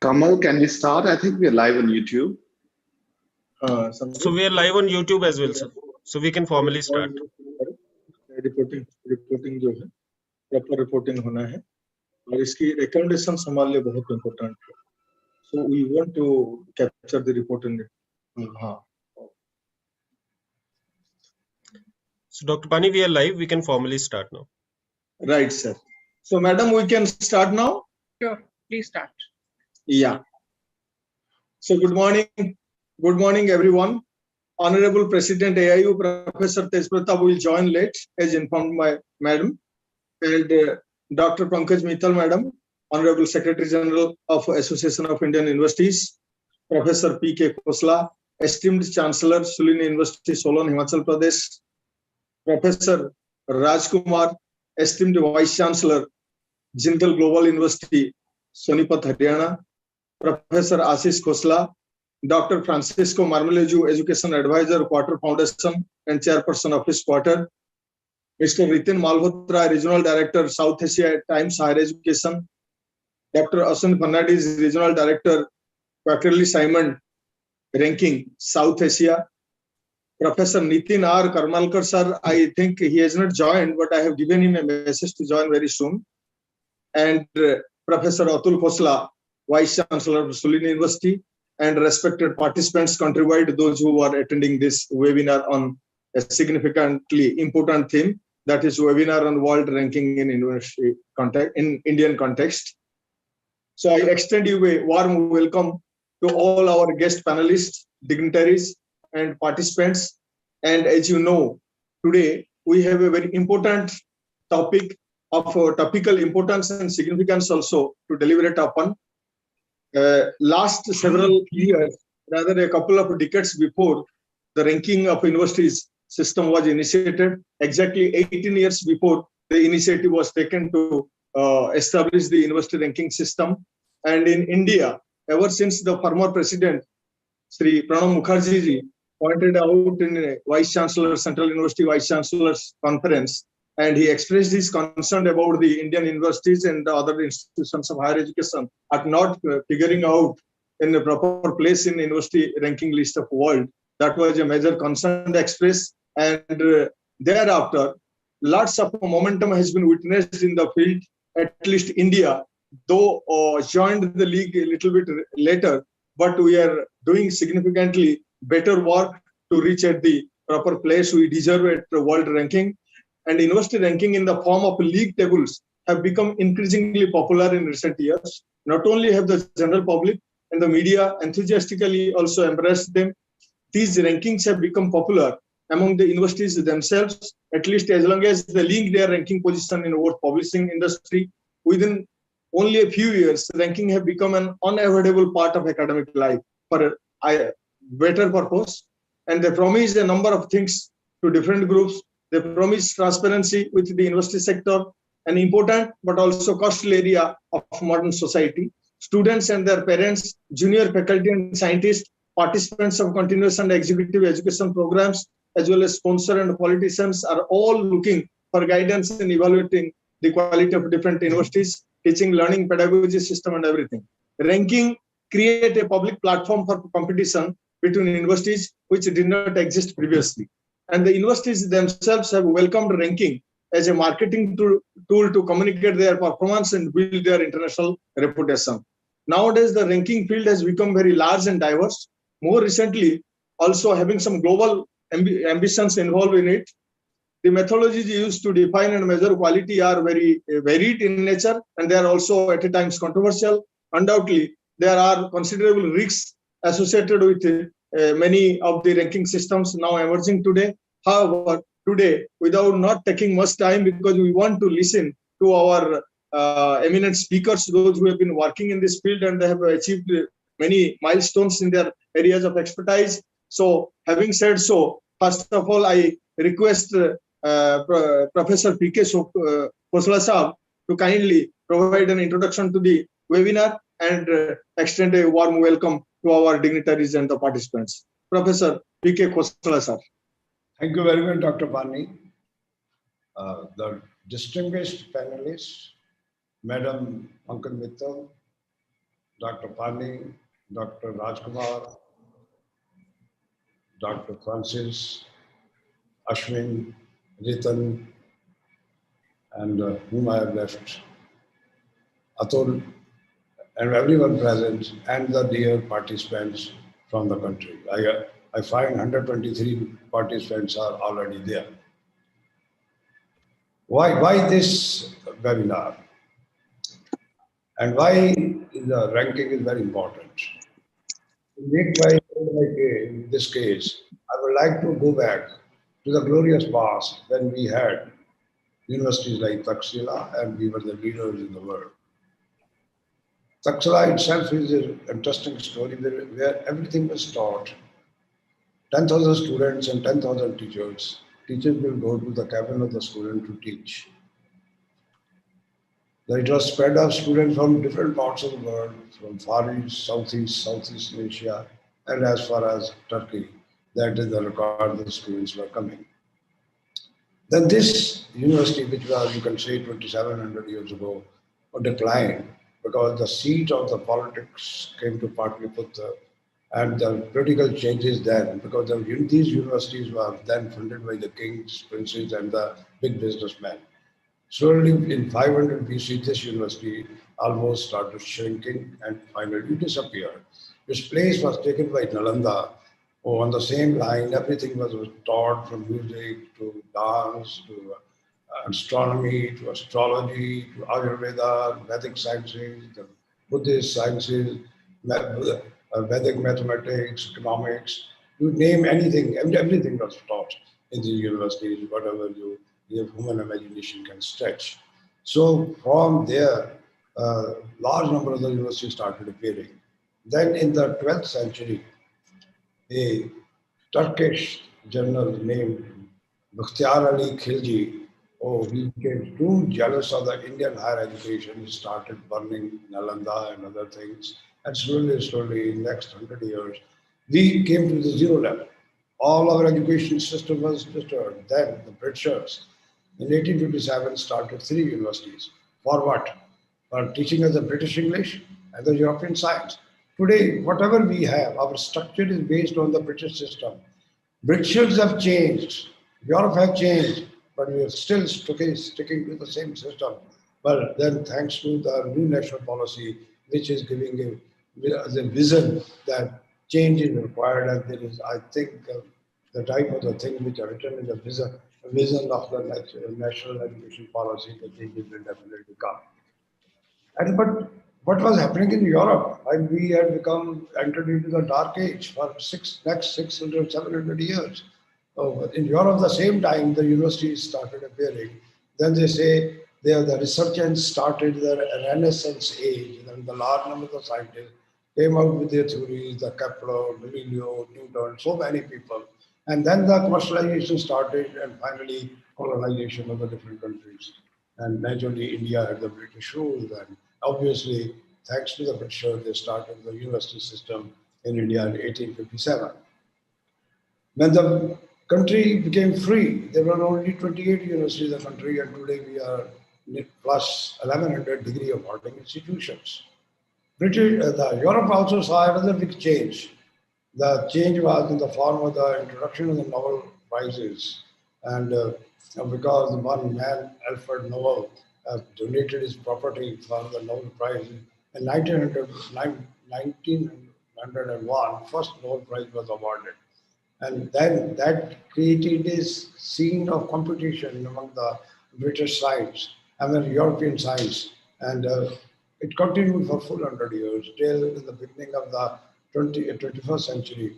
Kamal, can we start? I think we're live on YouTube. So we are live on YouTube as well, sir. So we can formally start. Reporting जो है proper reporting होना है और इसकी recommendation हमारे लिए बहुत important है. So we want to capture the reporting. हाँ. So Dr. Pani, we are live. We can formally start now. Right, sir. So, madam, we can start now. Sure, please start. Yeah. So, good morning, everyone. Honorable President AIU Professor Tejpratap will join late, as informed by Madam, and Dr. Pankaj Mittal, Madam, Honorable Secretary General of Association of Indian Universities, Professor P.K. Khosla, esteemed Chancellor, Sulini University, Solon, Himachal Pradesh, Professor Rajkumar, esteemed Vice Chancellor, Jindal Global University, Sonipat, Haryana, Professor Ashish Khosla, Dr. Francisco Marmolejo, Education Advisor, Quarter Foundation and Chairperson of his Quarter, Mr. Ritin Malhotra, Regional Director, South Asia Times Higher Education, Dr. Asan Fernandez, Regional Director, Quackerly Simon, Ranking, South Asia, Professor Nitin R. Karmalkar, sir, I think he has not joined, but I have given him a message to join very soon, and Professor Atul Khosla, Vice Chancellor of Sulini University, and respected participants countrywide, those who are attending this webinar on a significantly important theme, that is webinar on world ranking in university context, in Indian context. So I extend you a warm welcome to all our guest panelists, dignitaries, and participants. And as you know, today we have a very important topic of topical importance and significance also to deliberate upon. Last several years, rather a couple of decades before, the ranking of universities system was initiated. Exactly 18 years before, the initiative was taken to establish the university ranking system. And in India, ever since the former president, Sri Pranab Mukherjee ji, pointed out in a Vice Chancellor, Central University Vice Chancellor's conference, and he expressed his concern about the Indian universities and the other institutions of higher education are not figuring out in a proper place in university ranking list of world. That was a major concern expressed, and thereafter, lots of momentum has been witnessed in the field. At least India, though joined the league a little bit later, but we are doing significantly better work to reach at the proper place we deserve at the world ranking. And university ranking in the form of league tables have become increasingly popular in recent years. Not only have the general public and the media enthusiastically also embraced them, these rankings have become popular among the universities themselves, at least as long as they link their ranking position in world publishing industry. Within only a few years, ranking have become an unavoidable part of academic life for a better purpose. And they promise a number of things to different groups. They promise transparency with the university sector, an important but also costly area of modern society. Students and their parents, junior faculty and scientists, participants of continuous and executive education programs, as well as sponsors and politicians are all looking for guidance in evaluating the quality of different universities, teaching, learning, pedagogy system and everything. Ranking create a public platform for competition between universities which did not exist previously. And the universities themselves have welcomed ranking as a marketing tool to communicate their performance and build their international reputation. Nowadays, the ranking field has become very large and diverse. More recently, also having some global ambitions involved in it. The methodologies used to define and measure quality are very varied in nature, and they are also at times controversial. Undoubtedly, there are considerable risks associated with many of the ranking systems now emerging today. However, today, without not taking much time, because we want to listen to our eminent speakers, those who have been working in this field and they have achieved many milestones in their areas of expertise. So, having said so, first of all, I request Professor P.K. Khosla Sahab to kindly provide an introduction to the webinar and extend a warm welcome to our dignitaries and the participants. Professor P.K. Khosla Sahab. Thank you very much, Dr. Pani. The distinguished panelists, Madam Pankaj Mittal, Dr. Pani, Dr. Rajkumar, Dr. Francis, Ashwin, Ritan, and whom I have left, Atul, and everyone present, and the dear participants from the country. I find 123 participants are already there. Why this webinar? And why the ranking is very important? To make my in this case, I would like to go back to the glorious past when we had universities like Taxila and we were the leaders in the world. Taxila itself is an interesting story where everything was taught. 10,000 students and 10,000 teachers. Teachers will go to the cabin of the student to teach. It was spread of students from different parts of the world, from Far East, Southeast Asia, and as far as Turkey. That is the record the students were coming. Then this university, which was, you can say, 2,700 years ago, declined because the seat of the politics came to Patliputra and the political changes then, because these universities were then funded by the kings, princes, and the big businessmen. Slowly, in 500 BC, this university almost started shrinking and finally disappeared. Its place was taken by Nalanda. On the same line, everything was taught from music to dance to astronomy to astrology to Ayurveda, Vedic sciences, the Buddhist sciences, Vedic mathematics, economics. You name anything, everything was taught in the universities, whatever your human imagination can stretch. So from there, large number of the universities started appearing. Then in the 12th century, a Turkish general named Mukhtar Ali Khilji, he became too jealous of the Indian higher education. He started burning Nalanda and other things. And slowly, in the next 100 years, we came to the zero level. All our education system was disturbed. Then the Britishers, in 1857, started 3 universities. For what? For teaching us the British English and the European science. Today, whatever we have, our structure is based on the British system. Britishers have changed, Europe has changed, but we are still sticking to the same system. But then thanks to the new national policy, which is giving a vision that change is required, and there is, I think, the type of the things which are written in the vision of the national education policy, the changes will definitely come. And but what was happening in Europe? And we had entered into the dark age for next 600, 700 years. In Europe, the same time the universities started appearing. Then they say the resurgence started the Renaissance age, and the large number of scientists came out with their theories, the Kepler, Galileo, Newton, so many people. And then the commercialization started, and finally colonization of the different countries. And naturally, India had the British rule, and obviously, thanks to the British, they started the university system in India in 1857. When the country became free, there were only 28 universities in the country, and today we are plus 1,100 degree awarding institutions. Europe also saw another big change. The change was in the form of the introduction of the Nobel Prizes, and because one man, Alfred Nobel, donated his property for the Nobel Prize in 1901, first Nobel Prize was awarded. And then that created this scene of competition among the British science and the European science. And it continued for full 100 years, till in the beginning of the 21st century,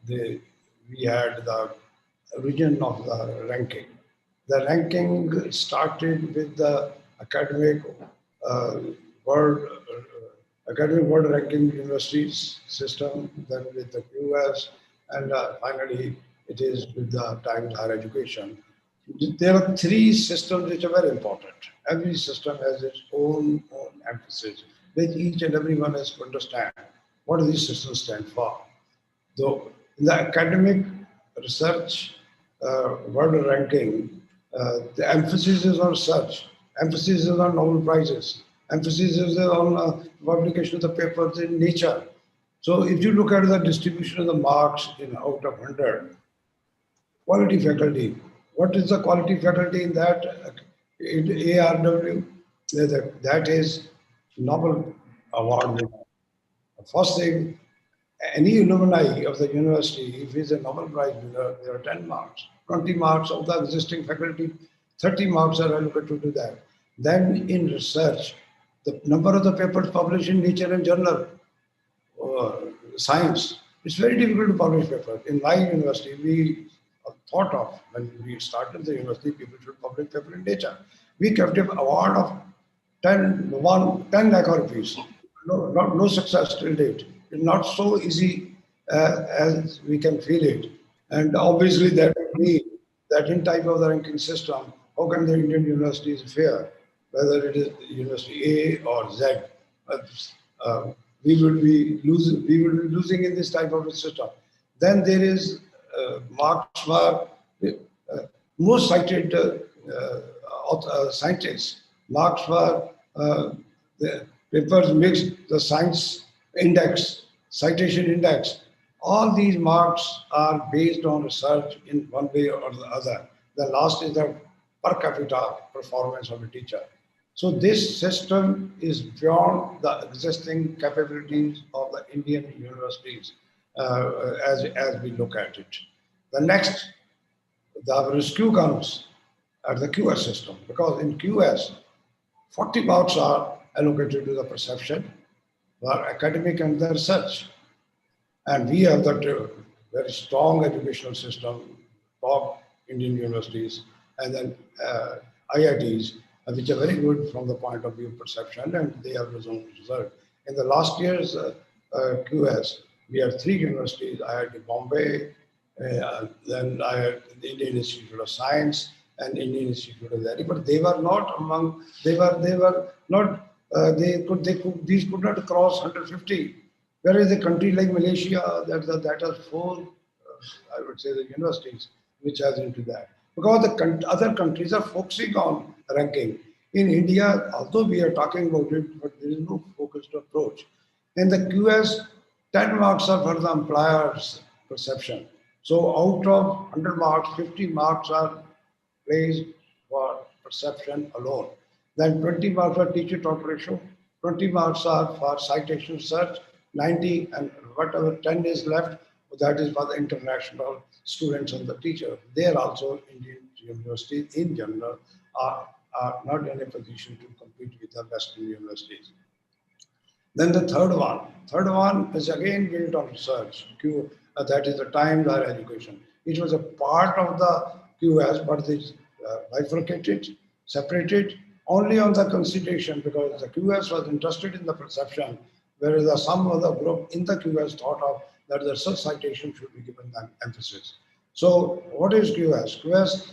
we had the origin of the ranking. The ranking started with the academic world ranking universities system, then with the QS, and finally it is with the Times Higher Education. There are 3 systems which are very important. Every system has its own emphasis, which each and every one has to understand what do these systems stand for. So in the academic research world ranking, the emphasis is on research, emphasis is on Nobel Prizes, Emphasis is on publication of the papers in Nature. So if you look at the distribution of the marks in out of 100, quality faculty, what is the quality faculty in that? In ARW, that is Nobel Award winner. First thing, any alumni of the university, if he's a Nobel Prize winner, there are 10 marks, 20 marks of the existing faculty, 30 marks are allocated to that. Then in research, the number of the papers published in Nature and Journal, Science, it's very difficult to publish papers. In my university, we thought of, when we started the university, people should publish paper in Nature. We kept an award of 10 lakh rupees. No success till date. It's not so easy as we can feel it. And obviously that would mean that in type of the ranking system, how can the Indian universities fare, whether it is University A or Z? We will be losing in this type of a system. Then there is marks for most cited scientists, marks for the papers mixed, the science index, citation index. All these marks are based on research in one way or the other. The last is the per capita performance of a teacher. So this system is beyond the existing capabilities of the Indian universities as we look at it. The next, the rescue comes at the QS system, because in QS, 40 marks are allocated to the perception, the academic and the research. And we have that very strong educational system, top Indian universities, and then IITs, which are very good from the point of view of perception, and they have resumed result. In the last year's QS, we have 3 universities, IIT Bombay, then the Indian Institute of Science, and Indian Institute of Delhi, but they were not among, these could not cross 150. Whereas a country like Malaysia, that has 4, I would say, the universities which has into that. Because the other countries are focusing on ranking. In India, although we are talking about it, but there is no focused approach. In the QS, 10 marks are for the employer's perception. So out of 100 marks, 50 marks are placed for perception alone. Then 20 marks are teacher-taught ratio, 20 marks are for citation search, 90 and whatever 10 is left, that is for the international students and the teacher. There also Indian universities in general are not in a position to compete with the Western universities. Then the third one is again built on research, that is the timed higher education. It was a part of the QS, but it's bifurcated, separated only on the consideration, because the QS was interested in the perception, whereas some other group in the QS thought of that the research citation should be given an emphasis. So what is QS? QS,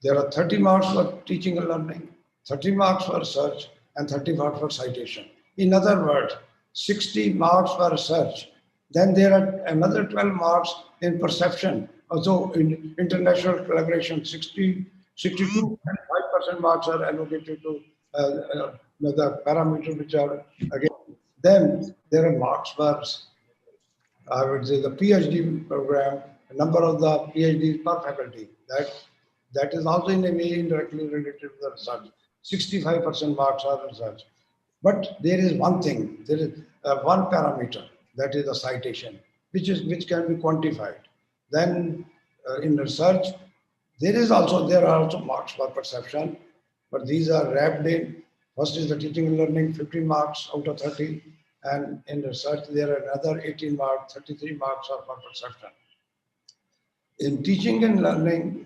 there are 30 marks for teaching and learning, 30 marks for research, and 30 marks for citation. In other words, 60 marks for research. Then there are another 12 marks in perception. Also in international collaboration, 62, 5% marks are allocated to the parameters which are again. Then there are marks for, I would say, the PhD program, the number of the PhDs per faculty. That is also in a way indirectly related to the research. 65% marks are research. But there is one thing, there is one parameter, that is the citation, which can be quantified. Then in research, there are also marks for perception, but these are wrapped in. First is the teaching and learning, 15 marks out of 30. And in research, there are another 18 marks, 33 marks are for perception. In teaching and learning,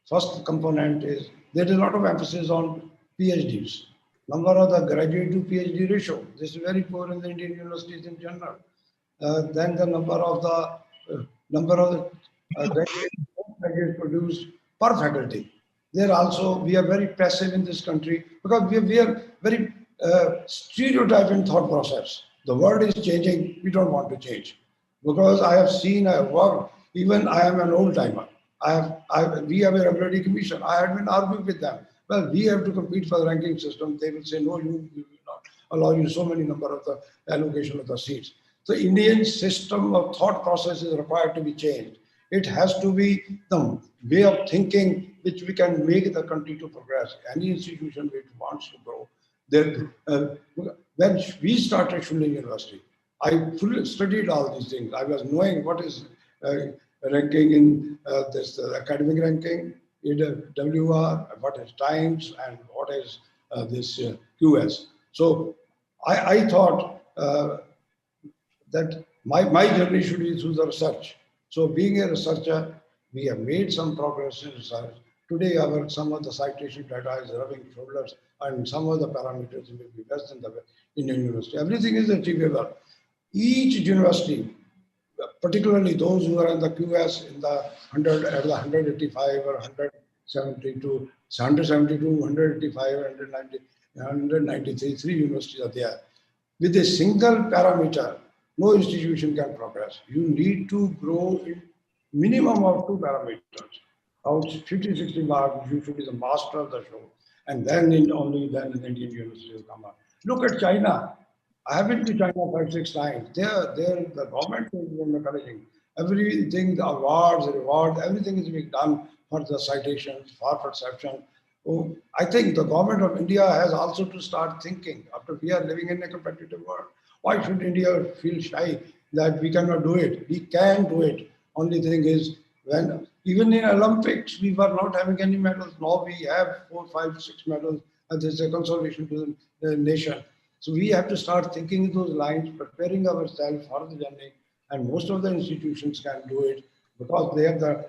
first component is, there is a lot of emphasis on PhDs. Number of the graduate to PhD ratio, this is very poor in the Indian universities in general. Then the number of graduates produced per faculty. There also, we are very passive in this country because we are very stereotyping thought process. The world is changing, we don't want to change. Because I have worked, even I am an old timer. We have a regulatory commission. I had been arguing with them. well, we have to compete for the ranking system. They will say, no, we will not allow you so many number of the allocation of the seats. The Indian system of thought process is required to be changed. It has to be the way of thinking which we can make the country to progress. Any institution which wants to grow. Then, when we started Shulin University, I fully studied all these things. I was knowing what is ranking in this academic ranking, WR, what is times, and what is this QS. So I thought that my journey should be through the research. So being a researcher, we have made some progress in research. Today, some of the citation data is rubbing shoulders, and some of the parameters may be less than the Indian university. Everything is achievable. Each university, particularly those who are in the QS in the 100, at the 185 or 172, 185, 190, 193, three universities are there. With a single parameter, no institution can progress. You need to grow in minimum of two parameters. Out 50, 60 marks, you should be the master of the show. And then only then the Indian university will come up. Look at China. I have been to China 5-6 times. There, the government is encouraging. Everything, the awards, rewards, everything is being done for the citations, for perception. Oh, I think the government of India has also to start thinking, after we are living in a competitive world, why should India feel shy that we cannot do it? We can do it. Only thing is, when even in Olympics, we were not having any medals. Now we have 4, 5, 6 medals, and there's a consolation to the nation. So we have to start thinking in those lines, preparing ourselves for the journey, and most of the institutions can do it because they have the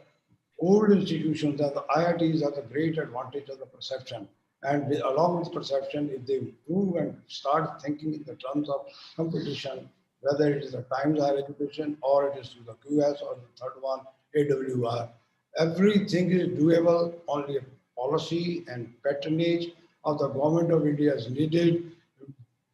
old institutions, and the IITs are the great advantage of the perception. And along with perception, if they improve and start thinking in the terms of competition, whether it is the Times Higher Education or it is to the QS or the third one, AWR, everything is doable. Only a policy and patronage of the government of India is needed.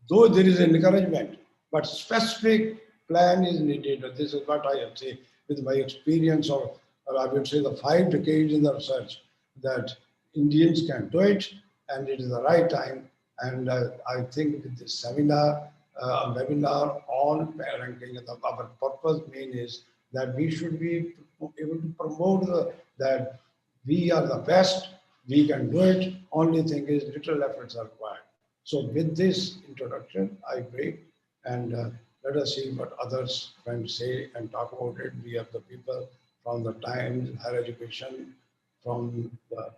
Though there is an encouragement, but specific plan is needed. This is what I have said with my experience of, I would say, the 5 decades in the research, that Indians can do it, and it is the right time. And I think with this seminar, webinar on ranking, our purpose main is that we should be able to promote that we are the best, we can do it. Only thing is little efforts are required. So with this introduction, I break, and let us see what others can say and talk about it. We have the people from the Times, Higher Education, from the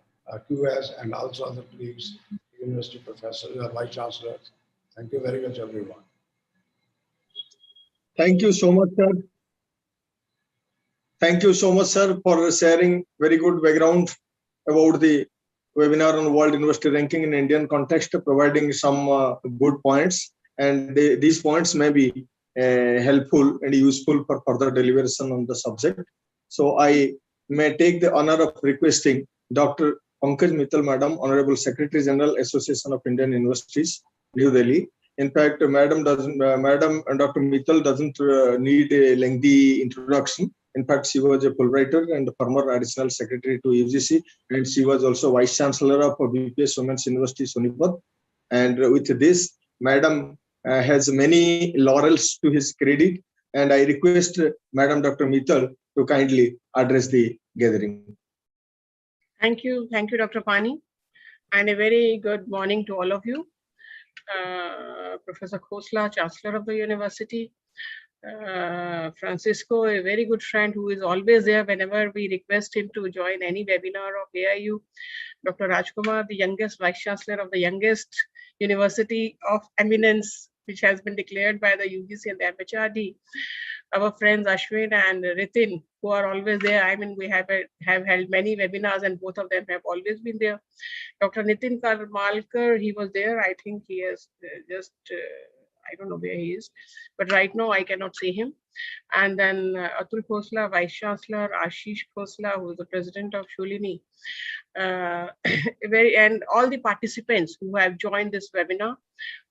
QS, and also other colleagues, university professors, vice chancellors. Thank you very much, everyone. Thank you so much, sir. Thank you so much, sir, for sharing very good background about the webinar on World University Ranking in Indian context, providing some good points. And these points may be helpful and useful for further deliberation on the subject. So I may take the honor of requesting Dr. Pankaj Mittal, Madam, Honorable Secretary General, Association of Indian Universities, New Delhi. In fact, Madam Dr. Mittal doesn't need a lengthy introduction. In fact, she was a Fulbrighter and former Additional Secretary to UGC, and she was also Vice Chancellor of BPS Women's University, Sonipat. And with this, Madam has many laurels to his credit, and I request Madam Dr. Mittal to kindly address the gathering. Thank you, Dr. Pani, and a very good morning to all of you. Professor Khosla, Chancellor of the University, Francisco, a very good friend who is always there whenever we request him to join any webinar of AIU, Dr. Rajkumar, the youngest Vice Chancellor of the youngest University of Eminence, which has been declared by the UGC and the MHRD, our friends Ashwin and Ritin, who are always there. I mean, we have held many webinars and both of them have always been there. Dr. Nitin Karmalkar, he was there. I think he has just, I don't know where he is, but right now I cannot see him. And then Atul Khosla, Vice Chancellor, Ashish Khosla, who is the President of Shulini, and all the participants who have joined this webinar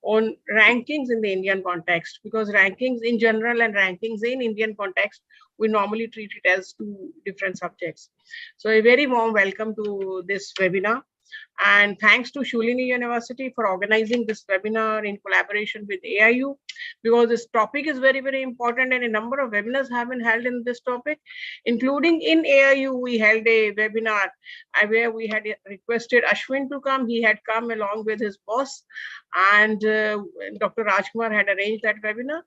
on rankings in the Indian context, because rankings in general and rankings in Indian context, we normally treat it as two different subjects. So a very warm welcome to this webinar. And thanks to Shulini University for organizing this webinar in collaboration with AIU, because this topic is very, very important, and a number of webinars have been held in this topic, including in AIU. We held a webinar where we had requested Ashwin to come. He had come along with his boss, and Dr. Rajkumar had arranged that webinar.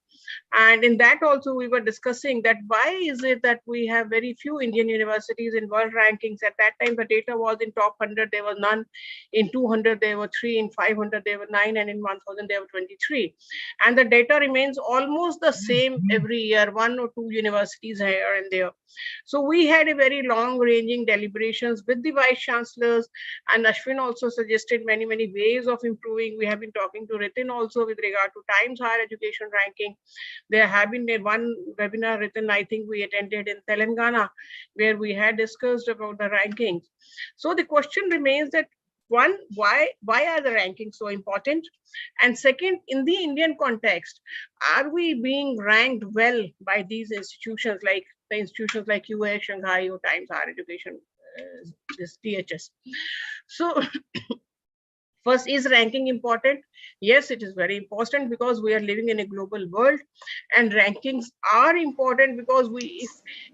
And in that also we were discussing that why is it that we have very few Indian universities in world rankings. At that time, the data was in top 100, there was none. In 200, there were 3. In 500, there were 9. And in 1000, there were 23. And the data remains almost the same every year, 1 or 2 universities here and there. So we had a very long-ranging deliberations with the vice chancellors, and Ashwin also suggested many, many ways of improving. We have been talking to Ritin also with regard to Times Higher Education ranking. There have been one webinar, Ritin, I think we attended in Telangana, where we had discussed about the rankings. So the question remains that, one, why are the rankings so important? And second, in the Indian context, are we being ranked well by these institutions, like the institutions like UA, Shanghai, or Times Higher Education, this THS? So first, is ranking important? Yes, it is very important, because we are living in a global world, and rankings are important because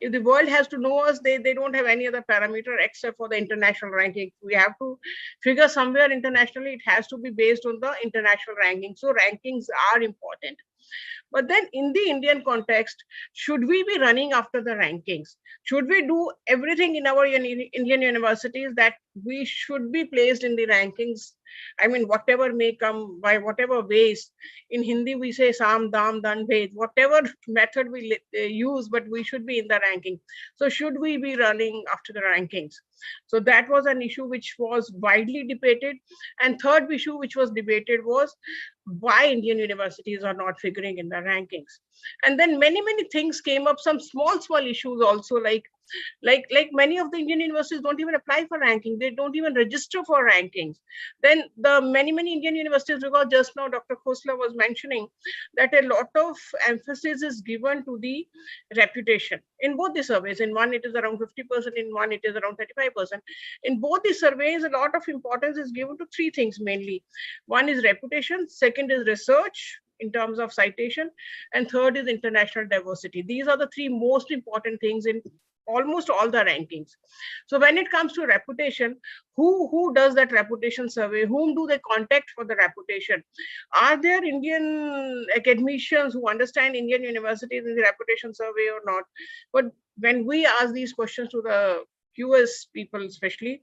if the world has to know us, they don't have any other parameter except for the international ranking. We have to figure somewhere internationally, it has to be based on the international ranking. So rankings are important. But then in the Indian context, should we be running after the rankings? Should we do everything in our Indian universities that we should be placed in the rankings? I mean, whatever may come, by whatever ways. In Hindi, we say Sam, Dam, Dan, Bhed, whatever method we use, but we should be in the ranking. So should we be running after the rankings? So that was an issue which was widely debated. And third issue which was debated was why Indian universities are not figuring in the rankings. And then many, many things came up, some small issues also, like many of the Indian universities don't even apply for ranking. They don't even register for rankings. Then the many Indian universities, because just now Dr. Khosla was mentioning that a lot of emphasis is given to the reputation in both the surveys. In one, it is around 50%. In one, it is around 35%. In both the surveys, a lot of importance is given to 3 things mainly. One is reputation. Second is research in terms of citation. And third is international diversity. These are the 3 most important things in almost all the rankings. So when it comes to reputation, who does that reputation survey? Whom do they contact for the reputation? Are there Indian academicians who understand Indian universities in the reputation survey or not? But when we ask these questions to the QS people especially,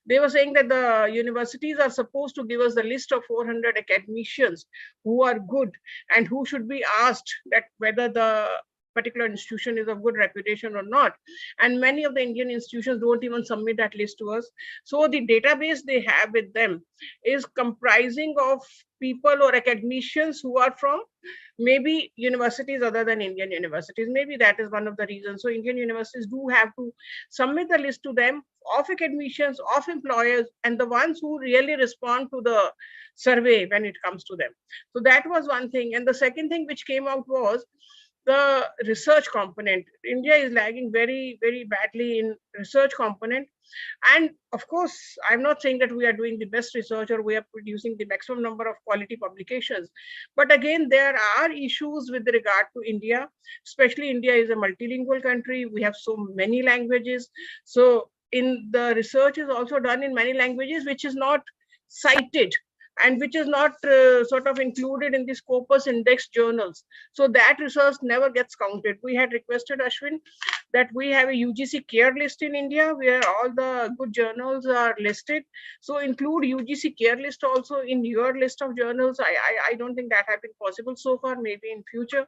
they were saying that the universities are supposed to give us the list of 400 academicians who are good and who should be asked that whether the particular institution is of good reputation or not. And many of the Indian institutions don't even submit that list to us. So the database they have with them is comprising of people or academicians who are from maybe universities other than Indian universities. Maybe that is one of the reasons. So Indian universities do have to submit the list to them of academicians, of employers, and the ones who really respond to the survey when it comes to them. So that was one thing. And the second thing which came out was the research component. India is lagging very, very badly in research component. And of course, I'm not saying that we are doing the best research or we are producing the maximum number of quality publications. But again, there are issues with regard to India, especially India is a multilingual country. We have so many languages. So in the research is also done in many languages, which is not cited and which is not sort of included in the Scopus index journals. So that research never gets counted. We had requested, Ashwin, that we have a UGC care list in India where all the good journals are listed. So include UGC care list also in your list of journals. I don't think that has been possible so far, maybe in future.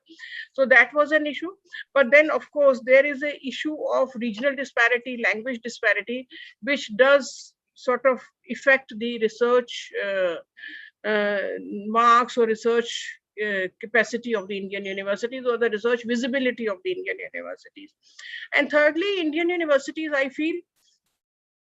So that was an issue. But then, of course, there is an issue of regional disparity, language disparity, which does sort of affect the research marks or research capacity of the Indian universities or the research visibility of the Indian universities. And thirdly, Indian universities, I feel,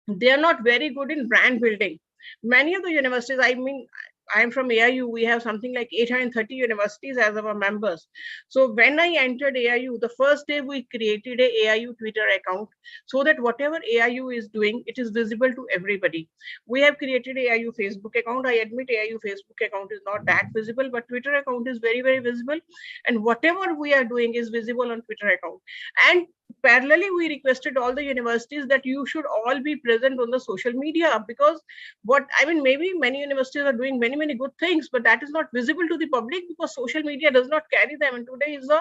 they are not very good in brand building. Many of the universities, I mean, I'm from AIU. We have something like 830 universities as our members. So when I entered AIU, the first day we created a AIU Twitter account so that whatever AIU is doing, it is visible to everybody. We have created AIU Facebook account. I admit AIU Facebook account is not that visible, but Twitter account is very, very visible. And whatever we are doing is visible on Twitter account. And parallelly, we requested all the universities that you should all be present on the social media, because maybe many universities are doing many good things, but that is not visible to the public because social media does not carry them. And today is the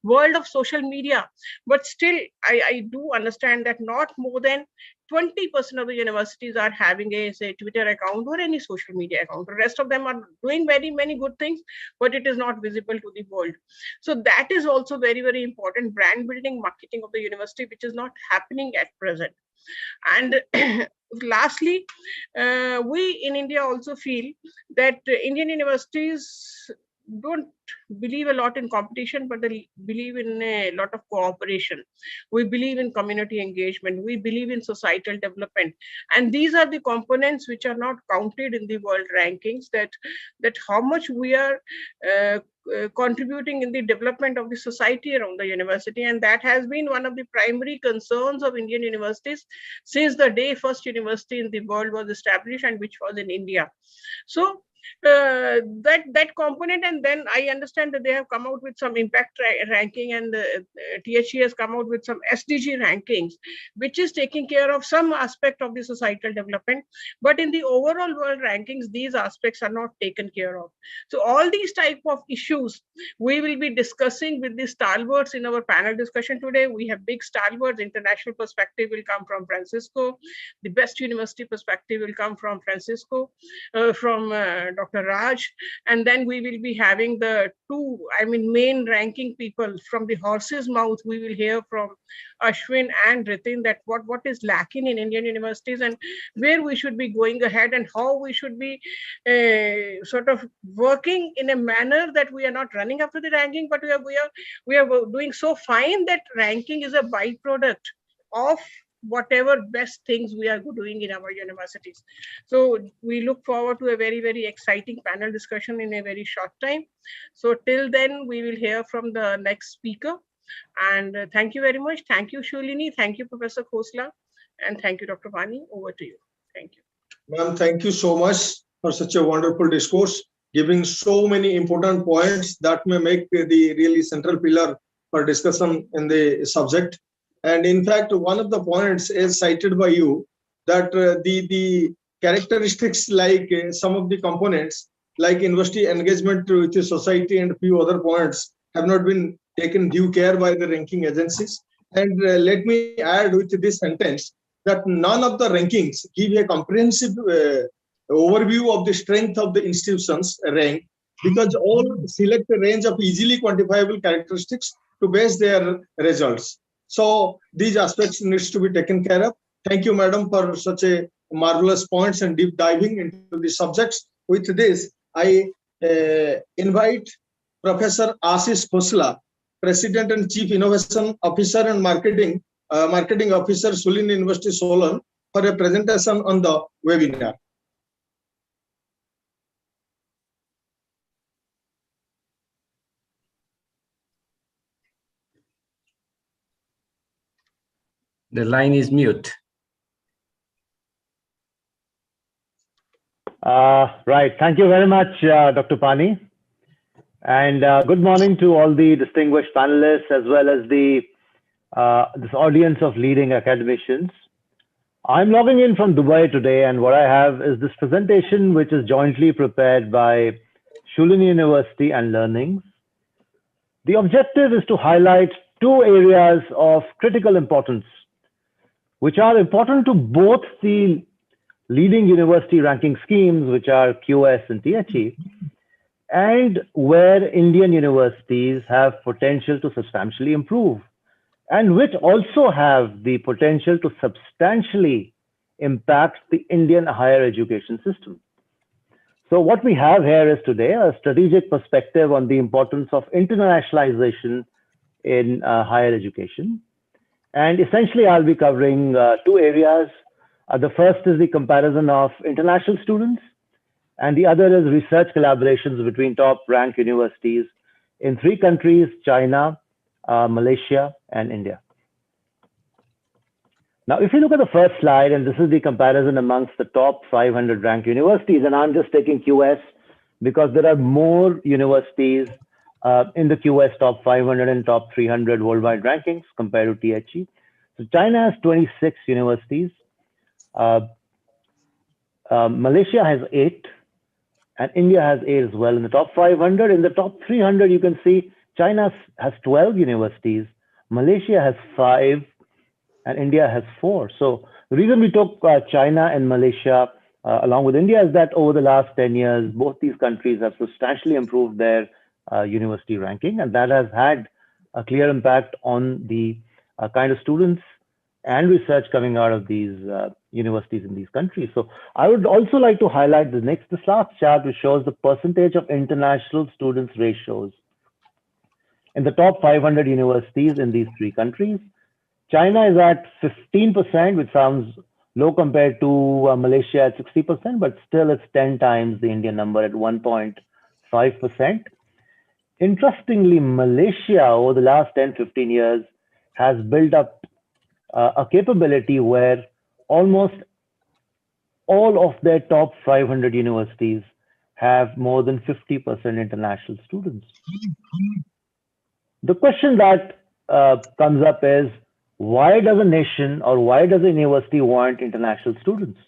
world of social media. But still, I do understand that not more than 20% of the universities are having a, say, Twitter account or any social media account. The rest of them are doing many good things, but it is not visible to the world. So that is also very important brand building, marketing of the university, which is not happening at present. And lastly, we in India also feel that Indian universities don't believe a lot in competition, but they believe in a lot of cooperation. We believe in community engagement. We believe in societal development. And these are the components which are not counted in the world rankings, that how much we are contributing in the development of the society around the university. And that has been one of the primary concerns of Indian universities since the day first university in the world was established, and which was in India. So that component, and then I understand that they have come out with some impact ranking, and THE has come out with some SDG rankings, which is taking care of some aspect of the societal development. But in the overall world rankings, these aspects are not taken care of. So all these type of issues we will be discussing with the stalwarts in our panel discussion today. We have big stalwarts. International perspective will come from Francisco. The best university perspective will come from Francisco, from Dr. Raj, and then we will be having the two, main ranking people from the horse's mouth. We will hear from Ashwin and Ritin that what is lacking in Indian universities and where we should be going ahead, and how we should be sort of working in a manner that we are not running after the ranking, but we are doing so fine that ranking is a byproduct of whatever best things we are doing in our universities. So we look forward to a very exciting panel discussion in a very short time. So till then, we will hear from the next speaker. And thank you very much. Thank you, Shulini. Thank you, Professor Khosla. And thank you, Dr. Vani. Over to you. Thank you. Ma'am, thank you so much for such a wonderful discourse, giving so many important points that may make the really central pillar for discussion in the subject. And in fact, one of the points is cited by you, that the characteristics like some of the components like university engagement with the society and a few other points have not been taken due care by the ranking agencies. And let me add with this sentence that none of the rankings give a comprehensive overview of the strength of the institutions ranked, because all select a range of easily quantifiable characteristics to base their results. So these aspects needs to be taken care of. Thank you, madam, for such a marvelous points and deep diving into the subjects. With this, I invite Professor Ashish Khosla, President and Chief Innovation Officer and Marketing Officer, Sulin University, Solon, for a presentation on the webinar. The line is mute. Right. Thank you very much, Dr. Pani. And good morning to all the distinguished panelists, as well as this audience of leading academicians. I'm logging in from Dubai today, and what I have is this presentation, which is jointly prepared by Shulin University and Learnings. The objective is to highlight two areas of critical importance, which are important to both the leading university ranking schemes, which are QS and THE, and where Indian universities have potential to substantially improve, and which also have the potential to substantially impact the Indian higher education system. So what we have here is today a strategic perspective on the importance of internationalization in higher education. And essentially, I'll be covering two areas. The first is the comparison of international students, and the other is research collaborations between top ranked universities in 3 countries, China, Malaysia, and India. Now, if you look at the first slide, and this is the comparison amongst the top 500 ranked universities, and I'm just taking QS because there are more universities in the QS top 500 and top 300 worldwide rankings compared to THE. So China has 26 universities. Malaysia has 8, and India has 8 as well in the top 500. In the top 300, you can see China has 12 universities, Malaysia has 5, and India has 4. So the reason we took China and Malaysia along with India is that over the last 10 years, both these countries have substantially improved their university ranking, and that has had a clear impact on the kind of students and research coming out of these universities in these countries. So I would also like to highlight this last chart, which shows the percentage of international students ratios in the top 500 universities in these 3 countries. China is at 15%, which sounds low compared to Malaysia at 60%, but still it's 10 times the Indian number at 1.5%. Interestingly, Malaysia over the last 10-15 years has built up a capability where almost all of their top 500 universities have more than 50% international students. The question that comes up is, why does a nation or why does a university want international students?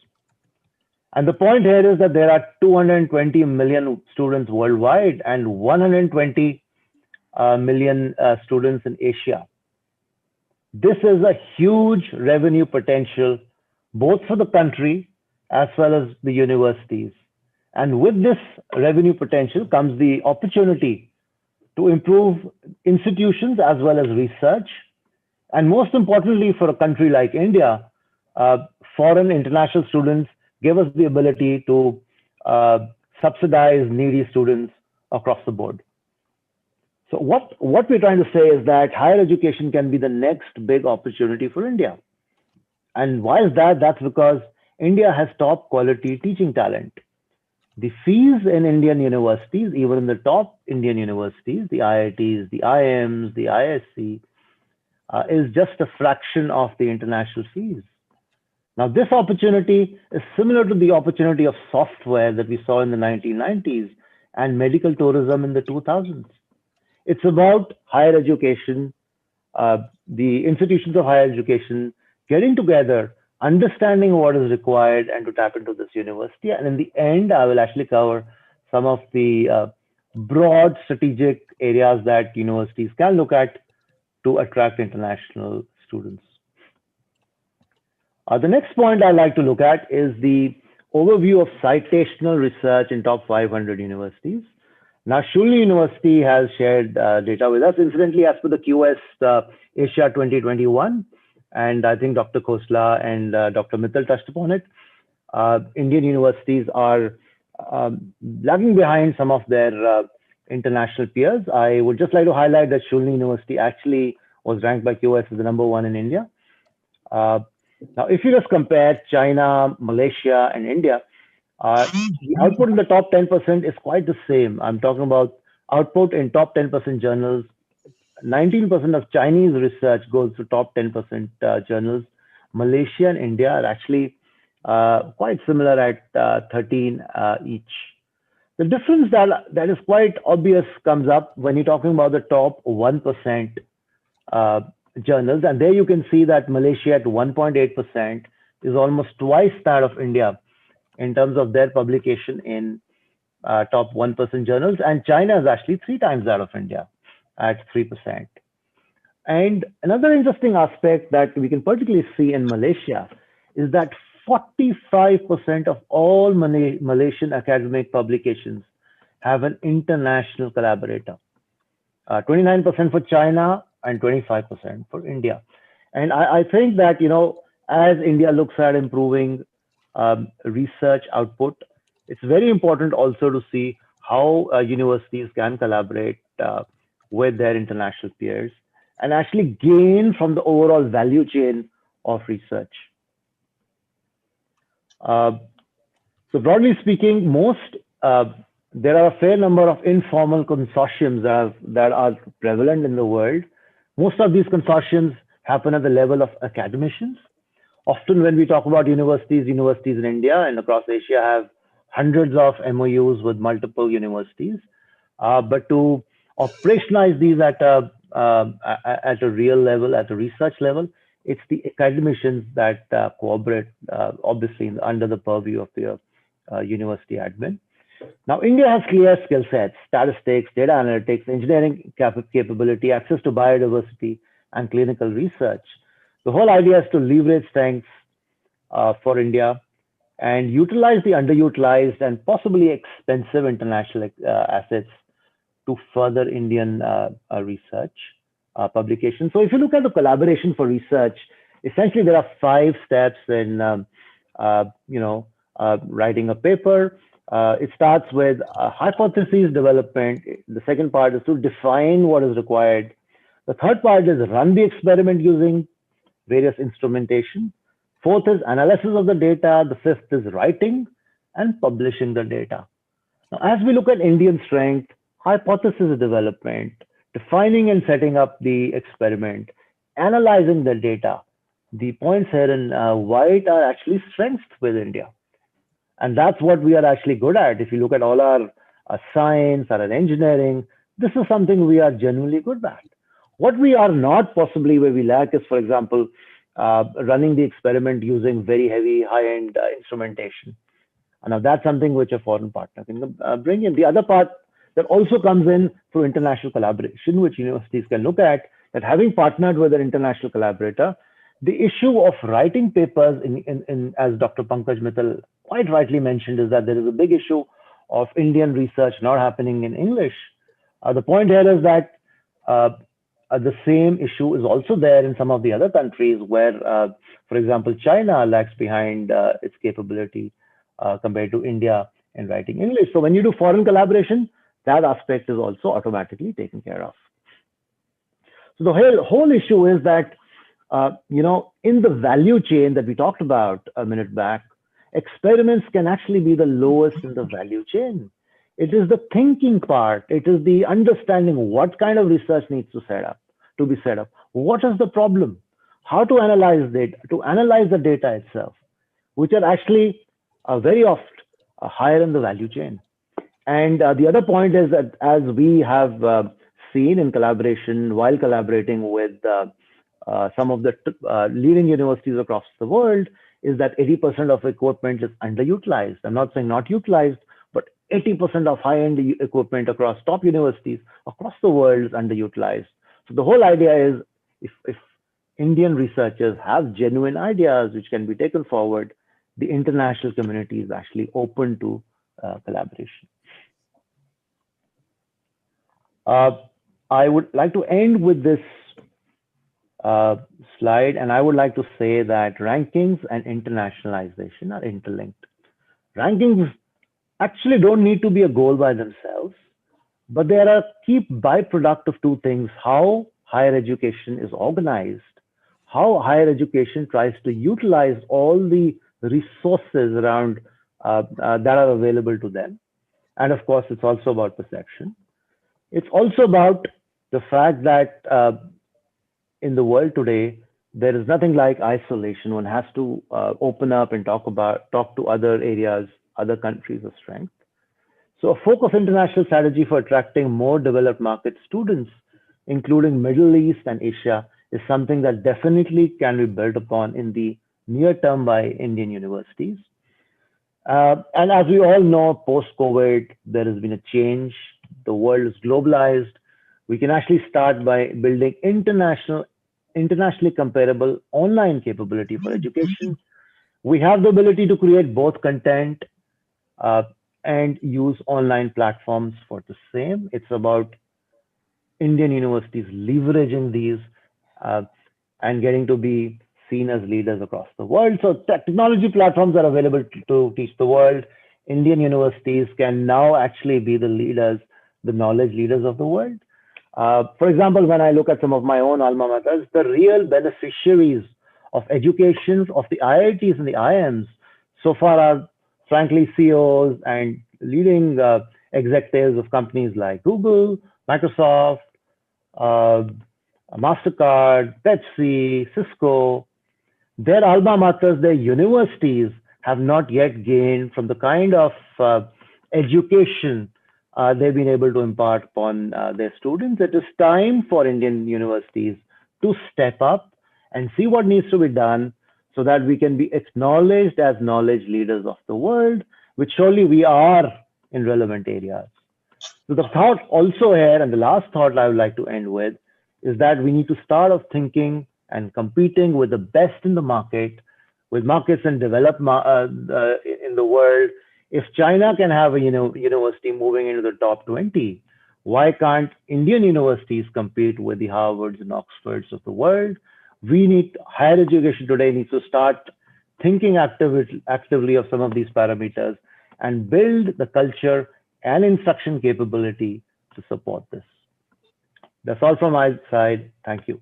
And the point here is that there are 220 million students worldwide and 120 million students in Asia. This is a huge revenue potential, both for the country as well as the universities. And with this revenue potential comes the opportunity to improve institutions as well as research. And most importantly, for a country like India, foreign international students give us the ability to subsidize needy students across the board. So what we're trying to say is that higher education can be the next big opportunity for India. And why is that? That's because India has top quality teaching talent. The fees in Indian universities, even in the top Indian universities, the IITs, the IIMs, the ISC, is just a fraction of the international fees. Now, this opportunity is similar to the opportunity of software that we saw in the 1990s and medical tourism in the 2000s. It's about higher education, the institutions of higher education getting together, understanding what is required and to tap into this university. And in the end, I will actually cover some of the broad strategic areas that universities can look at to attract international students. The next point I'd like to look at is the overview of citational research in top 500 universities. Now, Shulni University has shared data with us, incidentally, as per the QS Asia 2021. And I think Dr. Khosla and Dr. Mittal touched upon it. Indian universities are lagging behind some of their international peers. I would just like to highlight that Shulni University actually was ranked by QS as the #1 in India. Now, if you just compare China, Malaysia, and India, the output in the top 10% is quite the same. I'm talking about output in top 10% journals. 19% of Chinese research goes to top 10% journals. Malaysia and India are actually quite similar at 13 each. The difference that is quite obvious comes up when you're talking about the top 1% journals. And there you can see that Malaysia at 1.8% is almost twice that of India in terms of their publication in top 1% journals. And China is actually 3 times that of India at 3%. And another interesting aspect that we can particularly see in Malaysia is that 45% of all Malaysian academic publications have an international collaborator. 29% for China and 25% for India. And I think that, as India looks at improving research output, it's very important also to see how universities can collaborate with their international peers and actually gain from the overall value chain of research. So broadly speaking, there are a fair number of informal consortiums that are prevalent in the world. Most of these consortiums happen at the level of academicians. Often when we talk about universities in India and across Asia have hundreds of MOUs with multiple universities. But to operationalize these at a real level, at a research level, it's the academicians that cooperate, obviously under the purview of the university admin. Now, India has clear skill sets, statistics, data analytics, engineering capability, access to biodiversity, and clinical research. The whole idea is to leverage strengths for India and utilize the underutilized and possibly expensive international assets to further Indian research publication. So if you look at the collaboration for research, essentially there are 5 steps in writing a paper. It starts with hypothesis development. The second part is to define what is required. The third part is run the experiment using various instrumentation. Fourth is analysis of the data. The fifth is writing and publishing the data. Now, as we look at Indian strength, hypothesis development, defining and setting up the experiment, analyzing the data, the points here in white are actually strengths with India. And that's what we are actually good at. If you look at all our science, our engineering, this is something we are genuinely good at. What we are not possibly where we lack is, for example, running the experiment using very heavy high-end instrumentation. Now that's something which a foreign partner can bring in. The other part that also comes in through international collaboration, which universities can look at, that having partnered with an international collaborator, the issue of writing papers as Dr. Pankaj Mittal quite rightly mentioned, is that there is a big issue of Indian research not happening in English. The point here is that the same issue is also there in some of the other countries where, for example, China lags behind its capability compared to India in writing English. So when you do foreign collaboration, that aspect is also automatically taken care of. So the whole issue is that, in the value chain that we talked about a minute back, experiments can actually be the lowest in the value chain. It is the thinking part. It is the understanding what kind of research needs to be set up. What is the problem? How to analyze the data itself, which are actually very often higher in the value chain. And the other point is that as we have seen in collaboration, while collaborating with some of the leading universities across the world, is that 80% of equipment is underutilized. I'm not saying not utilized, but 80% of high-end equipment across top universities across the world is underutilized. So the whole idea is if Indian researchers have genuine ideas which can be taken forward, the international community is actually open to collaboration. I would like to end with this slide, and I would like to say that rankings and internationalization are interlinked. Rankings actually don't need to be a goal by themselves, but they are a key byproduct of 2 things: how higher education is organized, how higher education tries to utilize all the resources around that are available to them. And of course, it's also about perception. It's also about the fact that in the world today, there is nothing like isolation. One has to open up and talk to other areas, other countries of strength. So a focus international strategy for attracting more developed market students, including Middle East and Asia, is something that definitely can be built upon in the near term by Indian universities. And as we all know, post-COVID, there has been a change. The world is globalized. We can actually start by building internationally comparable online capability for education. We have the ability to create both content and use online platforms for the same. It's about Indian universities leveraging these and getting to be seen as leaders across the world. So technology platforms are available to teach the world. Indian universities can now actually be the leaders, the knowledge leaders of the world. For example, when I look at some of my own alma maters, the real beneficiaries of education of the IITs and the IIMs so far are frankly, CEOs and leading executives of companies like Google, Microsoft, MasterCard, Pepsi, Cisco, their alma maters, their universities have not yet gained from the kind of education they've been able to impart upon their students. It is time for Indian universities to step up and see what needs to be done so that we can be acknowledged as knowledge leaders of the world, which surely we are in relevant areas. So the thought also here, and the last thought I would like to end with, is that we need to start off thinking and competing with the best in the market, with markets in developed in the world. If China can have a university moving into the top 20, why can't Indian universities compete with the Harvards and Oxfords of the world? Higher education today needs to start thinking actively of some of these parameters and build the culture and instruction capability to support this. That's all from my side. Thank you.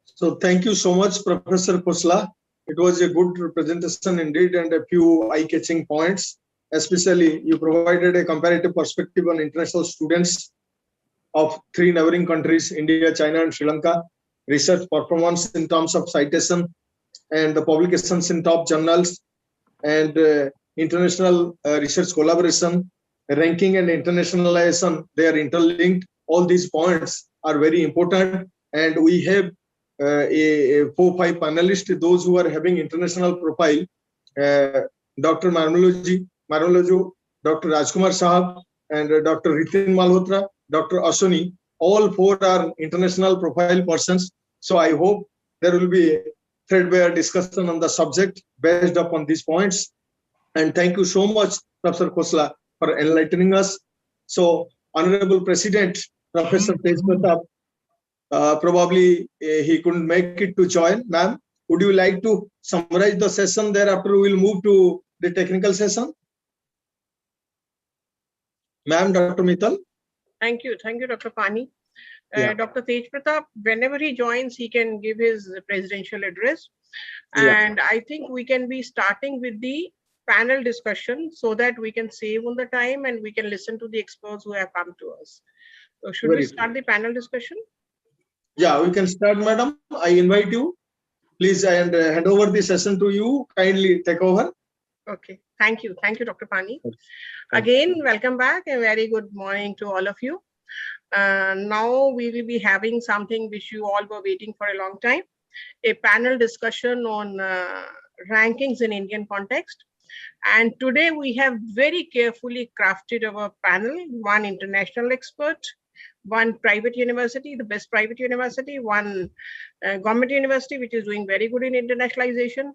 So thank you so much, Professor Khosla. It was a good presentation indeed, and a few eye-catching points. Especially, you provided a comparative perspective on international students of 3 neighboring countries, India, China, and Sri Lanka, research performance in terms of citation, and the publications in top journals, and international research collaboration, ranking and internationalization, they are interlinked. All these points are very important, and we have a 4-5 panelists, those who are having international profile, Dr. Marnology, Dr. Rajkumar Sahab, and Dr. Ritin Malhotra, Dr. Ashwini, all 4 are international profile persons. So I hope there will be a threadbare discussion on the subject based upon these points. And thank you so much, Professor Khosla, for enlightening us. So, Honorable President, Professor Tej Pratap, probably he couldn't make it to join. Ma'am, would you like to summarize the session? Thereafter, we will move to the technical session. Ma'am, Dr. Mittal. Thank you, Dr. Pani. Yeah. Dr. Tej Pratap, whenever he joins, he can give his presidential address. Yeah. And I think we can be starting with the panel discussion so that we can save on the time and we can listen to the experts who have come to us. So should we start the panel discussion? Yeah, we can start, madam. I invite you. Please, and hand over the session to you. Kindly take over. Okay. Thank you, Dr. Pani. Again, welcome back. A very good morning to all of you. Now we will be having something which you all were waiting for a long time, a panel discussion on rankings in Indian context. And today we have very carefully crafted our panel, 1 international expert, 1 private university, the best private university, 1 government university, which is doing very good in internationalization,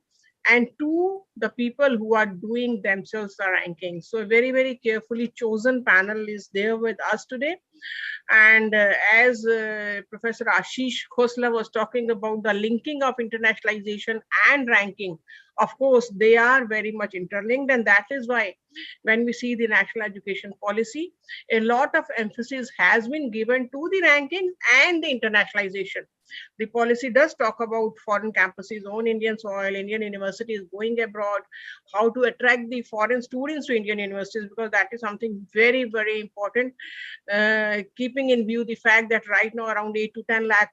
and 2, the people who are doing themselves the rankings. So a very, very carefully chosen panel is there with us today. And as Professor Ashish Khosla was talking about the linking of internationalization and ranking, of course, they are very much interlinked. And that is why when we see the national education policy, a lot of emphasis has been given to the ranking and the internationalization. The policy does talk about foreign campuses on Indian soil, Indian universities going abroad, how to attract the foreign students to Indian universities, because that is something very, very important. Keeping in view the fact that right now around 8 to 10 lakh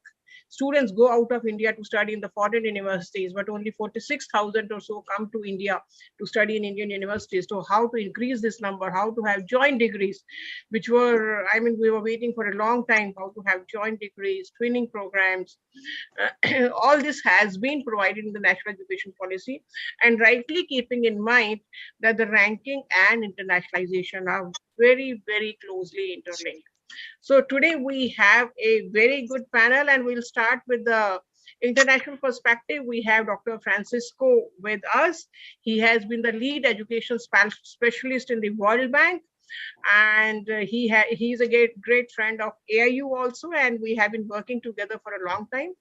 students go out of India to study in the foreign universities, but only 46,000 or so come to India to study in Indian universities. So how to increase this number, how to have joint degrees, which were, we were waiting for a long time, how to have joint degrees, twinning programs. All this has been provided in the national education policy, and rightly keeping in mind that the ranking and internationalization are very, very closely interlinked. So today we have a very good panel, and we'll start with the international perspective. We have Dr. Francisco with us. He has been the lead education specialist in the World Bank, and he's a great friend of AIU also, and we have been working together for a long time.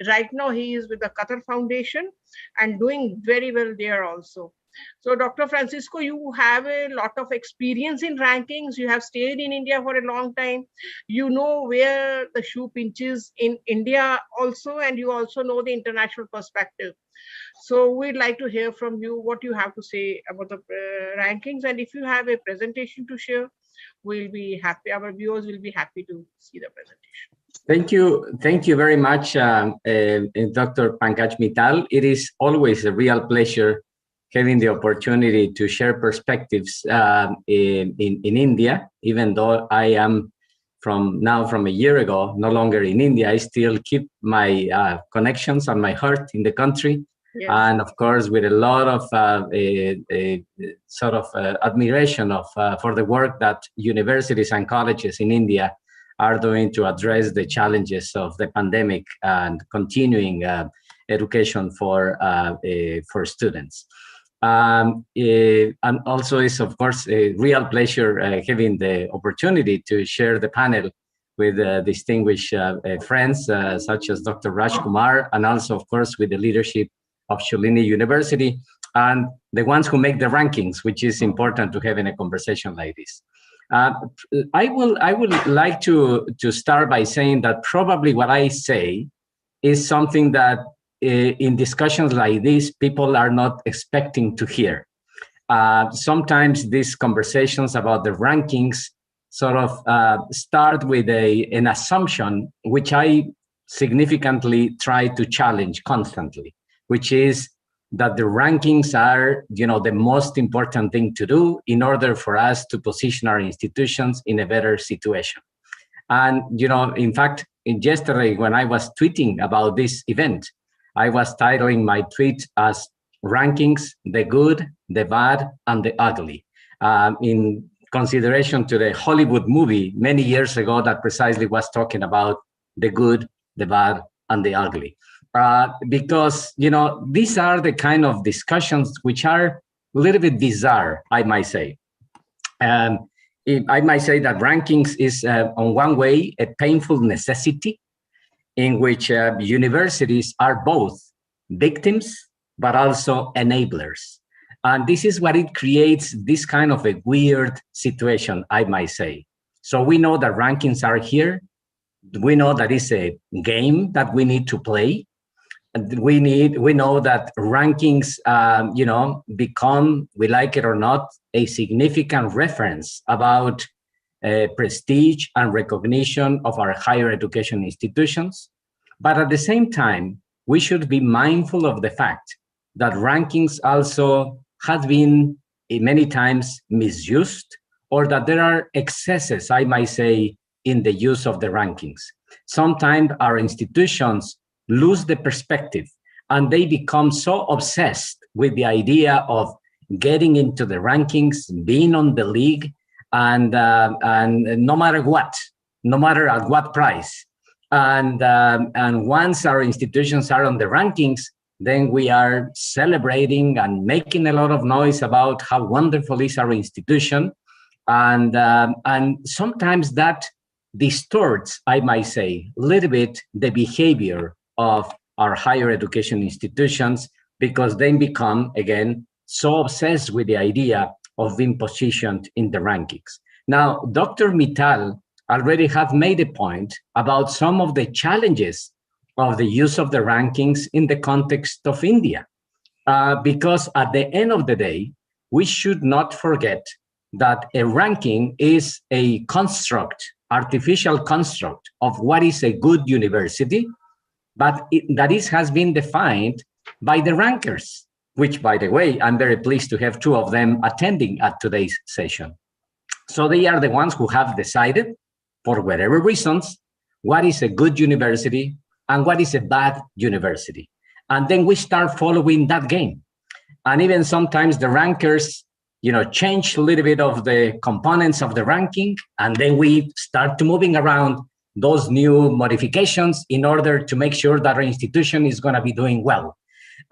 Right now he is with the Qatar Foundation and doing very well there also. So Dr. Francisco, you have a lot of experience in rankings. You have stayed in India for a long time. You know where the shoe pinches in India also, and you also know the international perspective. So we'd like to hear from you what you have to say about the rankings. And if you have a presentation to share, we'll be happy. Our viewers will be happy to see the presentation. Thank you very much, Dr. Pankaj Mittal. It is always a real pleasure having the opportunity to share perspectives in India. Even though I am from a year ago, no longer in India, I still keep my connections and my heart in the country. Yes. And of course, with a lot of admiration for the work that universities and colleges in India are doing to address the challenges of the pandemic and continuing education for students. And also it's, of course, a real pleasure having the opportunity to share the panel with distinguished friends such as Dr. Raj Kumar, and also, of course, with the leadership of Sholini University and the ones who make the rankings, which is important to have in a conversation like this. I would like to start by saying that probably what I say is something that in discussions like this, people are not expecting to hear. Sometimes these conversations about the rankings sort of start with an assumption, which I significantly try to challenge constantly, which is that the rankings are, the most important thing to do in order for us to position our institutions in a better situation. And, in fact, yesterday when I was tweeting about this event, I was titling my tweet as Rankings, the Good, the Bad, and the Ugly, in consideration to the Hollywood movie many years ago that precisely was talking about the good, the bad, and the ugly. Because, these are the kind of discussions which are a little bit bizarre, I might say. I might say that rankings is, on one way, a painful necessity in which universities are both victims, but also enablers. And this is what it creates, this kind of a weird situation, I might say. So we know that rankings are here. We know that it's a game that we need to play. We know that rankings, become, we like it or not, a significant reference about prestige and recognition of our higher education institutions. But at the same time, we should be mindful of the fact that rankings also have been many times misused, or that there are excesses, I might say, in the use of the rankings. Sometimes our institutions lose the perspective and they become so obsessed with the idea of getting into the rankings, being on the league, and no matter what, no matter at what price. And once our institutions are on the rankings, then we are celebrating and making a lot of noise about how wonderful is our institution. And sometimes that distorts, I might say, a little bit the behavior of our higher education institutions, because they become, again, so obsessed with the idea of being positioned in the rankings. Now, Dr. Mittal already have made a point about some of the challenges of the use of the rankings in the context of India, because at the end of the day, we should not forget that a ranking is a construct, artificial construct of what is a good university, but has been defined by the rankers, which, by the way, I'm very pleased to have two of them attending at today's session. So they are the ones who have decided, for whatever reasons, what is a good university and what is a bad university. And then we start following that game. And even sometimes the rankers, change a little bit of the components of the ranking, and then we start to moving around those new modifications in order to make sure that our institution is going to be doing well.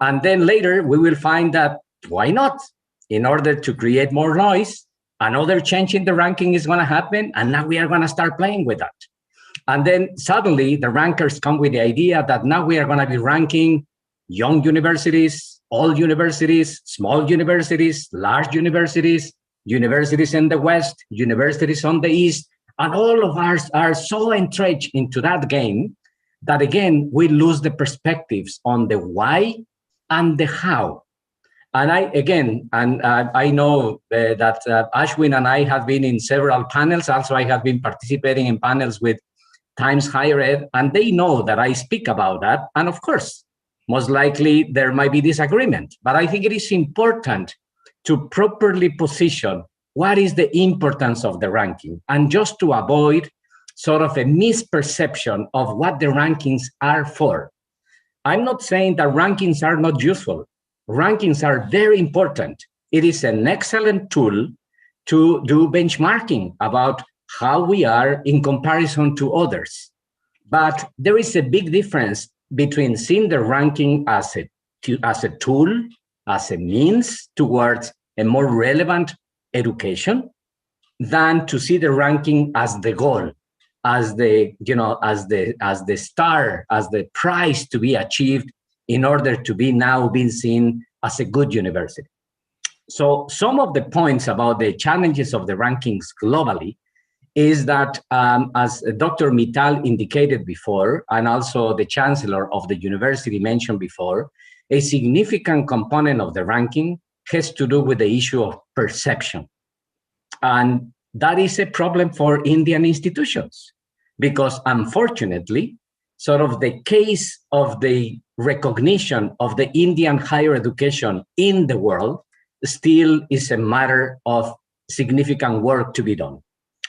And then later we will find that, why not? In order to create more noise, another change in the ranking is going to happen, and now we are going to start playing with that. And then suddenly the rankers come with the idea that now we are going to be ranking young universities, old universities, small universities, large universities, universities in the West, universities on the East, and all of us are so entrenched into that game that, again, we lose the perspectives on the why and the how. And I know that Ashwin and I have been in several panels. Also, I have been participating in panels with Times Higher Ed, and they know that I speak about that. And of course, most likely there might be disagreement, but I think it is important to properly position what is the importance of the ranking, and just to avoid sort of a misperception of what the rankings are for. I'm not saying that rankings are not useful. Rankings are very important. It is an excellent tool to do benchmarking about how we are in comparison to others. But there is a big difference between seeing the ranking as a tool, as a means towards a more relevant education, than to see the ranking as the goal, as the star, as the prize to be achieved in order to be now being seen as a good university. So some of the points about the challenges of the rankings globally is that, as Dr. Mittal indicated before, and also the chancellor of the university mentioned before, a significant component of the ranking has to do with the issue of perception. And that is a problem for Indian institutions, because unfortunately, sort of the case of the recognition of the Indian higher education in the world still is a matter of significant work to be done.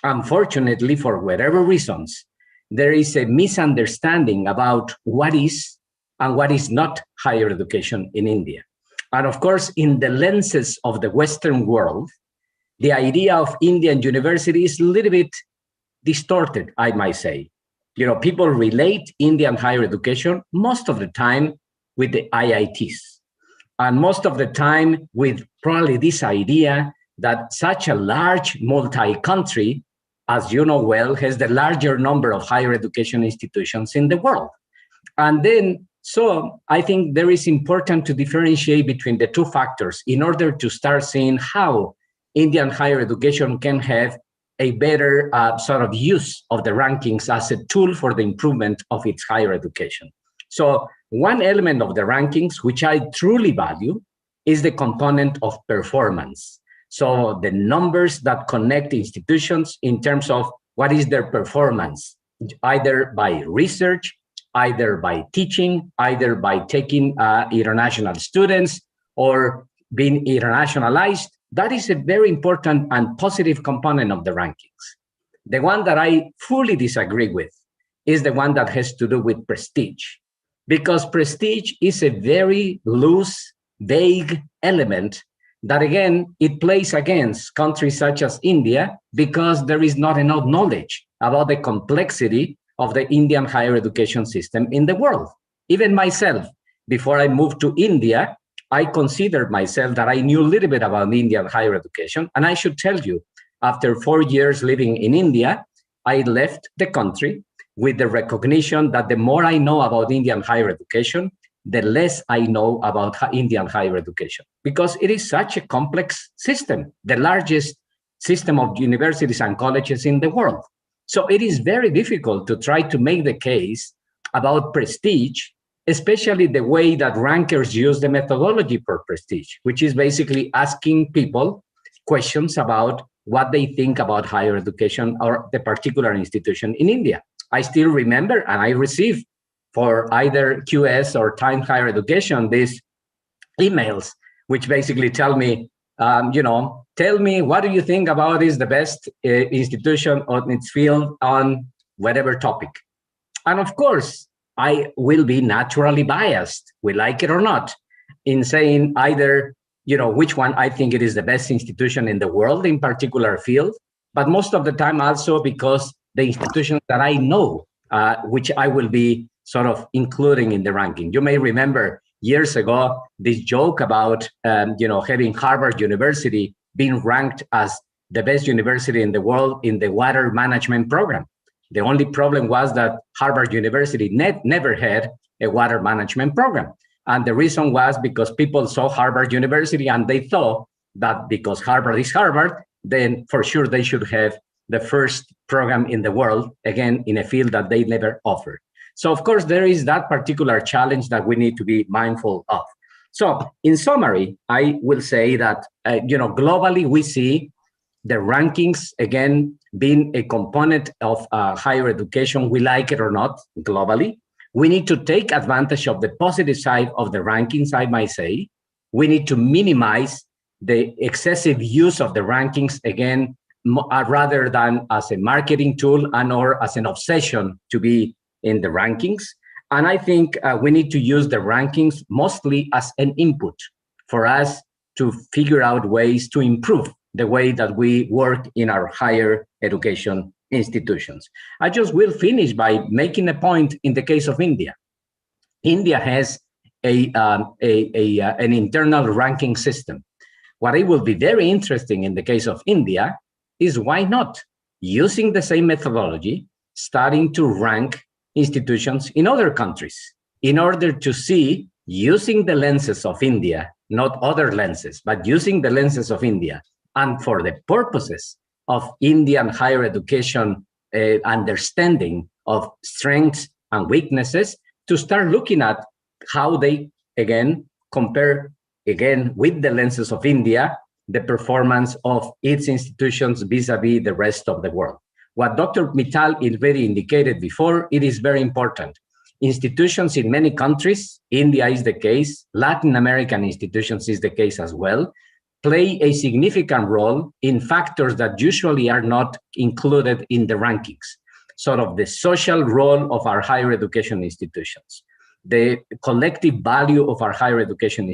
Unfortunately, for whatever reasons, there is a misunderstanding about what is and what is not higher education in India. And of course, in the lenses of the Western world, the idea of Indian university is a little bit distorted, I might say. You know, people relate Indian higher education most of the time with the IITs, and most of the time with probably this idea that such a large multi-country, as you know well, has the larger number of higher education institutions in the world. And then, so I think there is important to differentiate between the two factors in order to start seeing how Indian higher education can have a better sort of use of the rankings as a tool for the improvement of its higher education. So one element of the rankings, which I truly value, is the component of performance. So the numbers that connect institutions in terms of what is their performance, either by research, either by teaching, either by taking international students or being internationalized. That is a very important and positive component of the rankings. The one that I fully disagree with is the one that has to do with prestige, because prestige is a very loose, vague element that, again, it plays against countries such as India because there is not enough knowledge about the complexity of the Indian higher education system in the world. Even myself, before I moved to India, I considered myself that I knew a little bit about Indian higher education. And I should tell you, after 4 years living in India, I left the country with the recognition that the more I know about Indian higher education, the less I know about Indian higher education, because it is such a complex system, the largest system of universities and colleges in the world. So it is very difficult to try to make the case about prestige, especially the way that rankers use the methodology for prestige, which is basically asking people questions about what they think about higher education or the particular institution in India. I still remember, and I received for either QS or Time Higher Education these emails, which basically tell me, tell me what do you think about is the best institution on its field on whatever topic. And of course, I will be naturally biased, we like it or not, in saying either, which one I think it is the best institution in the world in particular field, but most of the time also because the institutions that I know, which I will be sort of including in the ranking. You may remember years ago, this joke about, having Harvard University being ranked as the best university in the world in the water management program. The only problem was that Harvard University never had a water management program. And the reason was because people saw Harvard University and they thought that because Harvard is Harvard, then for sure they should have the first program in the world, again, in a field that they never offered. So of course, there is that particular challenge that we need to be mindful of. So in summary, I will say that, globally we see the rankings, again, being a component of higher education, we like it or not, globally. We need to take advantage of the positive side of the rankings, I might say. We need to minimize the excessive use of the rankings, again, rather than as a marketing tool and or as an obsession to be in the rankings. And I think we need to use the rankings mostly as an input for us to figure out ways to improve the way that we work in our higher education institutions. I just will finish by making a point in the case of India. India has an internal ranking system. What it will be very interesting in the case of India is why not using the same methodology, starting to rank institutions in other countries in order to see, using the lenses of India, not other lenses, but using the lenses of India, and for the purposes of Indian higher education understanding of strengths and weaknesses, to start looking at how they, again, compare, again, with the lenses of India, the performance of its institutions vis-a-vis the rest of the world. What Dr. Mittal already indicated before, it is very important. Institutions in many countries, India is the case, Latin American institutions is the case as well, play a significant role in factors that usually are not included in the rankings, sort of the social role of our higher education institutions, the collective value of our higher education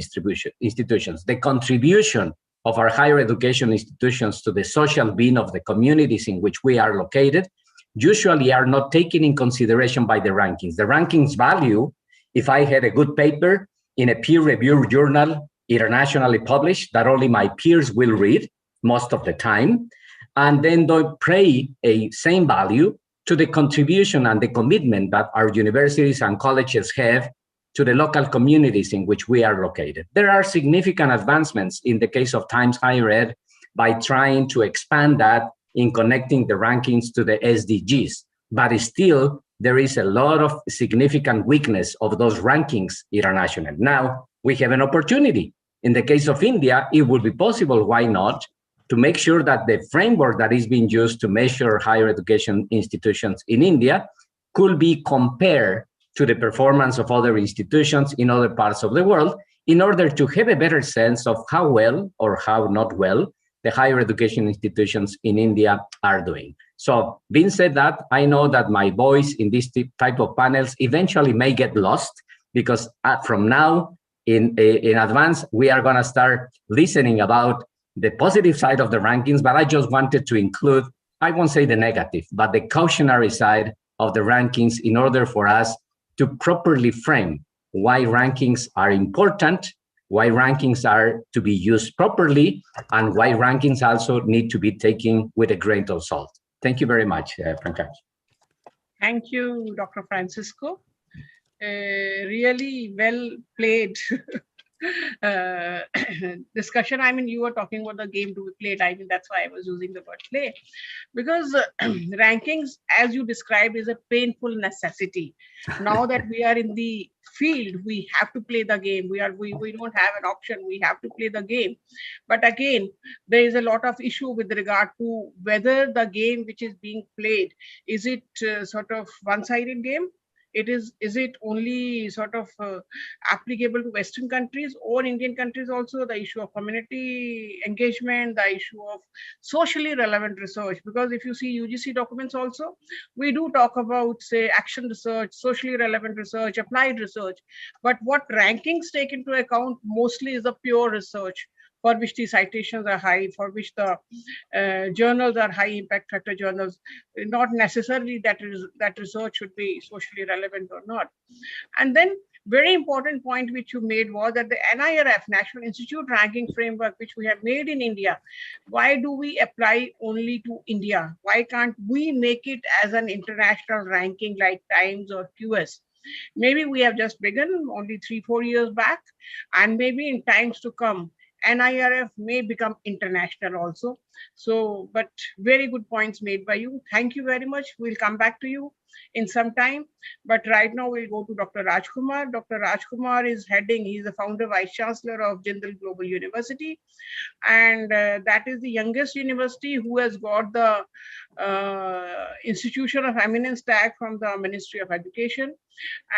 institutions, the contribution of our higher education institutions to the social being of the communities in which we are located, usually are not taken in consideration by the rankings. The rankings value, if I had a good paper in a peer-reviewed journal, internationally published, that only my peers will read most of the time, and then don't pay a same value to the contribution and the commitment that our universities and colleges have to the local communities in which we are located. There are significant advancements in the case of Times Higher Ed by trying to expand that in connecting the rankings to the SDGs, but still there is a lot of significant weakness of those rankings internationally. Now we have an opportunity. In the case of India, it would be possible, why not, to make sure that the framework that is being used to measure higher education institutions in India could be compared to the performance of other institutions in other parts of the world in order to have a better sense of how well or how not well the higher education institutions in India are doing. So being said that, I know that my voice in this type of panels eventually may get lost, because from now in advance, we are going to start listening about the positive side of the rankings, but I just wanted to include, I won't say the negative, but the cautionary side of the rankings in order for us to properly frame why rankings are important, why rankings are to be used properly, and why rankings also need to be taken with a grain of salt. Thank you very much, Pankaj. Thank you, Dr. Francisco. Really well played discussion. I mean, you were talking about the game to be played. I mean, that's why I was using the word play, because rankings, as you described, is a painful necessity. Now that we are in the field, we have to play the game. We don't have an option. We have to play the game. But again, there is a lot of issue with regard to whether the game which is being played, is it sort of one-sided game? Is it only sort of applicable to Western countries or Indian countries also? The issue of community engagement, the issue of socially relevant research, because if you see UGC documents also, we do talk about, say, action research, socially relevant research, applied research, but what rankings take into account mostly is the pure research, for which the citations are high, for which the journals are high impact factor journals, not necessarily that research should be socially relevant or not. And then very important point which you made was that the NIRF, National Institute Ranking Framework, which we have made in India, why do we apply only to India? Why can't we make it as an international ranking like Times or QS? Maybe we have just begun only 3-4 years back, and maybe in times to come, NIRF may become international also. So, but very good points made by you. Thank you very much. We'll come back to you in some time. But right now we'll go to Dr. Rajkumar. Dr. Rajkumar is he's the founder, Vice Chancellor of Jindal Global University. And that is the youngest university who has got the Institution of Eminence tag from the Ministry of Education.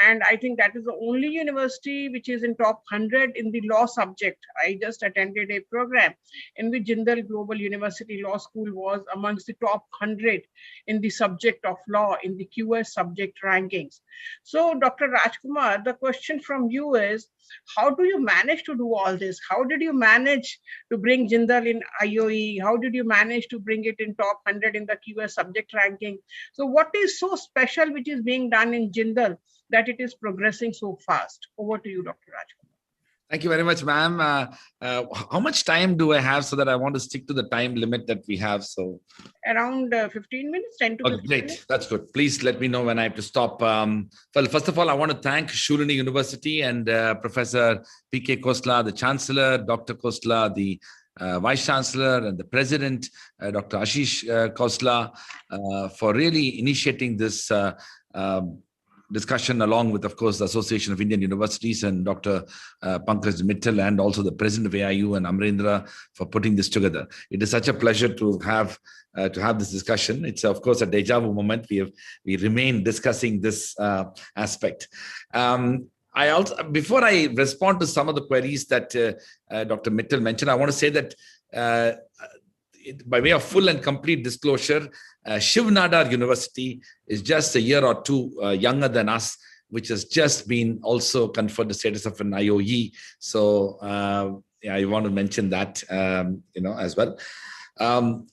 And I think that is the only university which is in top 100 in the law subject. I just attended a program in which Jindal Global University Law School was amongst the top 100 in the subject of law in the QS subject rankings. So Dr. Rajkumar, the question from you is, how do you manage to do all this? How did you manage to bring Jindal in IOE? How did you manage to bring it in top 100 in the QS subject ranking? So what is so special which is being done in Jindal that it is progressing so fast? Over to you, Dr. Rajkumar. Thank you very much, ma'am. How much time do I have so that I want to stick to the time limit that we have? So around 15 minutes, 10 to 15 great. minutes. That's good. Please let me know when I have to stop. Well, first of all, I want to thank Shulini University and Professor P.K. Khosla, the Chancellor, Dr. Khosla, the Vice Chancellor, and the President, Dr. Ashish Khosla, for really initiating this discussion, along with, of course, the Association of Indian Universities and Dr. Pankaj Mittal, and also the President of AIU and Amrendra, for putting this together. It is such a pleasure to have this discussion. It's, of course, a deja vu moment. We remain discussing this aspect. I also, before I respond to some of the queries that Dr. Mittal mentioned, I want to say that by way of full and complete disclosure, Shiv Nadar University is just a year or two younger than us, which has just been also conferred the status of an IOE. So yeah, I want to mention that as well.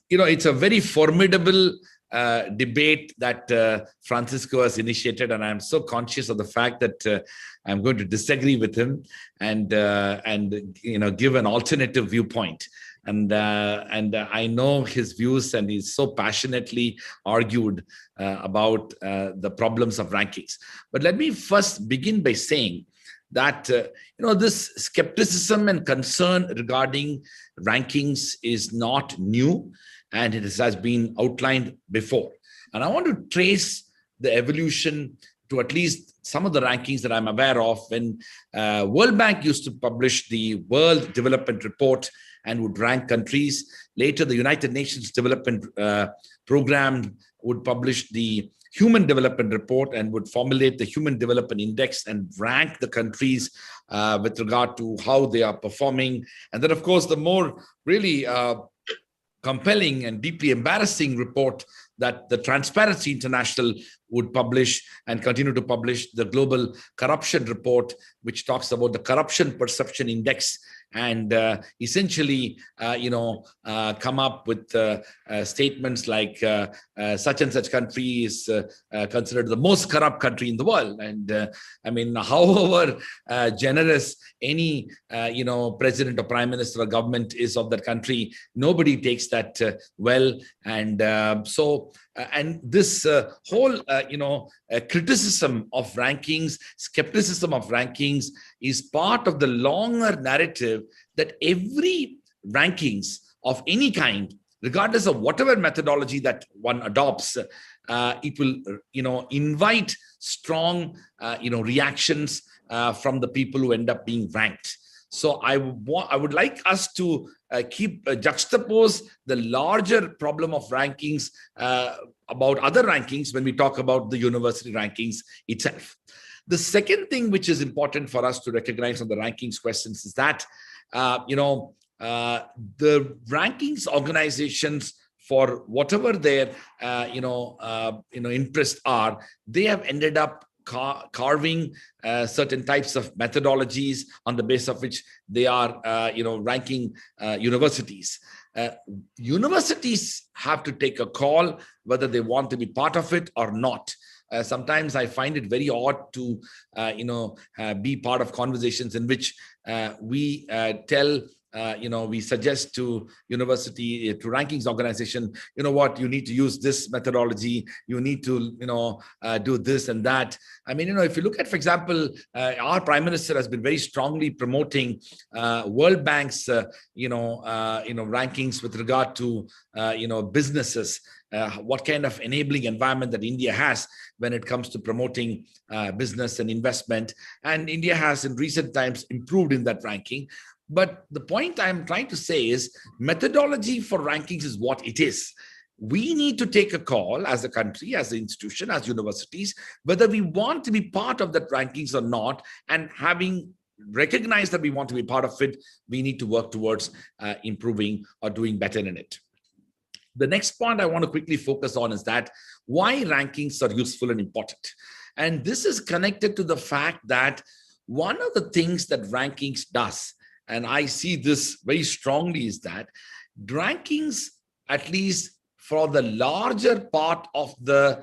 It's a very formidable debate that Francisco has initiated, and I'm so conscious of the fact that I'm going to disagree with him and give an alternative viewpoint. And I know his views, and he's so passionately argued about the problems of rankings. But let me first begin by saying that this skepticism and concern regarding rankings is not new, and it has been outlined before. And I want to trace the evolution to at least some of the rankings that I'm aware of. When World Bank used to publish the World Development Report and would rank countries. Later, the United Nations Development Program would publish the Human Development Report and would formulate the Human Development Index and rank the countries with regard to how they are performing. And then, of course, the more really compelling and deeply embarrassing report that the Transparency International would publish and continue to publish, the Global Corruption Report, which talks about the Corruption Perception Index, and essentially, come up with statements like such and such country is considered the most corrupt country in the world. And however generous any, president or prime minister or government is of that country, nobody takes that well. And and this whole, criticism of rankings, skepticism of rankings is part of the longer narrative that every rankings of any kind, regardless of whatever methodology that one adopts, it will, invite strong, reactions from the people who end up being ranked. So I would like us to juxtapose the larger problem of rankings about other rankings when we talk about the university rankings itself. The second thing which is important for us to recognize on the rankings questions is that, the rankings organizations, for whatever their, interests are, they have ended up carving certain types of methodologies on the basis of which they are, ranking universities. Universities have to take a call whether they want to be part of it or not. Sometimes I find it very odd to, be part of conversations in which we tell we suggest to university, to rankings organization, you know what, you need to use this methodology, you need to, do this and that. I mean, if you look at, for example, our Prime Minister has been very strongly promoting World Bank's, rankings with regard to, businesses, what kind of enabling environment that India has when it comes to promoting business and investment. And India has in recent times improved in that ranking. But the point I'm trying to say is methodology for rankings is what it is. We need to take a call as a country, as an institution, as universities, whether we want to be part of that rankings or not. And having recognized that we want to be part of it, we need to work towards improving or doing better in it. The next point I want to quickly focus on is that why rankings are useful and important. And this is connected to the fact that one of the things that rankings does, and I see this very strongly, is that rankings, at least for the larger part of the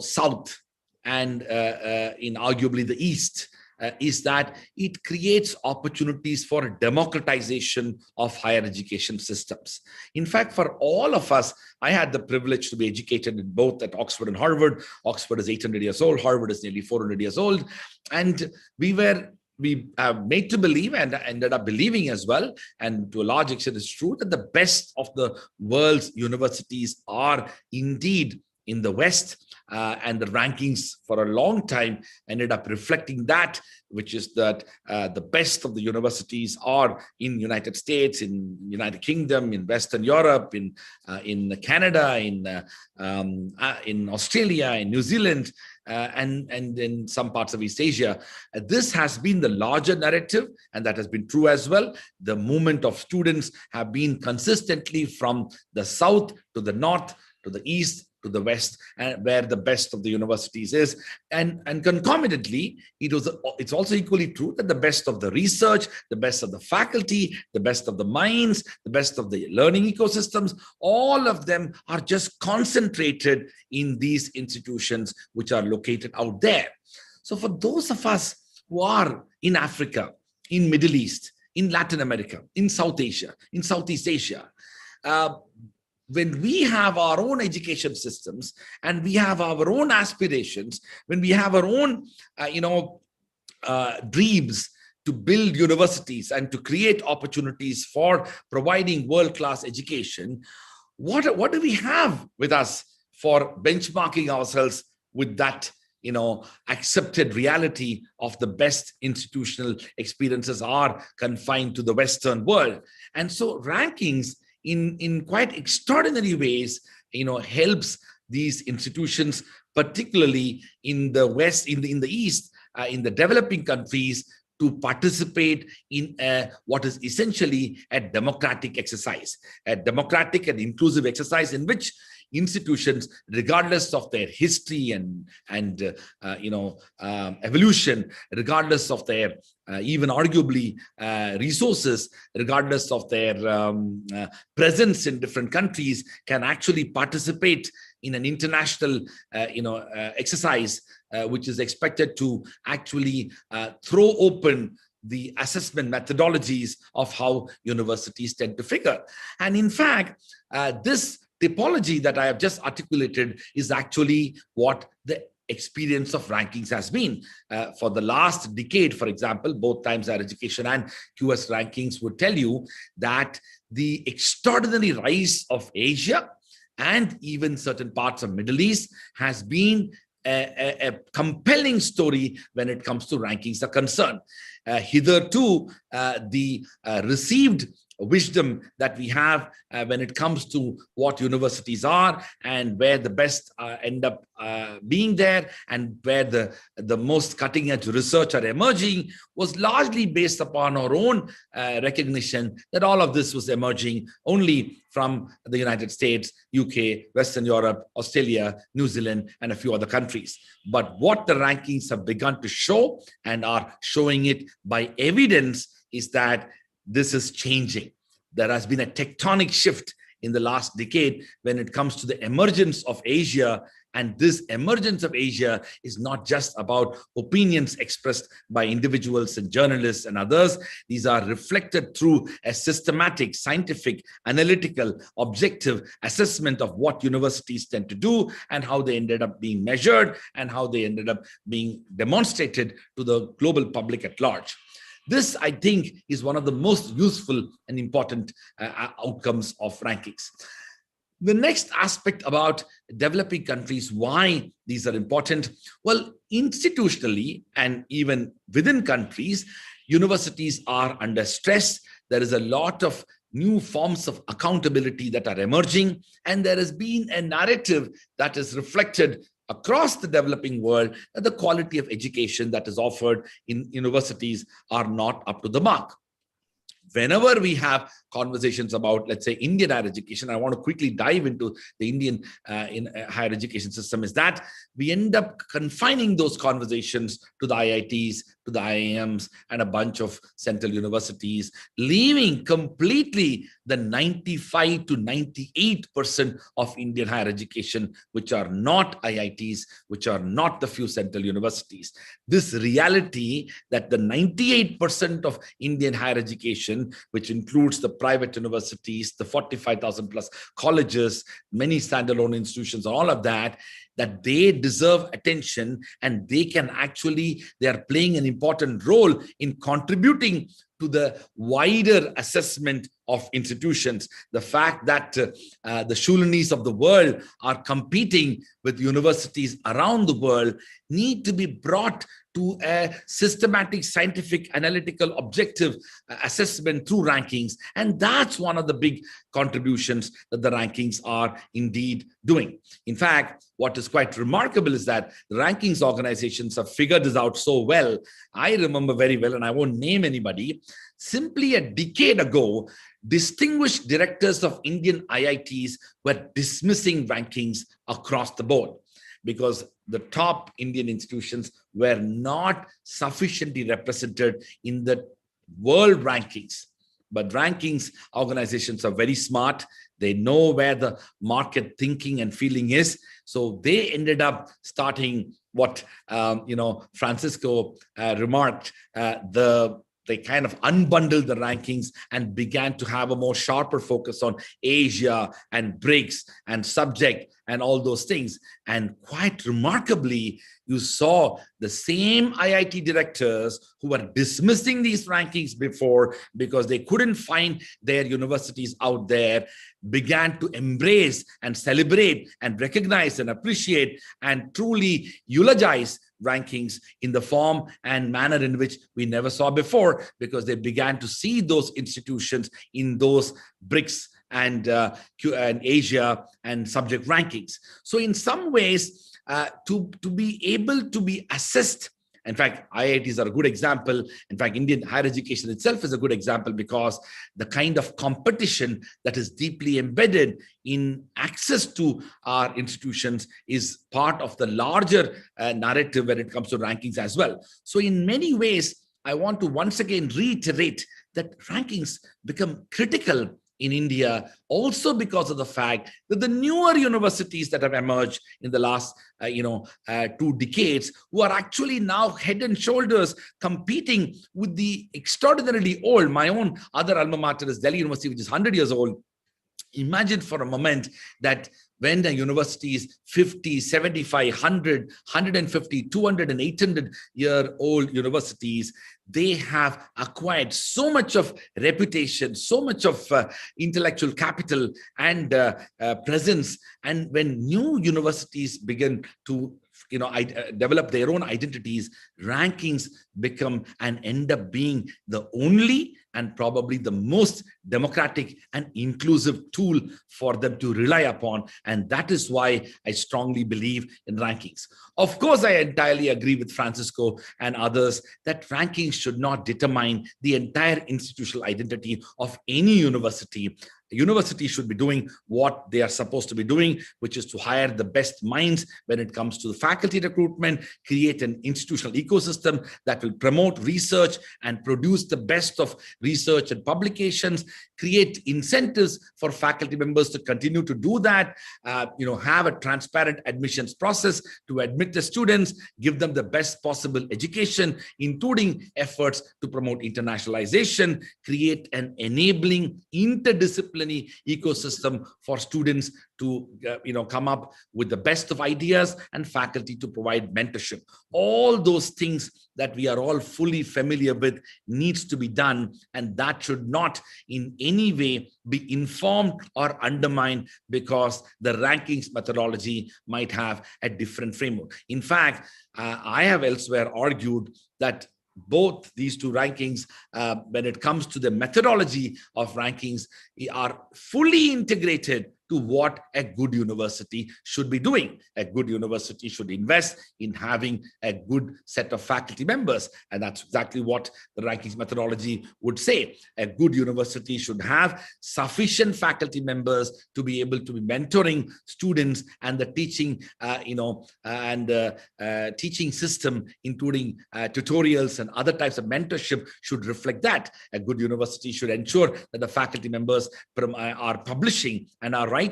South and in arguably the East, is that it creates opportunities for democratization of higher education systems. In fact, for all of us, I had the privilege to be educated in both at Oxford and Harvard. Oxford is 800 years old, Harvard is nearly 400 years old. And we made to believe, and ended up believing as well, and to a large extent it's true, that the best of the world's universities are indeed in the West. And the rankings for a long time ended up reflecting that, which is that the best of the universities are in United States, in United Kingdom, in Western Europe, in Canada, in Australia, in New Zealand, and in some parts of East Asia. This has been the larger narrative, and that has been true as well. The movement of students have been consistently from the South to the North to the East to the West, and where the best of the universities is. And concomitantly, it's also equally true that the best of the research, the best of the faculty, the best of the minds, the best of the learning ecosystems, all of them are just concentrated in these institutions which are located out there. So for those of us who are in Africa, in Middle East, in Latin America, in South Asia, in Southeast Asia, when we have our own education systems and we have our own aspirations, when we have our own, dreams to build universities and to create opportunities for providing world-class education, what do we have with us for benchmarking ourselves with that, accepted reality of the best institutional experiences are confined to the Western world? And so rankings in quite extraordinary ways, helps these institutions, particularly in the West, in the East, in the developing countries, to participate in what is essentially a democratic exercise, a democratic and inclusive exercise in which institutions, regardless of their history and evolution, regardless of their even arguably resources, regardless of their presence in different countries, can actually participate in an international exercise which is expected to actually throw open the assessment methodologies of how universities tend to figure. And in fact, this typology that I have just articulated is actually what the experience of rankings has been. For the last decade, for example, both Times Higher Education and QS rankings would tell you that the extraordinary rise of Asia and even certain parts of Middle East has been a compelling story when it comes to rankings are concerned. Hitherto, the received wisdom that we have when it comes to what universities are and where the best end up being there and where the most cutting edge research are emerging was largely based upon our own recognition that all of this was emerging only from the United States, UK, Western Europe, Australia, New Zealand, and a few other countries. But what the rankings have begun to show and are showing it by evidence is that this is changing. There has been a tectonic shift in the last decade when it comes to the emergence of Asia And this emergence of Asia is not just about opinions expressed by individuals and journalists and others. These are reflected through a systematic, scientific, analytical, objective assessment of what universities tend to do and how they ended up being measured and how they ended up being demonstrated to the global public at large. This, I think, is one of the most useful and important outcomes of rankings. The next aspect about developing countries, why these are important. Well, institutionally and even within countries, universities are under stress. There is a lot of new forms of accountability that are emerging, and there has been a narrative that is reflected across the developing world that the quality of education that is offered in universities are not up to the mark. Whenever we have conversations about, let's say, Indian higher education, I want to quickly dive into the Indian higher education system, is that we end up confining those conversations to the IITs, to the IIMs, and a bunch of central universities, leaving completely the 95 to 98% of Indian higher education, which are not IITs, which are not the few central universities. This reality that the 98% of Indian higher education, which includes the private universities, the 45,000 plus colleges, many standalone institutions, all of that, that they deserve attention and they are playing an important role in contributing to the wider assessment of institutions. The fact that the Shulinis of the world are competing with universities around the world need to be brought to a systematic, scientific, analytical, objective assessment through rankings. And that's one of the big contributions that the rankings are indeed doing. In fact, what is quite remarkable is that the rankings organizations have figured this out so well. I remember very well, and I won't name anybody, simply a decade ago, distinguished directors of Indian IITs were dismissing rankings across the board because the top Indian institutions were not sufficiently represented in the world rankings. But rankings organizations are very smart. They know where the market thinking and feeling is. So they ended up starting what, Francisco remarked, they kind of unbundled the rankings and began to have a more sharper focus on Asia and BRICS and subject and all those things. And quite remarkably, you saw the same IIT directors who were dismissing these rankings before because they couldn't find their universities out there, began to embrace and celebrate and recognize and appreciate and truly eulogize rankings in the form and manner in which we never saw before, because they began to see those institutions in those BRICS and Asia and subject rankings. So in some ways, to be able to be assessed, in fact, IITs are a good example. In fact, Indian higher education itself is a good example because the kind of competition that is deeply embedded in access to our institutions is part of the larger narrative when it comes to rankings as well. So in many ways, I want to once again reiterate that rankings become critical in India, also because of the fact that the newer universities that have emerged in the last 2 decades, who are actually now head and shoulders competing with the extraordinarily old, my own other alma mater is Delhi University, which is 100 years old. Imagine for a moment that when the university is 50, 75, 100, 150, 200 and 800-year-old universities, they have acquired so much of reputation, so much of intellectual capital and presence. And when new universities begin to develop their own identities, rankings become and end up being the only and probably the most democratic and inclusive tool for them to rely upon. And that is why I strongly believe in rankings. Of course, I entirely agree with Francisco and others that rankings should not determine the entire institutional identity of any university. universities should be doing what they are supposed to be doing, which is to hire the best minds when it comes to the faculty recruitment, create an institutional ecosystem that will promote research and produce the best of research and publications, create incentives for faculty members to continue to do that, have a transparent admissions process to admit the students, give them the best possible education, including efforts to promote internationalization, create an enabling interdisciplinary ecosystem for students to come up with the best of ideas, and faculty to provide mentorship. All those things that we are all fully familiar with needs to be done, and that should not in any way be informed or undermined because the rankings methodology might have a different framework. In fact, I have elsewhere argued that both these two rankings, when it comes to the methodology of rankings, are fully integrated to what a good university should be doing. A good university should invest in having a good set of faculty members. And that's exactly what the rankings methodology would say. A good university should have sufficient faculty members to be able to be mentoring students, and the teaching, teaching system, including tutorials and other types of mentorship, should reflect that. A good university should ensure that the faculty members are publishing and are writing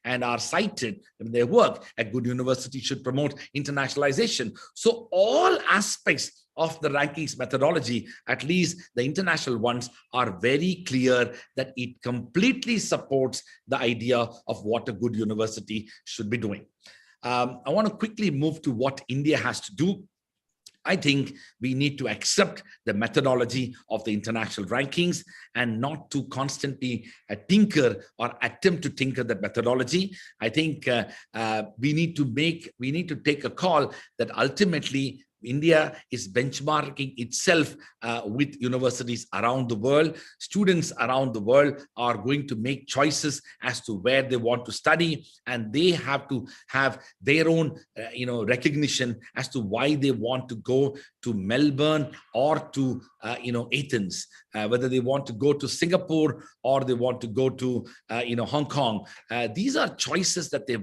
and are cited in their work. A good university should promote internationalization. So all aspects of the rankings methodology, at least the international ones, are very clear that it completely supports the idea of what a good university should be doing. I want to quickly move to what India has to do. I think we need to accept the methodology of the international rankings and not to constantly tinker or attempt to tinker that methodology. I think we need to take a call that ultimately India is benchmarking itself with universities around the world. Students around the world are going to make choices as to where they want to study, and they have to have their own recognition as to why they want to go to Melbourne or to Athens, whether they want to go to Singapore or they want to go to Hong Kong. These are choices that they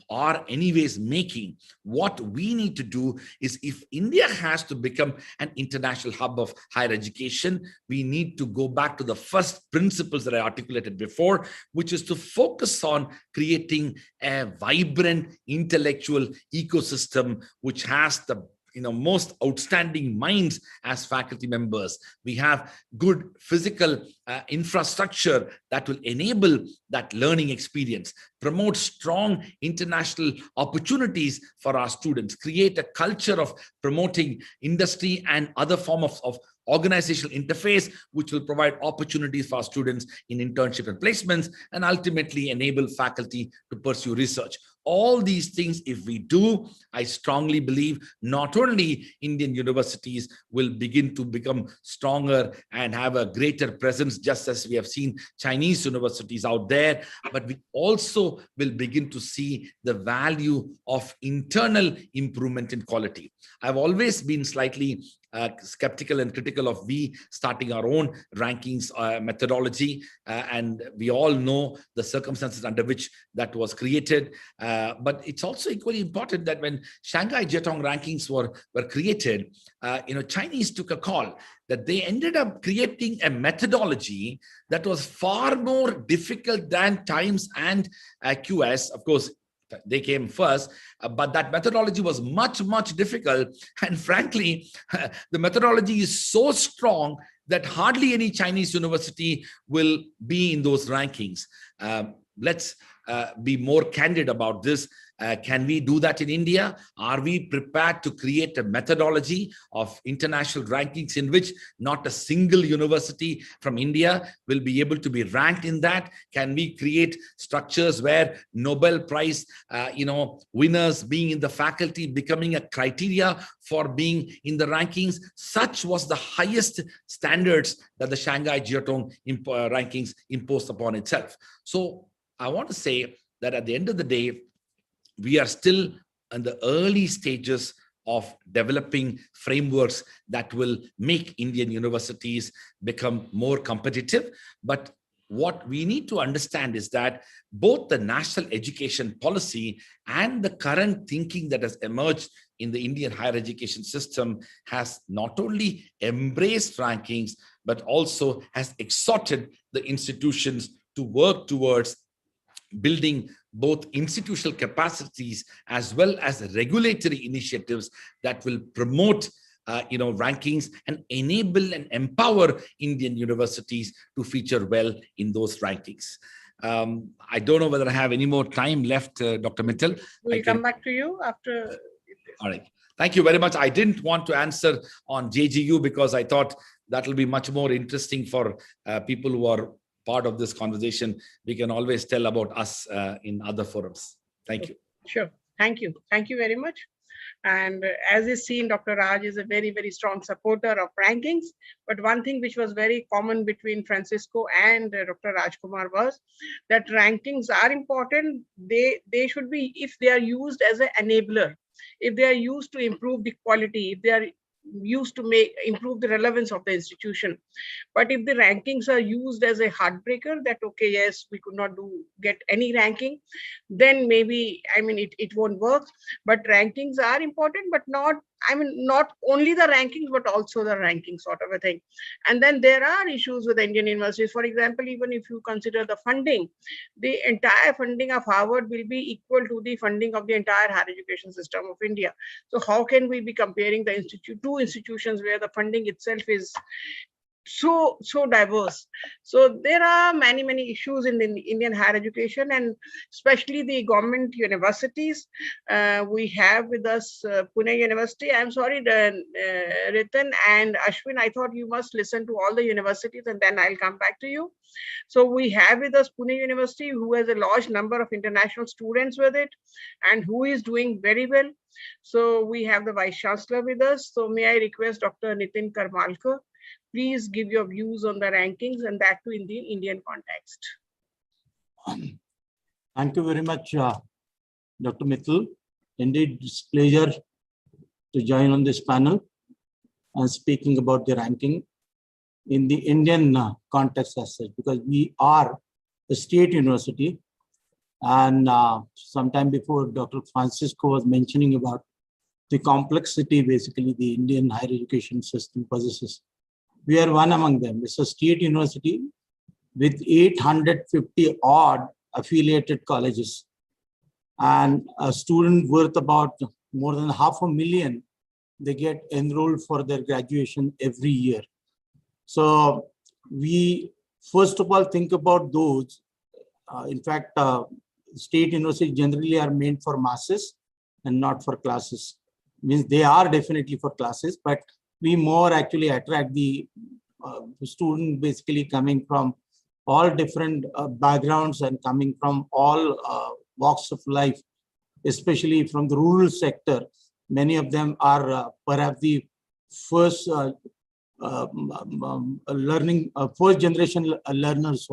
are anyways making. What we need to do is, if India has to become an international hub of higher education, we need to go back to the first principles that I articulated before, which is to focus on creating a vibrant intellectual ecosystem which has the most outstanding minds as faculty members. We have good physical infrastructure that will enable that learning experience, promote strong international opportunities for our students, create a culture of promoting industry and other forms of organizational interface, which will provide opportunities for our students in internship and placements, and ultimately enable faculty to pursue research. All these things, if we do, I strongly believe not only Indian universities will begin to become stronger and have a greater presence, just as we have seen Chinese universities out there, but we also will begin to see the value of internal improvement in quality. I've always been slightly skeptical and critical of we starting our own rankings methodology, and we all know the circumstances under which that was created. But it's also equally important that when Shanghai Jiatong rankings were created, Chinese took a call that they ended up creating a methodology that was far more difficult than Times and QS. Of course, they came first, but that methodology was much, much difficult. And frankly, the methodology is so strong that hardly any Chinese university will be in those rankings. Let's be more candid about this. Can we do that in India? Are we prepared to create a methodology of international rankings in which not a single university from India will be able to be ranked in that? Can we create structures where Nobel Prize, winners being in the faculty becoming a criteria for being in the rankings? Such was the highest standards that the Shanghai Jiatong rankings imposed upon itself. So I want to say that at the end of the day, we are still in the early stages of developing frameworks that will make Indian universities become more competitive. But what we need to understand is that both the national education policy and the current thinking that has emerged in the Indian higher education system has not only embraced rankings, but also has exhorted the institutions to work towards building both institutional capacities as well as regulatory initiatives that will promote rankings and enable and empower Indian universities to feature well in those rankings. I don't know whether I have any more time left, Dr. Mittal. We'll come back to you after. All right. Thank you very much. I didn't want to answer on JGU because I thought that will be much more interesting for people who are part of this conversation. We can always tell about us in other forums. Thank you. Sure. Thank you. Thank you very much. And as is seen, Dr. Raj is a very, very strong supporter of rankings. But one thing which was very common between Francisco and Dr. Rajkumar was that rankings are important. They should be, if they are used as an enabler, if they are used to improve the quality, if they are used to improve the relevance of the institution. But if the rankings are used as a heartbreaker, that okay, yes, we could not get any ranking, then maybe, it won't work. But rankings are important, but not only the rankings, but also the ranking sort of a thing. And then there are issues with Indian universities. For example, even if you consider the funding, the entire funding of Harvard will be equal to the funding of the entire higher education system of India. So how can we be comparing the two institutions where the funding itself is so diverse? So there are many issues in the Indian higher education, and especially the government universities. We have with us Pune University. I'm sorry, Ritan and Ashwin, I thought you must listen to all the universities and then I'll come back to you. So we have with us Pune University, who has a large number of international students with it and who is doing very well. So we have the Vice Chancellor with us. So may I request Dr. Nitin Karmalkar, please give your views on the rankings and that too in the Indian context. Thank you very much, Dr. Mittal. Indeed, it's a pleasure to join on this panel and speaking about the ranking in the Indian context as such, because we are a state university. And sometime before, Dr. Francisco was mentioning about the complexity basically the Indian higher education system possesses. We are one among them. It's a state university with 850 odd affiliated colleges and a student worth about more than 500,000. They get enrolled for their graduation every year. So we first of all think about those. In fact, state universities generally are meant for masses and not for classes. Means they are definitely for classes, but we more actually attract the student basically coming from all different backgrounds and coming from all walks of life, especially from the rural sector. Many of them are perhaps the first first generation learners.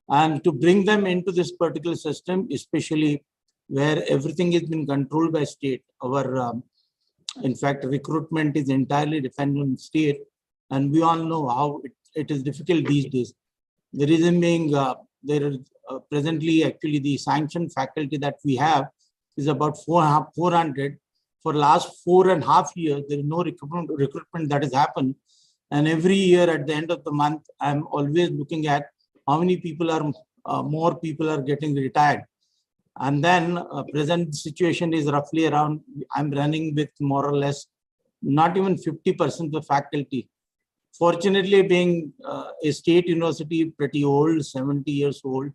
And to bring them into this particular system, especially where everything has been controlled by state, our in fact, recruitment is entirely dependent on state, and we all know how it is difficult these days. The reason being, there is presently actually the sanctioned faculty that we have is about 400. For last 4.5 years, there is no recruitment that has happened. And every year at the end of the month, I'm always looking at how many people are, more people are getting retired. And then present situation is roughly around, I'm running with more or less, not even 50% of the faculty. Fortunately, being a state university, pretty old, 70 years old,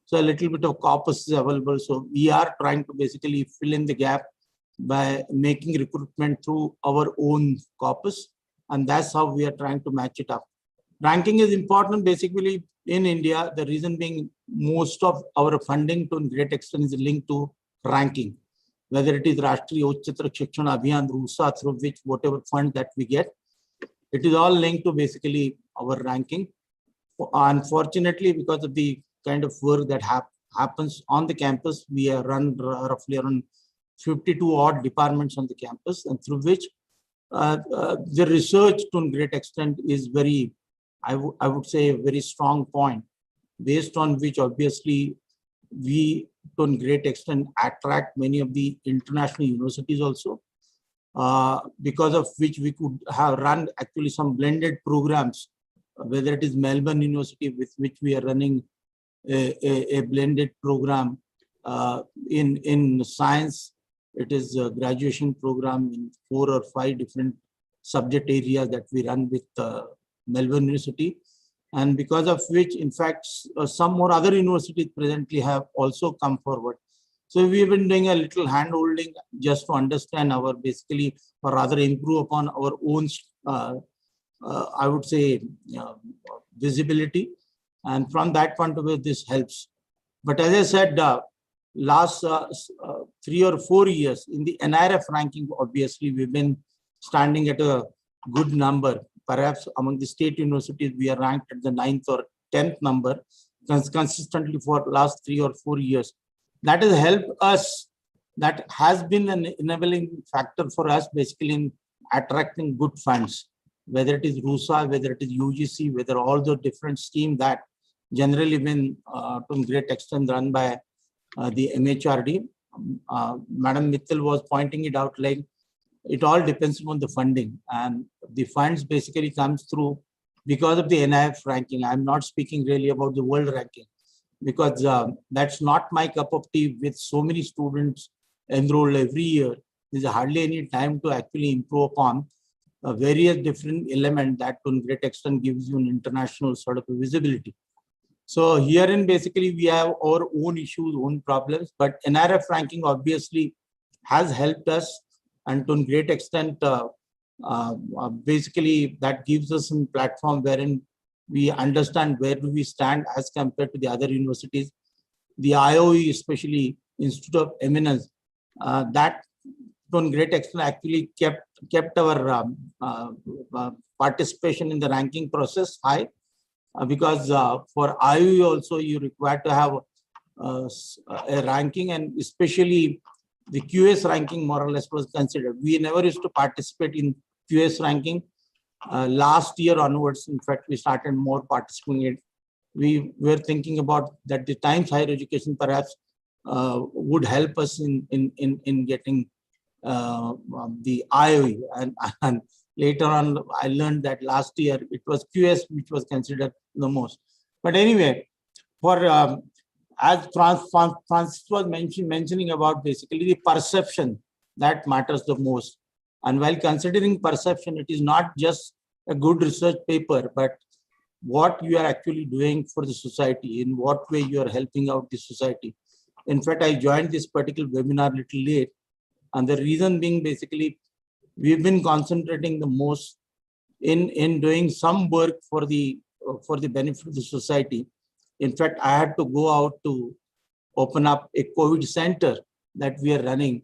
so a little bit of corpus is available. So we are trying to basically fill in the gap by making recruitment through our own corpus. And that's how we are trying to match it up. Ranking is important basically in India. The reason being most of our funding to a great extent is linked to ranking, whether it is Rashtriya Uchchatar Shikshana Abhiyan, RUSA, through which whatever fund that we get, it is all linked to basically our ranking. Unfortunately, because of the kind of work that happens on the campus, we run roughly around 52 odd departments on the campus, and through which the research to a great extent is very, I would say, a very strong point, based on which obviously we to a great extent attract many of the international universities also, because of which we could have run actually some blended programs, whether it is Melbourne University, with which we are running a blended program in science. It is a graduation program in 4 or 5 different subject areas that we run with Melbourne University, and because of which, in fact, some more other universities presently have also come forward. So we've been doing a little hand-holding just to understand our basically, or rather improve upon our own, I would say, visibility. And from that point of view, this helps. But as I said, last 3 or 4 years in the NIRF ranking, obviously, we've been standing at a good number. Perhaps among the state universities, we are ranked at the 9th or 10th number consistently for last 3 or 4 years. That has helped us. That has been an enabling factor for us, basically, in attracting good funds, whether it is RUSA, whether it is UGC, whether all the different schemes that generally been to a great extent run by the MHRD. Madam Mittal was pointing it out, like it all depends on the funding, and the funds basically comes through because of the NIF ranking. I'm not speaking really about the world ranking, because that's not my cup of tea. With so many students enrolled every year, there's hardly any time to actually improve upon various different elements that to a great extent gives you an international sort of visibility. So herein basically we have our own issues, own problems, but NRF ranking obviously has helped us, and to a great extent basically that gives us a platform wherein we understand where do we stand as compared to the other universities. The IOE, especially Institute of Eminence, that to a great extent actually kept our participation in the ranking process high, because for IIU also you require to have a ranking, and especially the QS ranking more or less was considered. We never used to participate in QS ranking. Last year onwards, in fact, we started more participating in it. We were thinking about that the Times Higher Education perhaps would help us in getting the IOE, and later on I learned that last year it was QS which was considered the most. But anyway, for as Francis was mentioning about basically the perception that matters the most. And while considering perception, it is not just a good research paper, but what you are actually doing for the society, in what way you are helping out the society. In fact, I joined this particular webinar a little late, and the reason being basically we've been concentrating the most in doing some work for the benefit of the society. In fact, I had to go out to open up a COVID center that we are running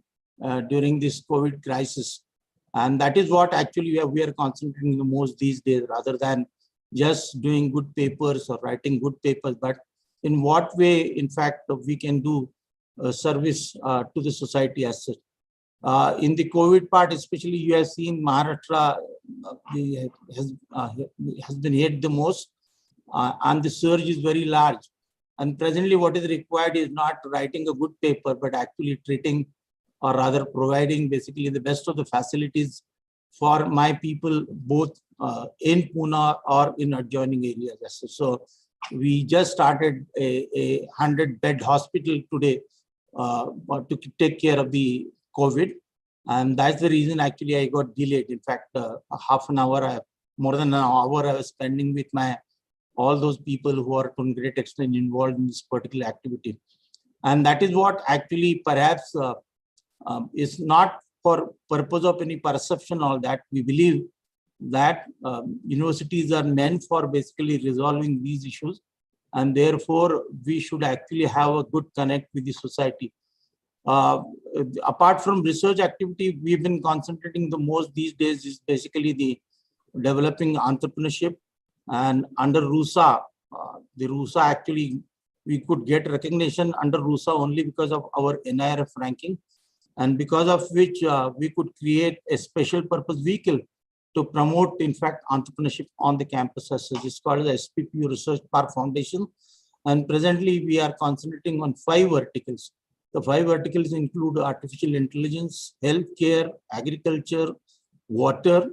during this COVID crisis. And that is what actually we are concentrating the most these days, rather than just doing good papers or writing good papers, but in what way, in fact, we can do service to the society as such. In the COVID part, especially, you have seen Maharashtra has been hit the most, and the surge is very large. And presently, what is required is not writing a good paper, but actually treating, or rather providing basically the best of the facilities for my people, both in Pune or in adjoining areas. So we just started a 100-bed hospital today to take care of the COVID. And that's the reason actually I got delayed. In fact, half an hour, more than an hour I was spending with all those people who are to a great extent involved in this particular activity. And that is what actually perhaps is not for purpose of any perception, all that. We believe that universities are meant for basically resolving these issues, and therefore we should actually have a good connect with the society. Apart from research activity, we've been concentrating the most these days is basically the developing entrepreneurship. And under RUSA, the RUSA actually, we could get recognition under RUSA only because of our NIRF ranking, and because of which we could create a special purpose vehicle to promote, in fact, entrepreneurship on the campus. It's called the SPPU Research Park Foundation. And presently, we are concentrating on 5 verticals. The 5 verticals include artificial intelligence, healthcare, agriculture, water,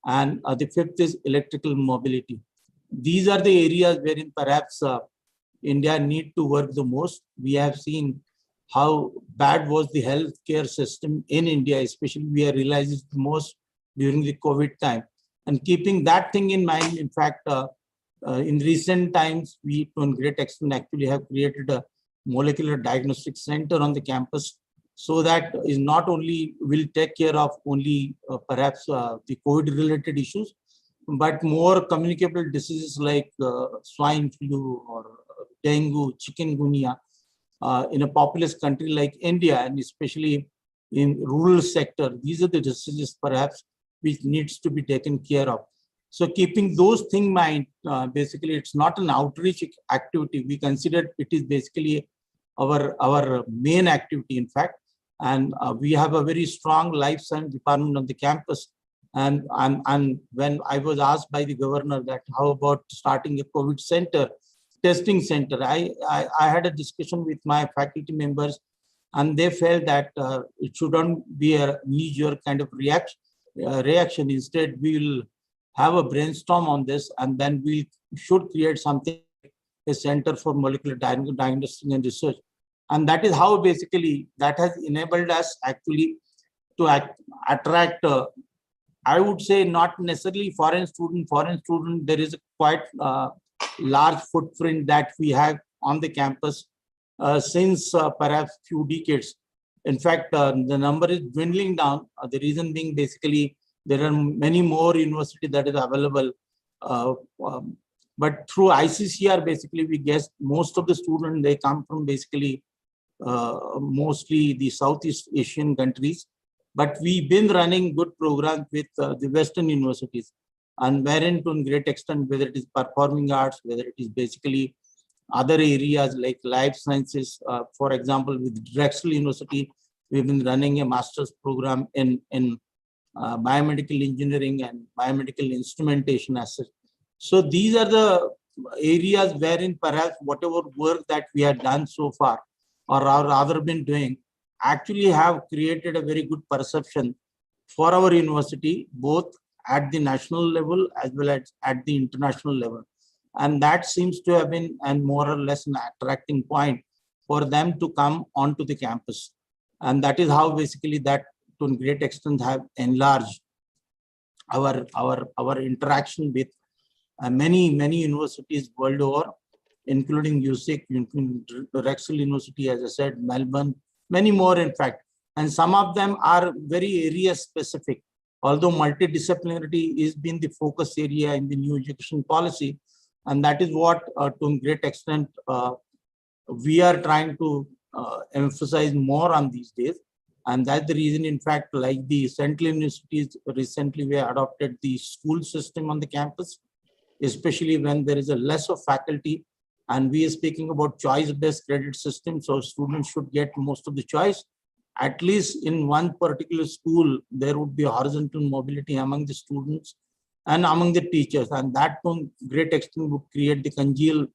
and the 5th is electrical mobility. These are the areas wherein perhaps India need to work the most. We have seen how bad was the healthcare system in India, especially we are realizing the most during the COVID time. And keeping that thing in mind, in fact, in recent times, we to a great extent actually have created a molecular diagnostic center on the campus, so that is not only will take care of only perhaps the COVID related issues, but more communicable diseases like swine flu or dengue, chikungunya in a populous country like India, and especially in rural sector. These are the diseases perhaps which needs to be taken care of. So keeping those things in mind, basically it's not an outreach activity. We consider it is basically our main activity, in fact. And we have a very strong life science department on the campus. And when I was asked by the governor that how about starting a COVID center, testing center, I had a discussion with my faculty members, and they felt that it shouldn't be a knee-jerk kind of reaction. Instead, we will have a brainstorm on this, and then we should create something, a center for molecular diagnostic and research. And that is how basically that has enabled us actually to attract, I would say not necessarily foreign student. There is a quite large footprint that we have on the campus since perhaps few decades. In fact, the number is dwindling down. The reason being basically there are many more universities that is available. But through ICCR, basically we guess most of the students, they come from basically mostly the Southeast Asian countries. But we've been running good programs with the Western universities, and wherein to a great extent, whether it is performing arts, whether it is basically other areas like life sciences. For example, with Drexel University, we've been running a master's program in biomedical engineering and biomedical instrumentation as such. So these are the areas wherein perhaps whatever work that we have done so far, or rather been doing, actually have created a very good perception for our university, both at the national level as well as at the international level. And that seems to have been and more or less an attracting point for them to come onto the campus. And that is how basically that to a great extent have enlarged our interaction with many universities world over, including USIC, including Drexel University, as I said, Melbourne, many more in fact. And some of them are very area specific. Although multidisciplinarity is been the focus area in the new education policy, and that is what to a great extent we are trying to emphasize more on these days. And that's the reason, in fact, like the central universities, recently we adopted the school system on the campus, especially when there is a less of faculty. And we are speaking about choice-based credit system. So students should get most of the choice. At least in one particular school, there would be horizontal mobility among the students and among the teachers. And that to a great extent would create the congenial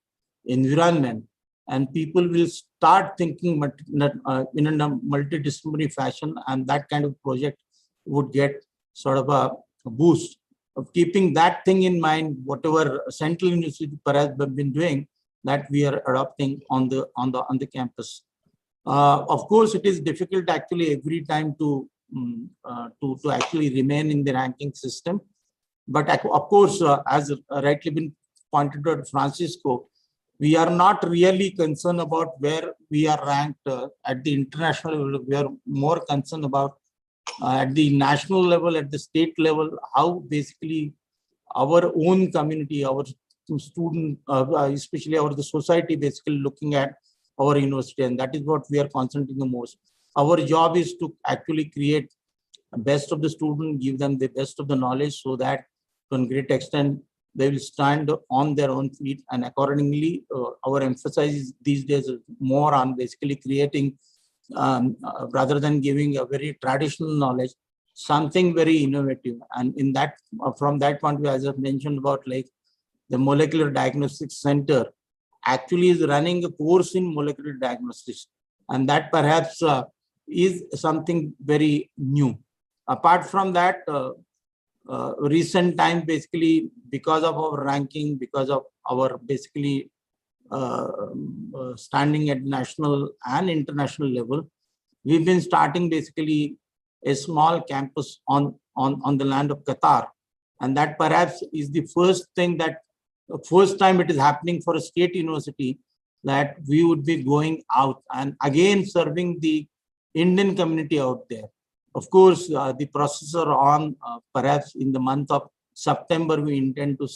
environment. And people will start thinking in a multidisciplinary fashion, and that kind of project would get sort of a boost. Of keeping that thing in mind, whatever central university perhaps have been doing, that we are adopting on the campus. Of course, it is difficult actually every time to actually remain in the ranking system. But of course, as rightly been pointed out, Francisco, we are not really concerned about where we are ranked at the international level. We are more concerned about at the national level, at the state level, how basically our own community, our student, especially the society, basically looking at our university, and that is what we are concentrating the most. Our job is to actually create the best of the student, give them the best of the knowledge, so that to a great extent they will stand on their own feet. And accordingly, our emphasis is these days more on basically creating, rather than giving a very traditional knowledge, something very innovative. And in that, from that point of view, as I've mentioned about like the molecular diagnostic center, actually is running a course in molecular diagnostics, and that perhaps is something very new. Apart from that, recent time, basically because of our ranking, because of our basically standing at national and international level, we've been starting basically a small campus on the land of Qatar, and that perhaps is the first time it is happening for a state university that we would be going out and again serving the Indian community out there. Of course, the process are on. Perhaps in the month of September, we intend to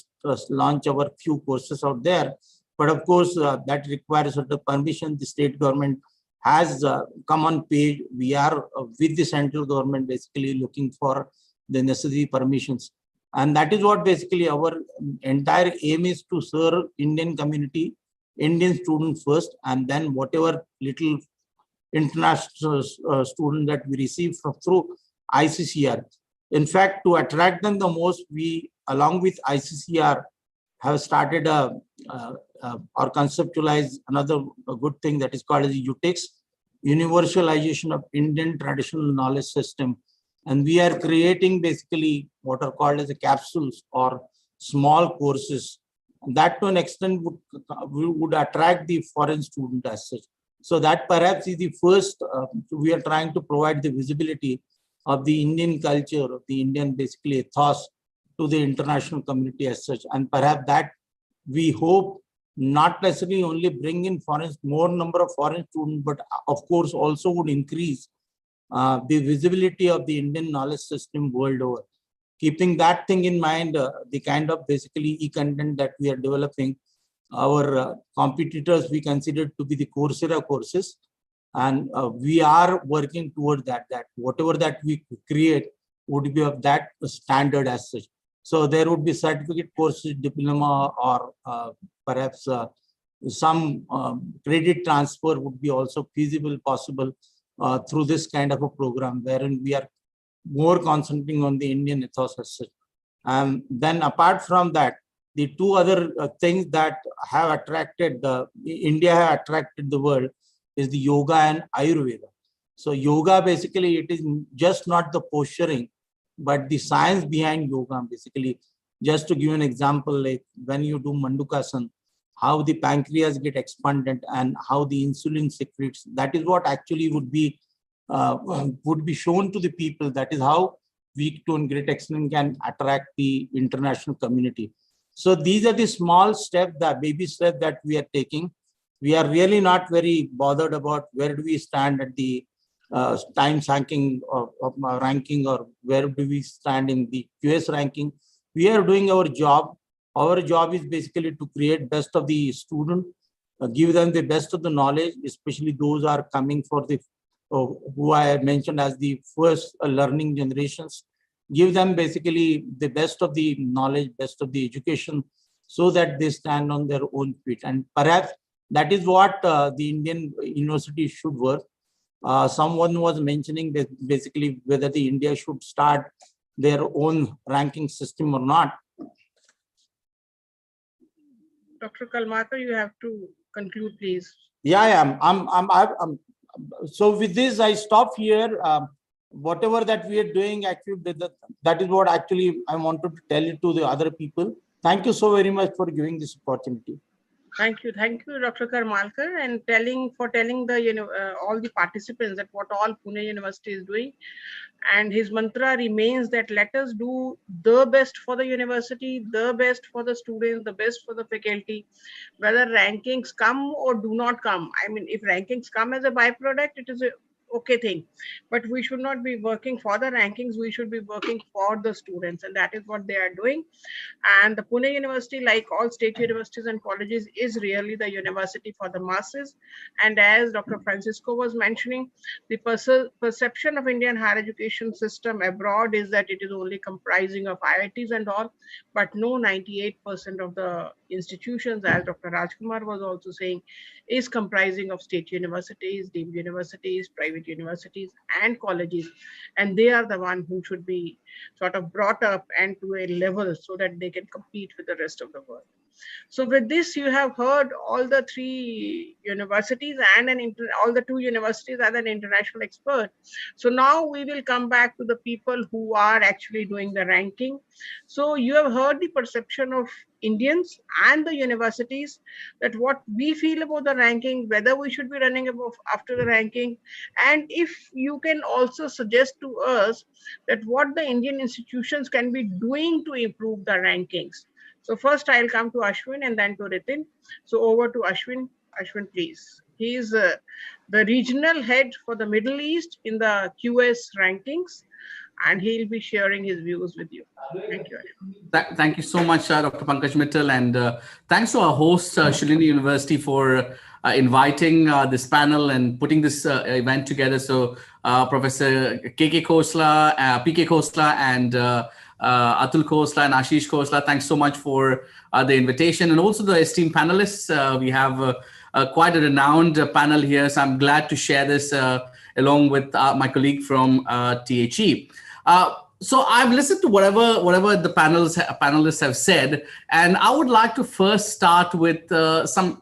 launch our few courses out there. But of course, that requires certain permission. The state government has come on page. We are with the central government basically looking for the necessary permissions. And that is what basically our entire aim is, to serve Indian community, Indian students first, and then whatever little international student that we receive through ICCR. In fact, to attract them the most, we, along with ICCR, have started or conceptualized another good thing that is called as UTIX, Universalization of Indian Traditional Knowledge System. And we are creating basically what are called as the capsules or small courses. That to an extent would attract the foreign student as such. So that perhaps is the first, we are trying to provide the visibility of the Indian culture, of the Indian basically ethos to the international community as such. And perhaps that we hope not necessarily only bring in more number of foreign students, but of course also would increase the visibility of the Indian knowledge system world over. Keeping that thing in mind, the kind of basically e-content that we are developing, our competitors we consider to be the Coursera courses, and we are working toward that whatever that we create would be of that standard as such. So there would be certificate courses, diploma, or perhaps some credit transfer would be also feasible, possible through this kind of a program, wherein we are more concentrating on the Indian ethos as such. Then apart from that, the two other things that have attracted India have attracted the world is the yoga and Ayurveda. So yoga, basically, it is just not the posturing, but the science behind yoga. Basically, just to give an example, like when you do Mandukasana, how the pancreas get expanded and how the insulin secretes. That is what actually would be shown to the people. That is how we, to a great extent, can attract the international community. So these are the small steps, the baby steps that we are taking. We are really not very bothered about where do we stand at the Times ranking or ranking, or where do we stand in the QS ranking. We are doing our job. Our job is basically to create best of the student, give them the best of the knowledge, especially those are coming for the who I mentioned as the first learning generations. Give them basically the best of the knowledge, best of the education, so that they stand on their own feet. And perhaps that is what the Indian university should work. Someone was mentioning that basically whether the India should start their own ranking system or not. Dr. Kalmatar, you have to conclude, please. Yeah, so with this, I stop here. Whatever that we are doing, actually, that is what actually I wanted to tell it to the other people. Thank you so very much for giving this opportunity. Thank you, Dr. Karmalkar, and telling the all the participants that what all Pune University is doing. And his mantra remains that let us do the best for the university, the best for the students, the best for the faculty, whether rankings come or do not come. I mean, if rankings come as a byproduct, it is a okay thing, but we should not be working for the rankings. We should be working for the students, and that is what they are doing. And the Pune University, like all state universities and colleges, is really the university for the masses. And as Dr. Francisco was mentioning, the perception of Indian higher education system abroad is that it is only comprising of IITs and all, but no, 98% of the institutions, as Dr. Rajkumar was also saying, is comprising of state universities, deemed universities, private universities, and colleges. And they are the one who should be sort of brought up and to a level so that they can compete with the rest of the world. So with this, you have heard all the three universities and all the two universities and an international expert. So now we will come back to the people who are actually doing the ranking. So you have heard the perception of Indians and the universities, that what we feel about the ranking, whether we should be running above after the ranking, and if you can also suggest to us that what the Indian institutions can be doing to improve the rankings. So first I'll come to Ashwin and then to Ritin. So over to Ashwin. Ashwin, please. He is the regional head for the Middle East in the QS rankings, and he'll be sharing his views with you. Thank you, Ashwin. Thank you so much, Dr. Pankaj Mittal, and thanks to our host, Shillini University, for inviting this panel and putting this event together. So Professor PK Khosla and Atul Khosla and Ashish Khosla, thanks so much for the invitation, and also the esteemed panelists. We have quite a renowned panel here, so I'm glad to share this along with my colleague from THE. So I've listened to whatever the panelists have said, and I would like to first start with some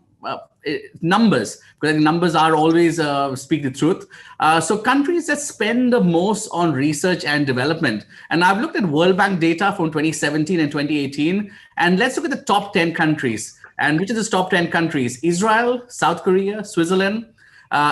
numbers, because numbers are always speak the truth. So countries that spend the most on research and development, and I've looked at World Bank data from 2017 and 2018, and let's look at the top 10 countries. And which are the top 10 countries? Israel, South Korea, Switzerland,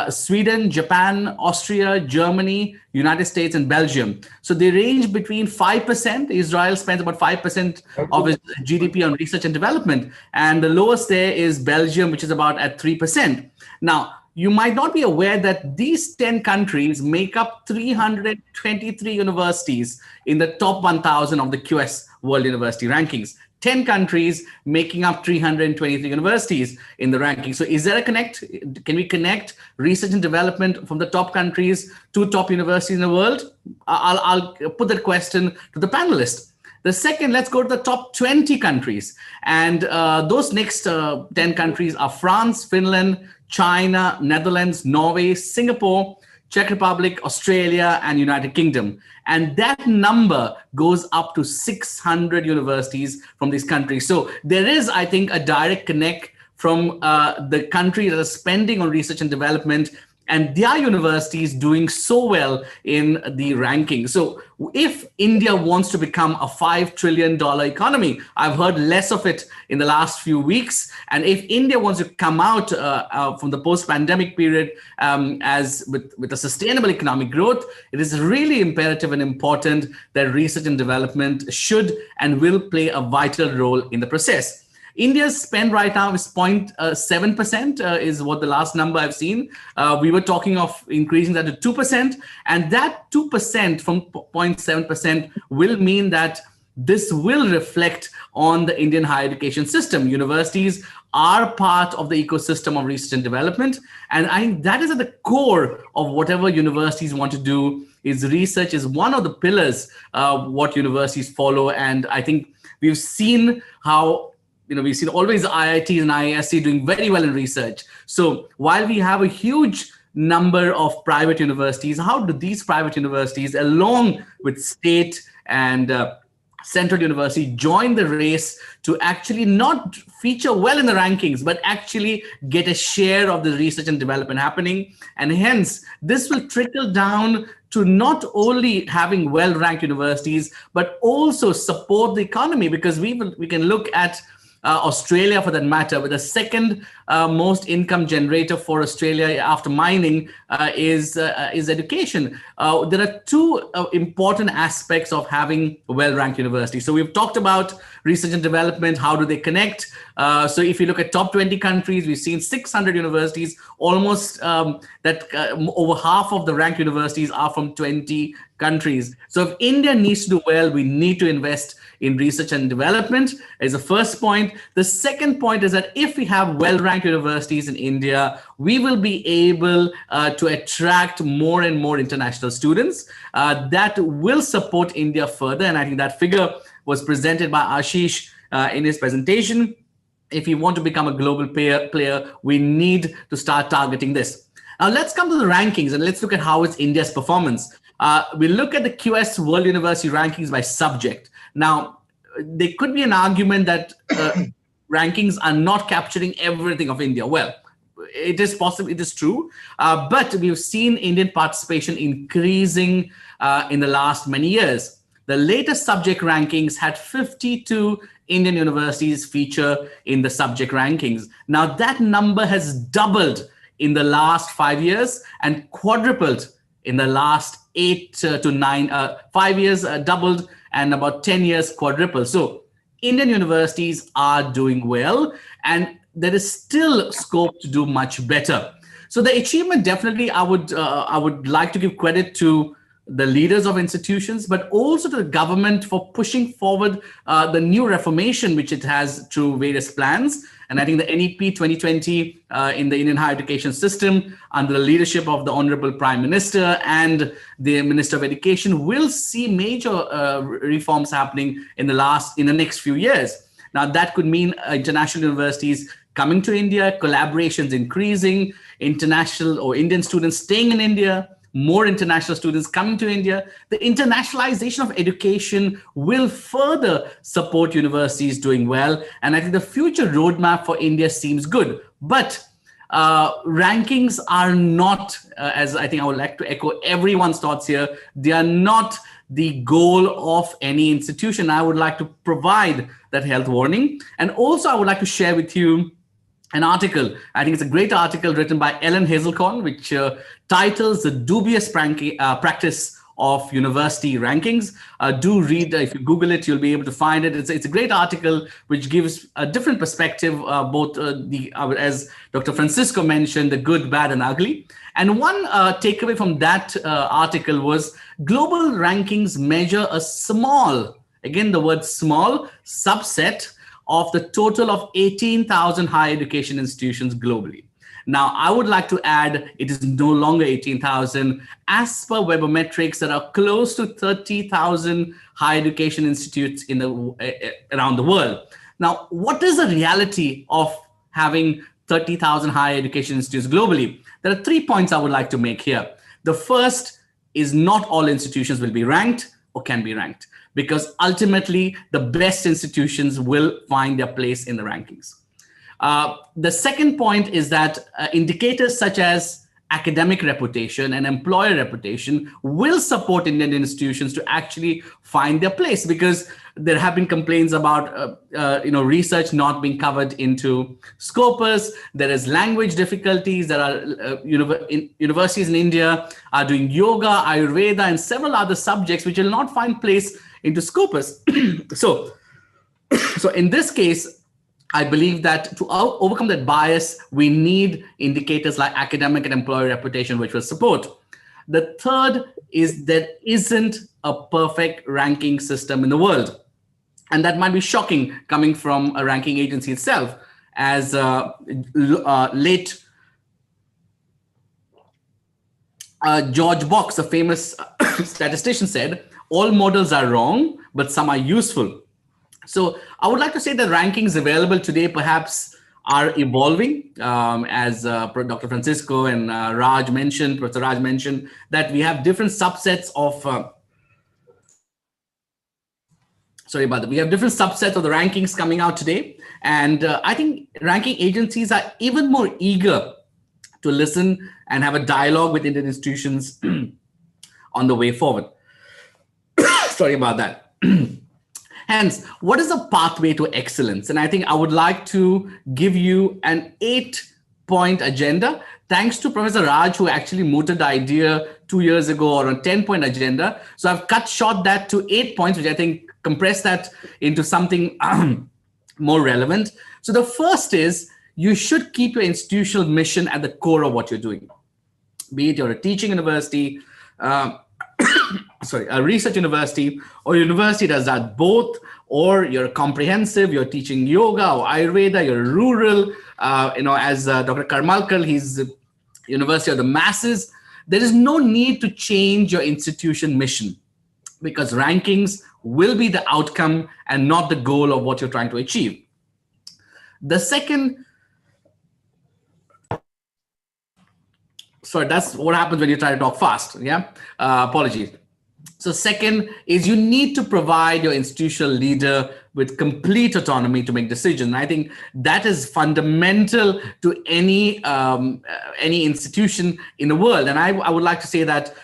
Sweden, Japan, Austria, Germany, United States, and Belgium. So they range between 5%. Israel spends about 5% of its GDP on research and development. And the lowest there is Belgium, which is about at 3%. Now, you might not be aware that these 10 countries make up 323 universities in the top 1,000 of the QS World University Rankings. 10 countries making up 323 universities in the ranking. So is there a connect? Can we connect research and development from the top countries to top universities in the world? I'll put that question to the panelists. The second, let's go to the top 20 countries. And those next 10 countries are France, Finland, China, Netherlands, Norway, Singapore, Czech Republic, Australia, and United Kingdom. And that number goes up to 600 universities from these countries. So there is, I think, a direct connect from the countries that are spending on research and development and their universities doing so well in the ranking. So if India wants to become a $5 trillion economy, I've heard less of it in the last few weeks. And if India wants to come out from the post-pandemic period as with a sustainable economic growth, it is really imperative and important that research and development should and will play a vital role in the process. India's spend right now is 0.7% is what the last number I've seen. We were talking of increasing that to 2%, and that 2% from 0.7% will mean that this will reflect on the Indian higher education system. Universities are part of the ecosystem of research and development, and I think that is at the core of whatever universities want to do. Is research is one of the pillars what universities follow, and I think we've seen how we've seen always IITs and IISc doing very well in research. So while we have a huge number of private universities, how do these private universities, along with state and central university, join the race to actually not feature well in the rankings, but actually get a share of the research and development happening? And hence, this will trickle down to not only having well-ranked universities, but also support the economy, because we can look at Australia, for that matter, with the second most income generator for Australia after mining is education. There are two important aspects of having a well-ranked university. So we've talked about research and development. How do they connect? So if you look at top 20 countries, we've seen 600 universities, almost over half of the ranked universities are from 20 countries. So if India needs to do well, we need to invest in research and development is the first point. The second point is that if we have well-ranked universities in India, we will be able to attract more and more international students that will support India further. And I think that figure was presented by Ashish in his presentation. If we want to become a global player, we need to start targeting this. Now let's come to the rankings and let's look at how it's India's performance. We look at the QS World University Rankings by subject. Now, there could be an argument that rankings are not capturing everything of India. Well, it is possible, it is true, but we've seen Indian participation increasing in the last many years. The latest subject rankings had 52 Indian universities feature in the subject rankings. Now that number has doubled in the last 5 years and quadrupled in the last 8 to 9, 5 years doubled, and about 10 years quadrupled. So Indian universities are doing well, and there is still scope to do much better. So the achievement, definitely, I would like to give credit to the leaders of institutions, but also to the government for pushing forward the new reformation which it has through various plans. And I think the NEP 2020 in the Indian higher education system, under the leadership of the Honorable Prime Minister and the Minister of Education, will see major reforms happening in the next few years. Now that could mean international universities coming to India, collaborations increasing, international or Indian students staying in India, more international students coming to India. The internationalization of education will further support universities doing well. And I think the future roadmap for India seems good. But rankings are not, as I think I would like to echo everyone's thoughts here, they are not the goal of any institution. I would like to provide that health warning. And also I would like to share with you an article. I think it's a great article written by Ellen Hazelcorn, which titles The Dubious Practice of University Rankings. Do read, if you Google it, you'll be able to find it. It's a great article which gives a different perspective, both as Dr. Francisco mentioned, the good, bad, and ugly. And one takeaway from that article was global rankings measure a small, again the word small, subset of the total of 18,000 higher education institutions globally. Now, I would like to add, it is no longer 18,000. As per Webometrics, there are close to 30,000 higher education institutes around the world. Now, what is the reality of having 30,000 higher education institutes globally? There are 3 points I would like to make here. The first is not all institutions will be ranked or can be ranked, because ultimately the best institutions will find their place in the rankings. The second point is that indicators such as academic reputation and employer reputation will support Indian institutions to actually find their place, because there have been complaints about research not being covered into Scopus. There is language difficulties. There are universities in India are doing yoga, Ayurveda, and several other subjects which will not find place into Scopus. So in this case, I believe that to overcome that bias, we need indicators like academic and employer reputation, which will support. The third is there isn't a perfect ranking system in the world. And that might be shocking coming from a ranking agency itself. As late George Box, a famous statistician, said, all models are wrong, but some are useful. So I would like to say that rankings available today perhaps are evolving, as Dr. Francisco and Professor Raj mentioned, that we have different subsets of, we have different subsets of the rankings coming out today. And I think ranking agencies are even more eager to listen and have a dialogue with Indian institutions on the way forward. Sorry about that. Hence, what is the pathway to excellence? And I think I would like to give you an 8-point agenda. Thanks to Professor Raj, who actually mooted the idea 2 years ago, or a 10-point agenda. So I've cut short that to 8 points, which I think compress that into something more relevant. So the first is, you should keep your institutional mission at the core of what you're doing. Be it you're a teaching university, a research university, or university does that both, or you're comprehensive, you're teaching yoga or Ayurveda, you're rural, as Dr. Karmalkar, he's the University of the Masses. There is no need to change your institution mission, because rankings will be the outcome and not the goal of what you're trying to achieve. The second, that's what happens when you try to talk fast. Yeah, apologies. So second is, you need to provide your institutional leader with complete autonomy to make decisions. And I think that is fundamental to any institution in the world. And I would like to say that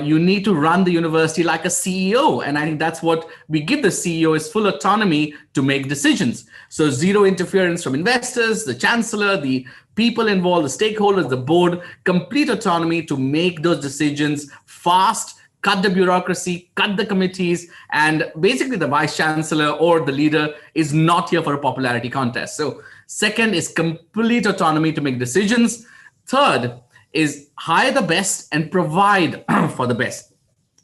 you need to run the university like a CEO. And I think that's what we give the CEO, is full autonomy to make decisions. So zero interference from investors, the chancellor, the people involved, the stakeholders, the board, complete autonomy to make those decisions fast, cut the bureaucracy, cut the committees, and basically the vice chancellor or the leader is not here for a popularity contest. So second is complete autonomy to make decisions. Third is hire the best and provide for the best.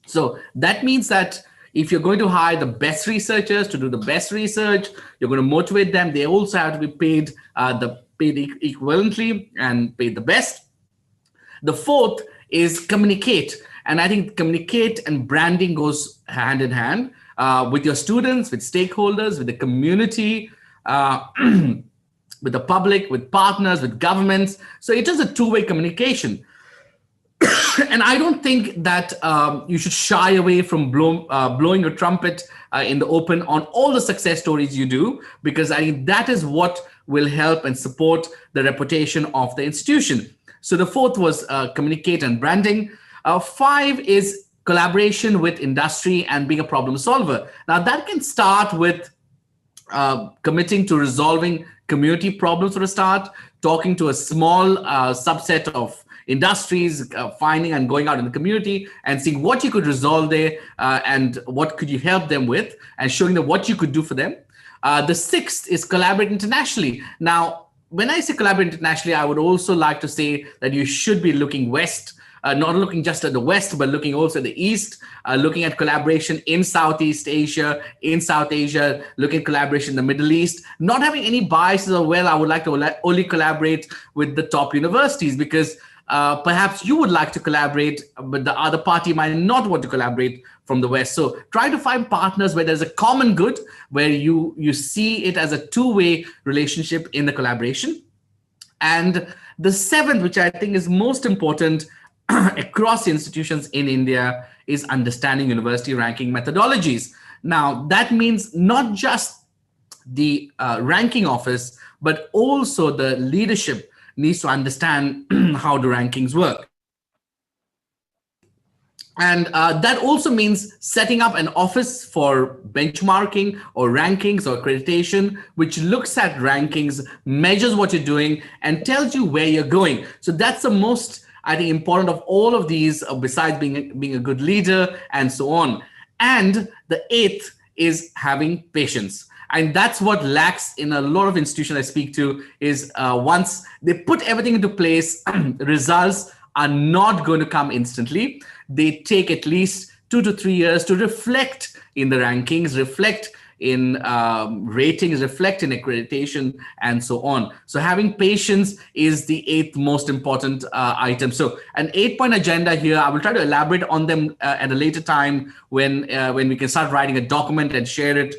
So that means that if you're going to hire the best researchers to do the best research, you're going to motivate them. They also have to be paid equivalently and paid the best. The fourth is communicate. And I think communicate and branding goes hand in hand with your students, with stakeholders, with the community, with the public, with partners, with governments. So it is a two-way communication. And I don't think that you should shy away from blowing your trumpet in the open on all the success stories you do, because I think that is what will help and support the reputation of the institution. So the fourth was communicate and branding. Five is collaboration with industry and being a problem solver. Now that can start with committing to resolving community problems for a start, talking to a small subset of industries, finding and going out in the community and seeing what you could resolve there and what could you help them with, and showing them what you could do for them. The sixth is collaborate internationally. Now, when I say collaborate internationally, I would also like to say that you should be looking west, not looking just at the West, but looking also at the East, looking at collaboration in Southeast Asia, in South Asia, looking at collaboration in the Middle East, not having any biases of, well, I would like to only collaborate with the top universities, because perhaps you would like to collaborate, but the other party might not want to collaborate from the West. So try to find partners where there's a common good, where you see it as a two-way relationship in the collaboration. And the seventh, which I think is most important across institutions in India, is understanding university ranking methodologies. Now, that means not just the ranking office, but also the leadership needs to understand how the rankings work. And that also means setting up an office for benchmarking or rankings or accreditation, which looks at rankings, measures what you're doing, and tells you where you're going. So that's the most, I think, important of all of these, besides being a good leader and so on. And the eighth is having patience. And that's what lacks in a lot of institutions I speak to, is once they put everything into place, results are not going to come instantly. They take at least 2 to 3 years to reflect in the rankings, reflect in ratings, reflect in accreditation, and so on. So having patience is the eighth most important item. So an 8-point agenda here. I will try to elaborate on them at a later time when we can start writing a document and share it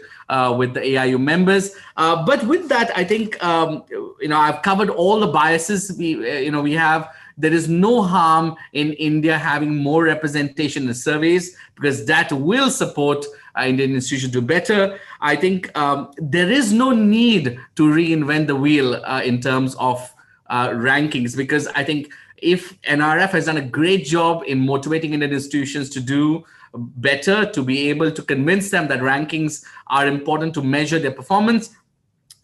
with the AIU members. But with that, I think I've covered all the biases we have. There is no harm in India having more representation in the surveys, because that will support Indian institutions do better. I think there is no need to reinvent the wheel in terms of rankings, because I think if NRF has done a great job in motivating Indian institutions to do better, to be able to convince them that rankings are important to measure their performance.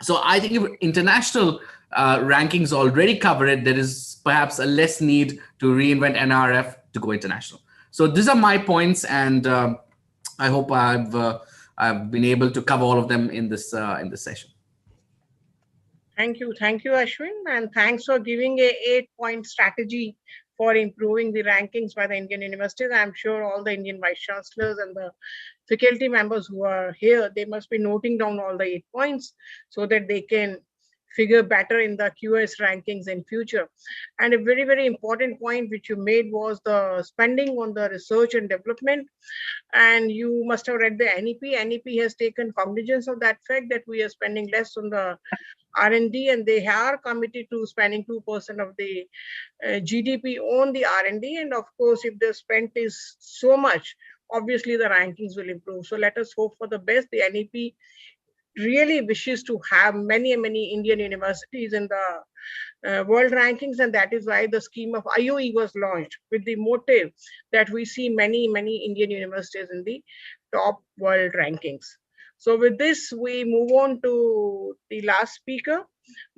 So I think if international rankings already cover it, there is perhaps a less need to reinvent NRF to go international. So these are my points, and I hope I've been able to cover all of them in this session. Thank you, Ashwin, and thanks for giving a 8-point strategy for improving the rankings by the Indian universities. I'm sure all the Indian vice chancellors and the faculty members who are here, they must be noting down all the 8 points so that they can figure better in the QS rankings in future. And a very, very important point which you made was the spending on the research and development. And you must have read the NEP. NEP has taken cognizance of that fact that we are spending less on the R&D, and they are committed to spending 2% of the GDP on the R&D. And of course, if the spend is so much, obviously the rankings will improve. So let us hope for the best. The NEP really wishes to have many Indian universities in the world rankings, and that is why the scheme of IOE was launched, with the motive that we see many Indian universities in the top world rankings. So with this, we move on to the last speaker,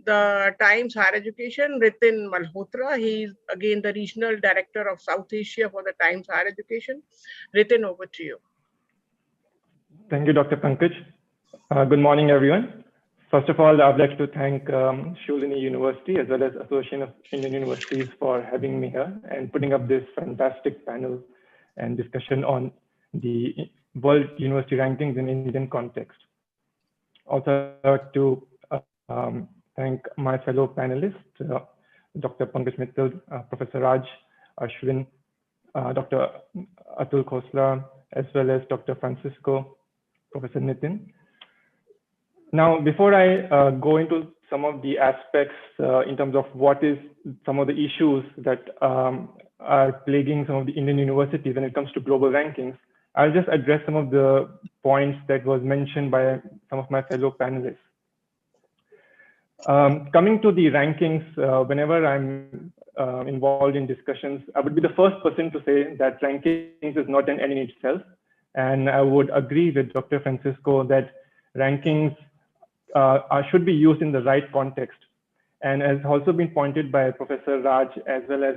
the Times Higher Education, Ritin Malhotra. He is again the Regional Director of South Asia for the Times Higher Education. Ritin, over to you. Thank you, Dr. Pankaj. Good morning, everyone. First of all, I'd like to thank Sholini University as well as Association of Indian Universities for having me here and putting up this fantastic panel and discussion on the World University Rankings in Indian context. Also, I'd like to thank my fellow panelists, Dr. Pankaj Mittal, Professor Raj, Ashwin, Dr. Atul Khosla, as well as Dr. Francisco, Professor Nitin. Now, before I go into some of the aspects in terms of what is some of the issues that are plaguing some of the Indian universities when it comes to global rankings, I'll just address some of the points that was mentioned by some of my fellow panelists. Coming to the rankings, whenever I'm involved in discussions, I would be the first person to say that rankings is not an end in itself. And I would agree with Dr. Francisco that rankings should be used in the right context. And as also been pointed by Professor Raj, as well as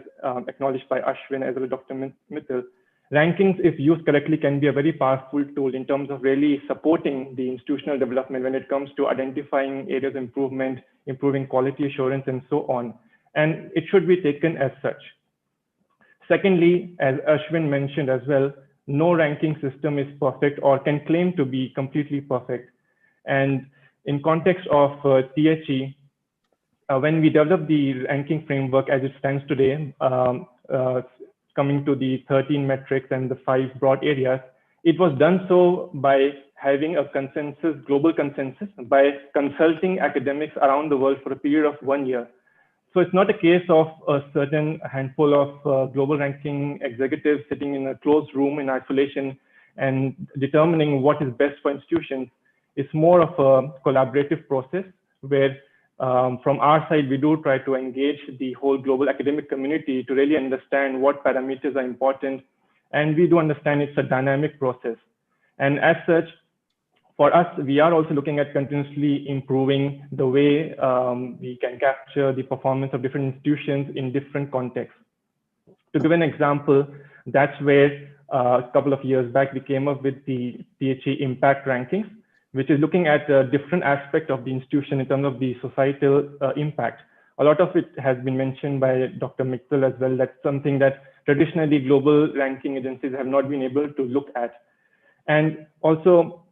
acknowledged by Ashwin, as well as Dr. Mittal, rankings, if used correctly, can be a very powerful tool in terms of really supporting the institutional development when it comes to identifying areas of improvement, improving quality assurance, and so on. And it should be taken as such. Secondly, as Ashwin mentioned as well, no ranking system is perfect or can claim to be completely perfect. And in context of THE, when we developed the ranking framework as it stands today, coming to the 13 metrics and the 5 broad areas, it was done so by having a consensus, global consensus, by consulting academics around the world for a period of 1 year. So it's not a case of a certain handful of global ranking executives sitting in a closed room in isolation and determining what is best for institutions. It's more of a collaborative process where from our side, we do try to engage the whole global academic community to really understand what parameters are important. And we do understand it's a dynamic process. And as such, for us, we are also looking at continuously improving the way we can capture the performance of different institutions in different contexts. To give an example, that's where a couple of years back, we came up with the THE impact rankings, which is looking at a different aspect of the institution in terms of the societal impact. A lot of it has been mentioned by Dr. Mittal as well. That's something that traditionally global ranking agencies have not been able to look at. And also,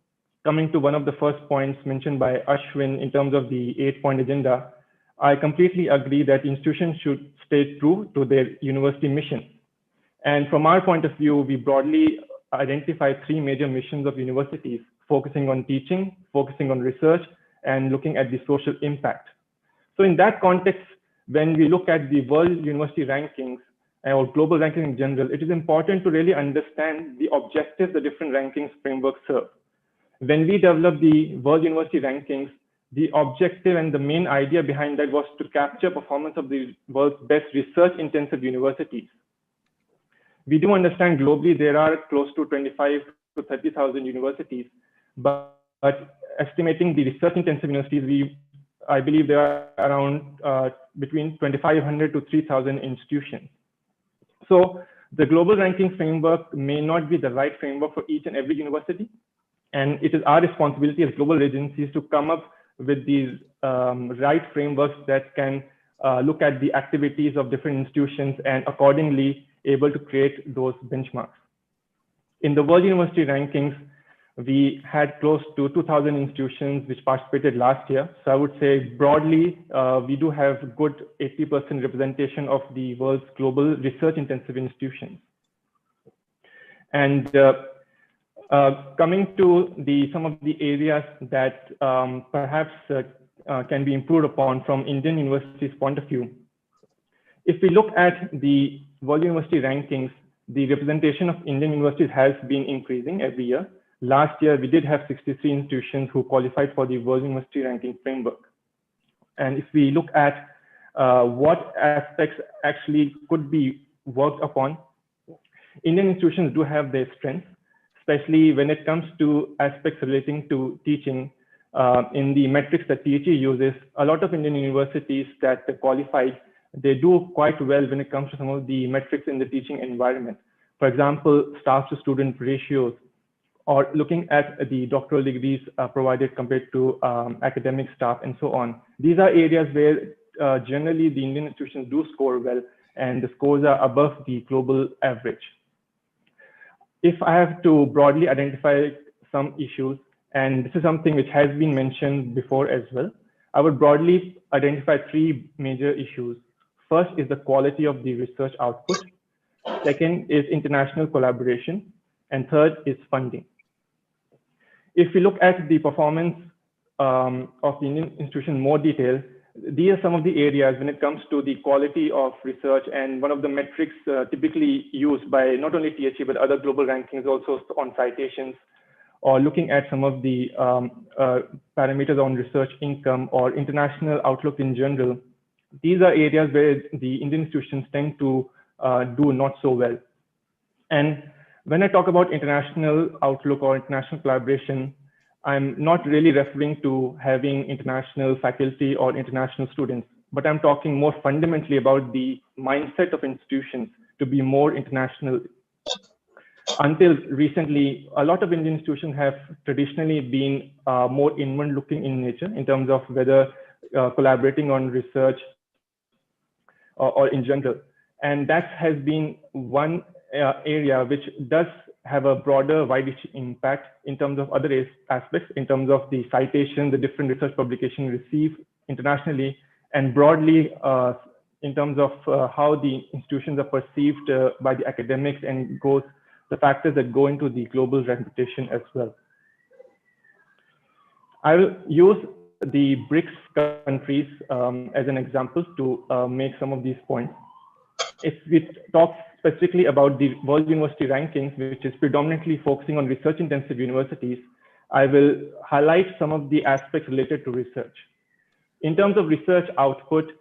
coming to one of the first points mentioned by Ashwin in terms of the 8-point agenda, I completely agree that institutions should stay true to their university mission. And from our point of view, we broadly identify 3 major missions of universities: focusing on teaching, focusing on research, and looking at the social impact. So in that context, when we look at the world university rankings or global rankings in general, it is important to really understand the objectives the different rankings frameworks serve. When we developed the World University Rankings, the objective and the main idea behind that was to capture performance of the world's best research-intensive universities. We do understand globally there are close to 25 to 30,000 universities, but estimating the research-intensive universities, I believe there are around between 2,500 to 3,000 institutions. So the global ranking framework may not be the right framework for each and every university. And it is our responsibility as global agencies to come up with these right frameworks that can look at the activities of different institutions and accordingly able to create those benchmarks. In the World University Rankings, we had close to 2,000 institutions which participated last year. So I would say broadly, we do have good 80% representation of the world's global research-intensive institutions. And coming to some of the areas that perhaps can be improved upon from Indian universities' point of view. If we look at the World University Rankings, the representation of Indian universities has been increasing every year. Last year, we did have 63 institutions who qualified for the World University Ranking Framework. And if we look at what aspects actually could be worked upon, Indian institutions do have their strengths, especially when it comes to aspects relating to teaching. In the metrics that THE uses, a lot of Indian universities that qualified, they do quite well when it comes to some of the metrics in the teaching environment. For example, staff to student ratios, or looking at the doctoral degrees provided compared to academic staff and so on. These are areas where generally the Indian institutions do score well, and the scores are above the global average. If I have to broadly identify some issues, and this is something which has been mentioned before as well, I would broadly identify three major issues. First is the quality of the research output. Second is international collaboration. And third is funding. If we look at the performance of the Indian institution in more detail, these are some of the areas when it comes to the quality of research, and one of the metrics typically used by not only THE but other global rankings also on citations, or looking at some of the parameters on research income or international outlook in general. These are areas where the Indian institutions tend to do not so well. And when I talk about international outlook or international collaboration, I'm not really referring to having international faculty or international students, but I'm talking more fundamentally about the mindset of institutions to be more international. Until recently, a lot of Indian institutions have traditionally been more inward looking in nature in terms of whether collaborating on research or in general. And that has been one area which does have a broader, wide impact in terms of other aspects, in terms of the citation, the different research publications received internationally, and broadly in terms of how the institutions are perceived by the academics, and goes the factors that go into the global reputation as well. I will use the BRICS countries as an example to make some of these points. If we talk specifically about the World University Rankings, which is predominantly focusing on research-intensive universities, I will highlight some of the aspects related to research. In terms of research output,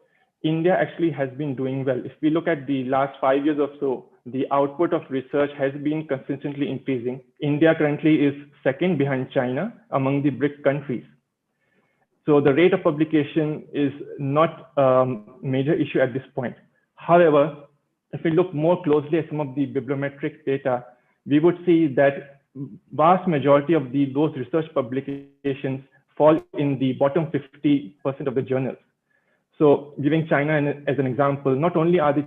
India actually has been doing well. If we look at the last 5 years or so, the output of research has been consistently increasing. India currently is second behind China among the BRIC countries. So the rate of publication is not a major issue at this point. However, if we look more closely at some of the bibliometric data, we would see that vast majority of those research publications fall in the bottom 50% of the journals. So giving China as an example, not only are the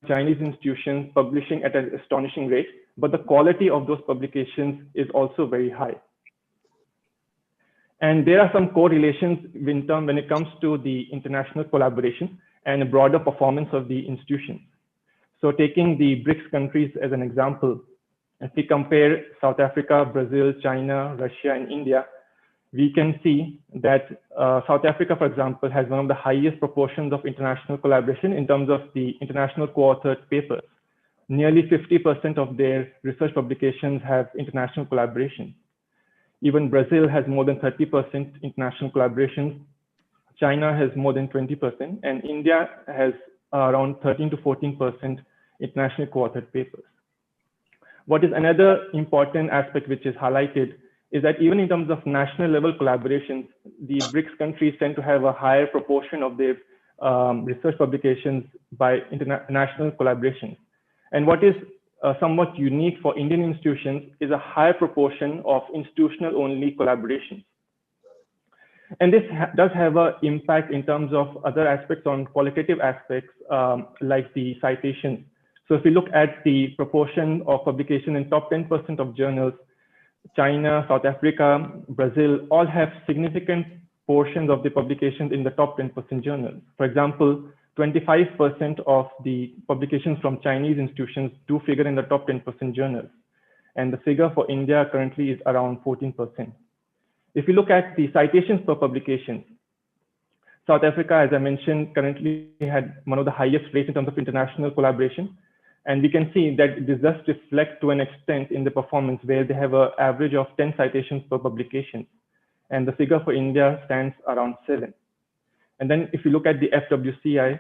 Chinese institutions publishing at an astonishing rate, but the quality of those publications is also very high. And there are some correlations when it comes to the international collaboration and a broader performance of the institutions. So taking the BRICS countries as an example, if we compare South Africa, Brazil, China, Russia, and India, we can see that South Africa, for example, has one of the highest proportions of international collaboration in terms of the international co-authored papers. Nearly 50% of their research publications have international collaboration. Even Brazil has more than 30% international collaborations. China has more than 20%, and India has around 13 to 14% international co-authored papers. What is another important aspect which is highlighted is that even in terms of national level collaborations, the BRICS countries tend to have a higher proportion of their research publications by international collaborations. And what is somewhat unique for Indian institutions is a higher proportion of institutional only collaborations. And this does have an impact in terms of other aspects on qualitative aspects like the citations. So if we look at the proportion of publication in top 10% of journals, China, South Africa, Brazil all have significant portions of the publications in the top 10% journals. For example, 25% of the publications from Chinese institutions do figure in the top 10% journals. And the figure for India currently is around 14%. If you look at the citations per publication, South Africa, as I mentioned, currently had one of the highest rates in terms of international collaboration. And we can see that this does reflect to an extent in the performance, where they have an average of 10 citations per publication. And the figure for India stands around 7. And then if you look at the FWCI,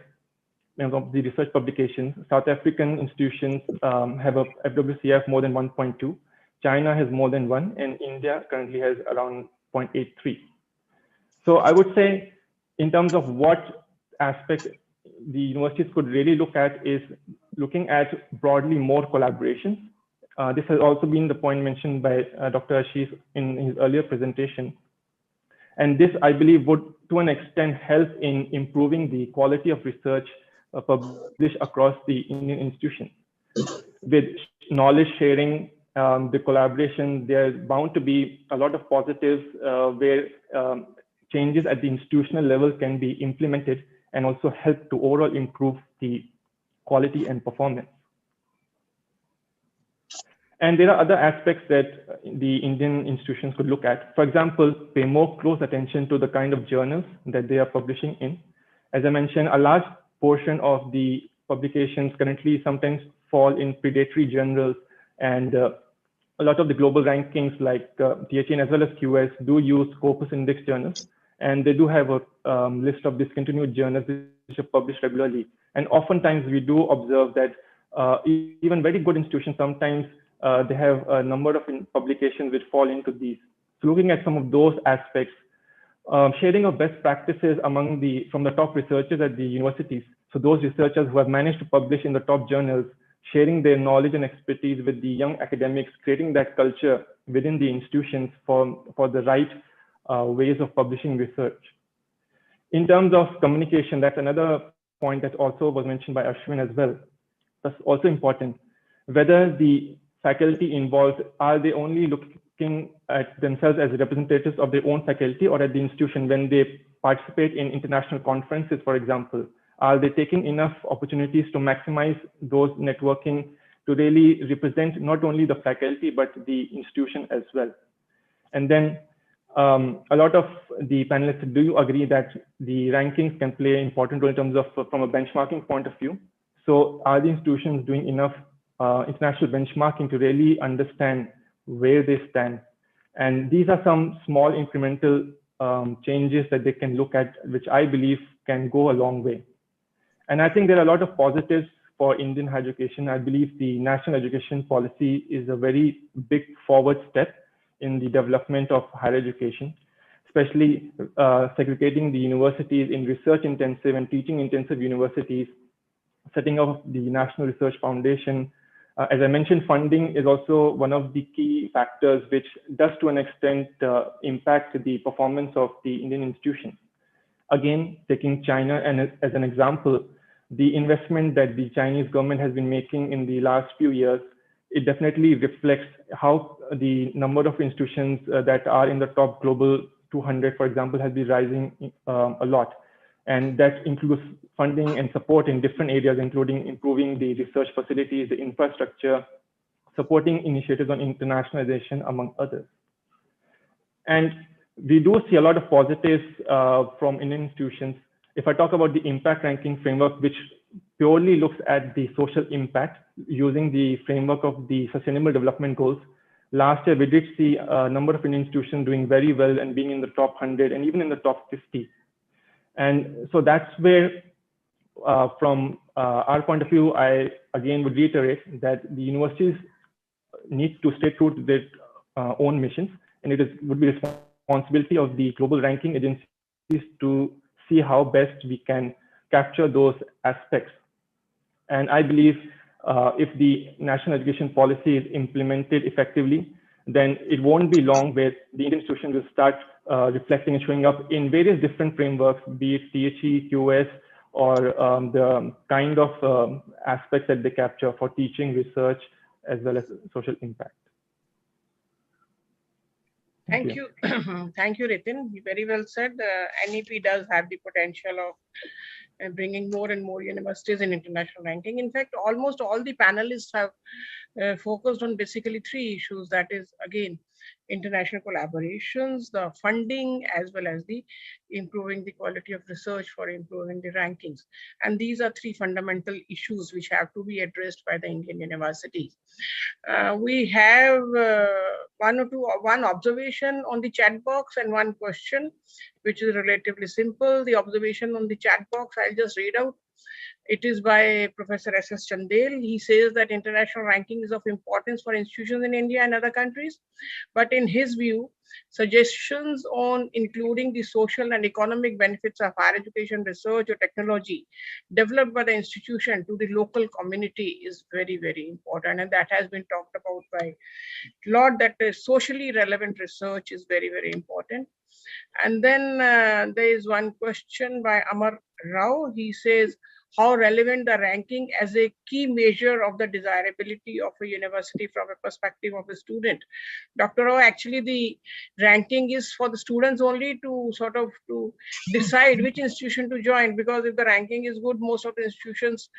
of the research publications, South African institutions have a FWCI of more than 1.2. China has more than 1, and India currently has around 0.83. So I would say, in terms of what aspect the universities could really look at, is looking at broadly more collaborations. This has also been the point mentioned by Dr. Ashish in his earlier presentation. And this, I believe, would to an extent help in improving the quality of research published across the Indian institutions. With knowledge sharing, the collaboration, there's bound to be a lot of positives where changes at the institutional level can be implemented and also help to overall improve the quality and performance. And there are other aspects that the Indian institutions could look at. For example, pay more close attention to the kind of journals that they are publishing in. As I mentioned, a large portion of the publications currently sometimes fall in predatory journals, and a lot of the global rankings like THN as well as QS do use corpus index journals, and they do have a list of discontinued journals which are published regularly. And oftentimes we do observe that even very good institutions, sometimes they have a number of publications which fall into these. So looking at some of those aspects, sharing of best practices from the top researchers at the universities. So those researchers who have managed to publish in the top journals, sharing their knowledge and expertise with the young academics, creating that culture within the institutions for the right ways of publishing research. In terms of communication, that's another point that also was mentioned by Ashwin as well. That's also important. Whether the faculty involved, are they only looking at themselves as representatives of their own faculty, or at the institution when they participate in international conferences, for example? Are they taking enough opportunities to maximize those networking to really represent not only the faculty, but the institution as well? And then a lot of the panelists do agree that the rankings can play an important role in terms of from a benchmarking point of view. So are the institutions doing enough international benchmarking to really understand where they stand? And these are some small incremental changes that they can look at, which I believe can go a long way. And I think there are a lot of positives for Indian higher education. I believe the national education policy is a very big forward step in the development of higher education, especially segregating the universities in research intensive and teaching intensive universities, setting up the National Research Foundation. As I mentioned, funding is also one of the key factors which does to an extent impact the performance of the Indian institutions. Again, taking China as an example, the investment that the Chinese government has been making in the last few years, it definitely reflects how the number of institutions that are in the top global 200, for example, has been rising a lot. And that includes funding and support in different areas, including improving the research facilities, the infrastructure, supporting initiatives on internationalization, among others. And we do see a lot of positives from Indian institutions. If I talk about the impact ranking framework, which purely looks at the social impact using the framework of the Sustainable Development Goals, last year we did see a number of Indian institutions doing very well and being in the top 100 and even in the top 50. And so that's where, from our point of view, I again would reiterate that the universities need to stay true to their own missions, and would be responsibility of the global ranking agencies to see how best we can capture those aspects. And I believe if the national education policy is implemented effectively, then it won't be long where the Indian institutions will start reflecting and showing up in various different frameworks, be it THE, QS, or the kind of aspects that they capture for teaching, research, as well as social impact. Thank you. Thank you, Ritin. Very well said. NEP does have the potential of bringing more and more universities in international ranking. In fact, almost all the panelists have focused on basically three issues. That is, again, international collaborations, the funding, as well as the improving the quality of research for improving the rankings. And these are three fundamental issues which have to be addressed by the Indian universities. We have one observation on the chat box and one question, which is relatively simple. The observation on the chat box, I'll just read out. It is by Professor S.S. Chandel. He says that international ranking is of importance for institutions in India and other countries. But in his view, suggestions on including the social and economic benefits of higher education, research, or technology developed by the institution to the local community is very, very important. And that has been talked about by a lot, that socially relevant research is very, very important. And then there is one question by Amar Rao. He says, how relevant the ranking as a key measure of the desirability of a university from a perspective of a student? Dr. Rao, actually the ranking is for the students only to sort of to decide which institution to join, because if the ranking is good, most of the institutions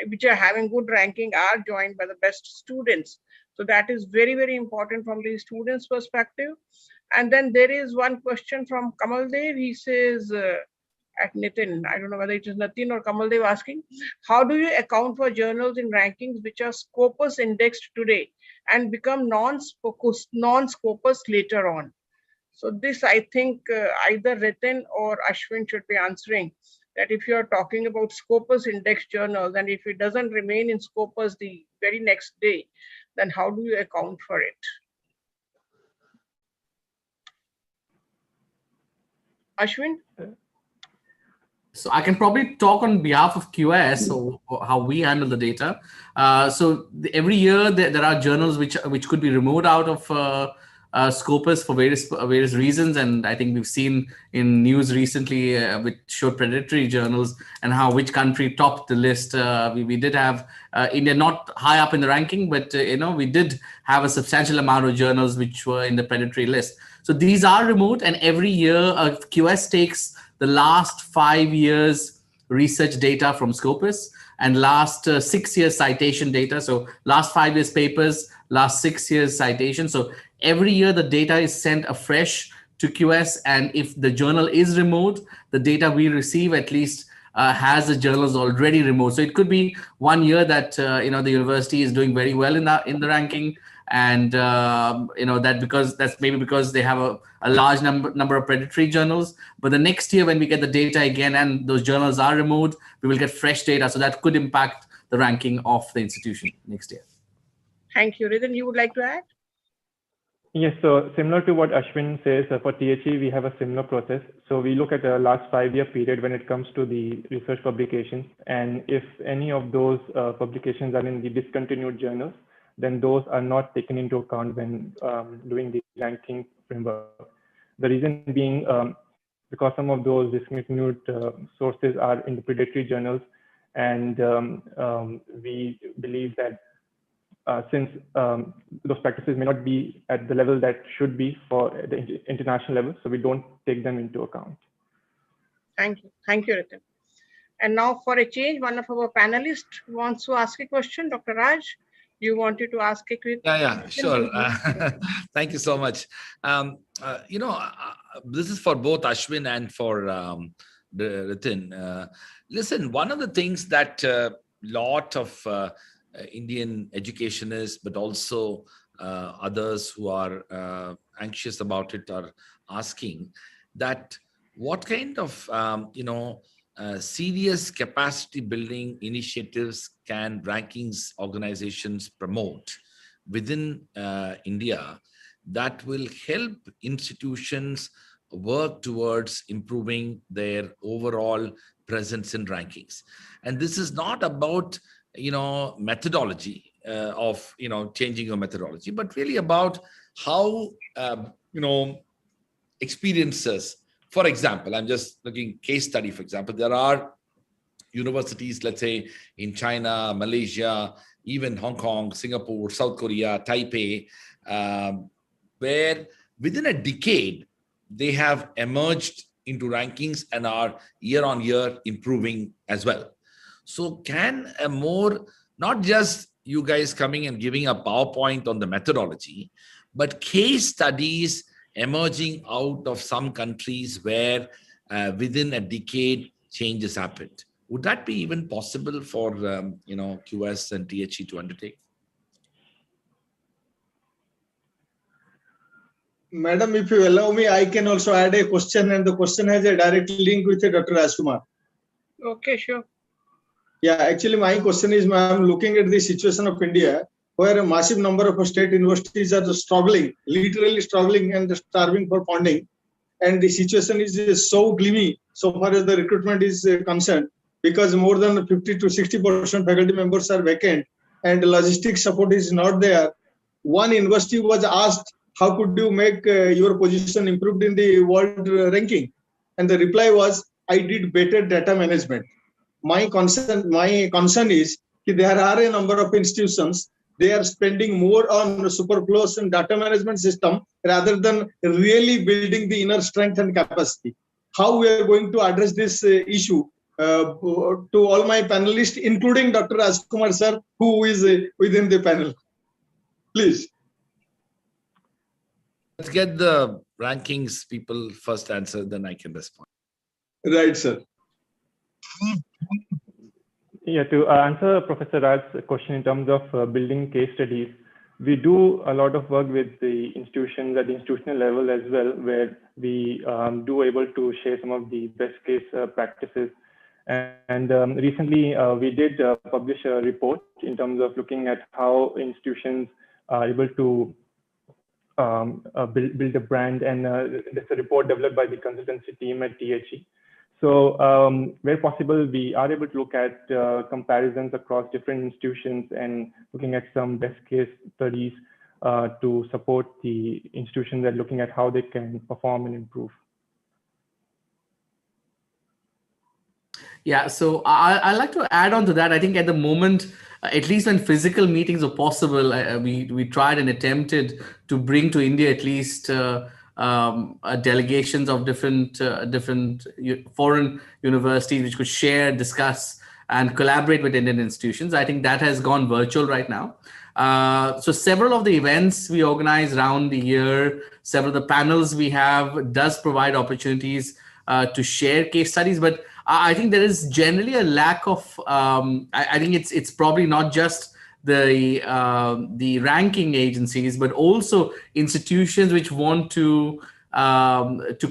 which are having good ranking are joined by the best students. So that is very, very important from the students' perspective. And then there is one question from Kamal Dev. He says, at Nitin, I don't know whether it is Nitin or Kamal Dev asking, how do you account for journals in rankings which are Scopus indexed today and become non-Scopus later on? So this, I think either Ritin or Ashwin should be answering, that if you are talking about Scopus indexed journals and if it doesn't remain in Scopus the very next day, then how do you account for it? Ashwin? So I can probably talk on behalf of QS, or how we handle the data. Every year there are journals which could be removed out of Scopus for various reasons, and I think we've seen in news recently which showed predatory journals and how which country topped the list. We did have India not high up in the ranking, but we did have a substantial amount of journals which were in the predatory list. So these are removed, and every year QS takes the last 5 years research data from Scopus and last 6 years citation data. So last 5 years papers, last 6 years citation. So every year the data is sent afresh to QS, and if the journal is removed, the data we receive at least has the journals already removed. So it could be 1 year that the university is doing very well in the ranking, and that's maybe because they have a large number of predatory journals. But the next year when we get the data again and those journals are removed, we will get fresh data. So that could impact the ranking of the institution next year. Thank you. Ritin, you would like to add? Yes, so similar to what Ashwin says, for THE, we have a similar process. So we look at the last 5-year period when it comes to the research publications. And if any of those publications are in the discontinued journals, then those are not taken into account when doing the ranking framework. The reason being because some of those discontinued sources are in the predatory journals, and we believe that since those practices may not be at the level that should be for the international level, so we don't take them into account. Thank you. Thank you, Ritin. And now for a change, one of our panelists wants to ask a question. Dr. Raj, you wanted to ask a question? Yeah, sure. Thank you so much. This is for both Ashwin and for Ritin. Listen, one of the things that lot of Indian educationists, but also others who are anxious about it, are asking that what kind of serious capacity building initiatives can rankings organizations promote within India that will help institutions work towards improving their overall presence in rankings. And this is not about methodology of changing your methodology, but really about how experiences. For example, I'm just looking case study. For example, there are universities, let's say in China, Malaysia, even Hong Kong, Singapore, South Korea, Taipei, where within a decade they have emerged into rankings and are year on year improving as well. So can a more, not just you guys coming and giving a PowerPoint on the methodology, but case studies emerging out of some countries where within a decade changes happened. Would that be even possible for QS and THE to undertake? Madam, if you allow me, I can also add a question, and the question has a direct link with Dr. Rajkumar. Okay, sure. Yeah, actually, my question is, ma'am, looking at the situation of India, where a massive number of state universities are struggling, literally struggling and starving for funding, and the situation is so gloomy so far as the recruitment is concerned, because more than 50 to 60% faculty members are vacant, and logistics support is not there. One university was asked, how could you make your position improved in the world ranking? And the reply was, I did better data management. My concern is that there are a number of institutions, they are spending more on superfluous and data management system rather than really building the inner strength and capacity. How we are going to address this issue to all my panelists, including Dr. Rajkumar sir, who is within the panel. Please. Let's get the rankings people first answer, then I can respond. Right, sir. Yeah, to answer Professor Raj's question in terms of building case studies, we do a lot of work with the institutions at the institutional level as well, where we do able to share some of the best case practices. And recently, we did publish a report in terms of looking at how institutions are able to build a brand, and it's a report developed by the consultancy team at THE. So where possible, we are able to look at comparisons across different institutions and looking at some best case studies to support the institutions that are looking at how they can perform and improve. Yeah, so I'd like to add on to that. I think at the moment, at least when physical meetings are possible, we tried and attempted to bring to India at least delegations of different foreign universities which could share, discuss, and collaborate with Indian institutions. I think that has gone virtual right now. So several of the events we organize around the year, several of the panels we have does provide opportunities to share case studies, but I think there is generally a lack of, I think it's probably not just the ranking agencies, but also institutions which want to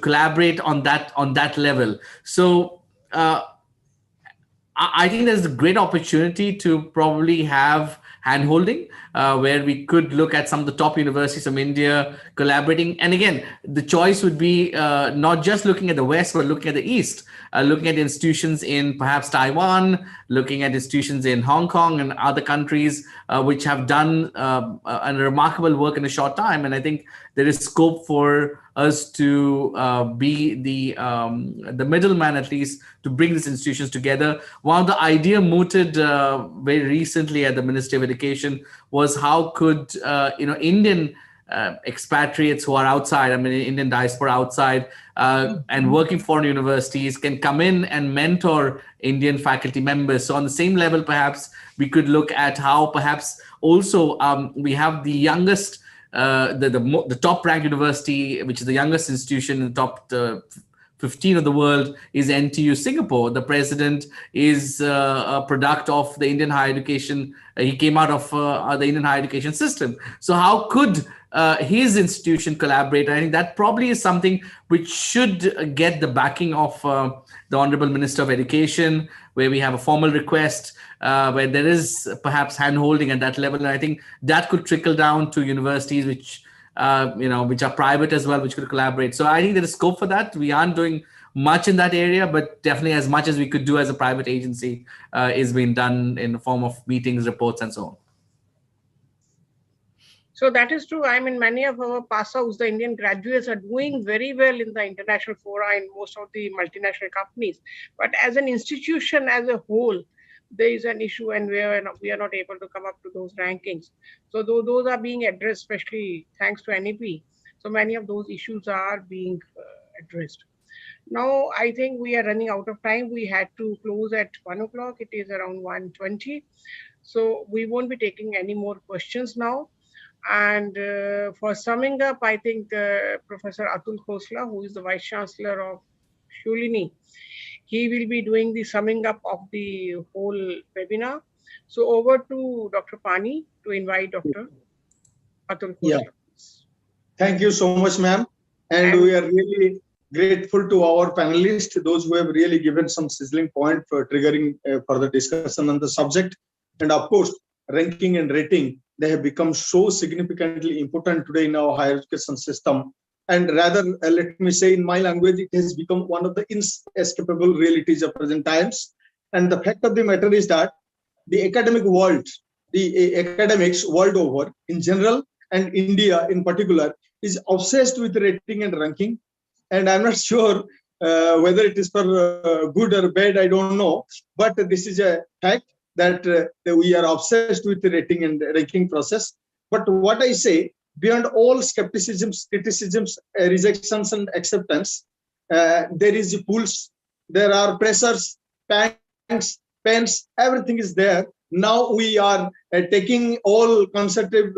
collaborate on that level. So I think there's a great opportunity to probably have handholding where we could look at some of the top universities from India collaborating. And again, the choice would be not just looking at the West, but looking at the East, looking at institutions in perhaps Taiwan, looking at institutions in Hong Kong and other countries which have done a remarkable work in a short time. And I think there is scope for us to be the middleman, at least, to bring these institutions together. One of the idea mooted very recently at the Ministry of Education was how could Indian expatriates who are outside, I mean Indian diaspora outside and working foreign universities can come in and mentor Indian faculty members. So on the same level, perhaps we could look at how perhaps also we have the youngest, the top ranked university, which is the youngest institution in the top 15 of the world, is NTU Singapore. The president is a product of the Indian higher education. He came out of the Indian higher education system. So how could his institution collaborate? I think that probably is something which should get the backing of the Honorable Minister of Education, where we have a formal request, where there is perhaps hand-holding at that level. And I think that could trickle down to universities which which are private as well, which could collaborate. So I think there is scope for that. We aren't doing much in that area, but definitely as much as we could do as a private agency is being done in the form of meetings, reports, and so on. So that is true. I mean, many of our pass-outs, the Indian graduates, are doing very well in the international fora in most of the multinational companies. But as an institution as a whole, there is an issue, and we are not able to come up to those rankings. So those are being addressed, especially thanks to NEP. So many of those issues are being addressed. Now, I think we are running out of time. We had to close at 1 o'clock. It is around 1:20. So we won't be taking any more questions now. And for summing up, I think Professor Atul Khosla, who is the Vice Chancellor of Shulini, he will be doing the summing up of the whole webinar. So over to Dr. Pani to invite Dr. Atul Khosla. Yeah. Thank you so much, ma'am. And we are really grateful to our panelists, those who have really given some sizzling point for triggering further discussion on the subject. And of course, ranking and rating, they have become so significantly important today in our higher education system. And rather, let me say in my language, it has become one of the inescapable realities of present times. And the fact of the matter is that the academic world, the academics world over in general, and India in particular, is obsessed with rating and ranking. And I'm not sure whether it is for good or bad, I don't know. But this is a fact that we are obsessed with the rating and ranking process. But what I say, beyond all skepticisms, criticisms, rejections, and acceptance, there is pulse, there are pressures, tanks, pens, everything is there. Now we are taking all concerted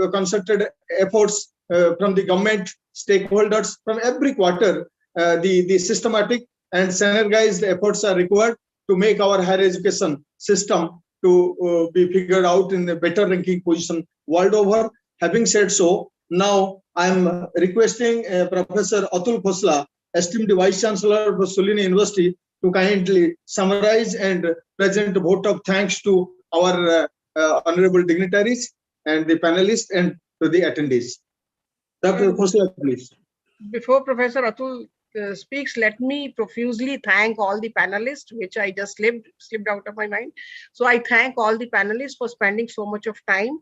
efforts from the government, stakeholders, from every quarter. The systematic and synergized efforts are required to make our higher education system to be figured out in a better ranking position world over. Having said so, now I'm requesting Professor Atul Khosla, esteemed Vice Chancellor of Shulini University, to kindly summarize and present a vote of thanks to our honorable dignitaries and the panelists and to the attendees. Dr. Khosla, please. Before Professor Atul speaks, let me profusely thank all the panelists, which I just slipped out of my mind. So I thank all the panelists for spending so much of time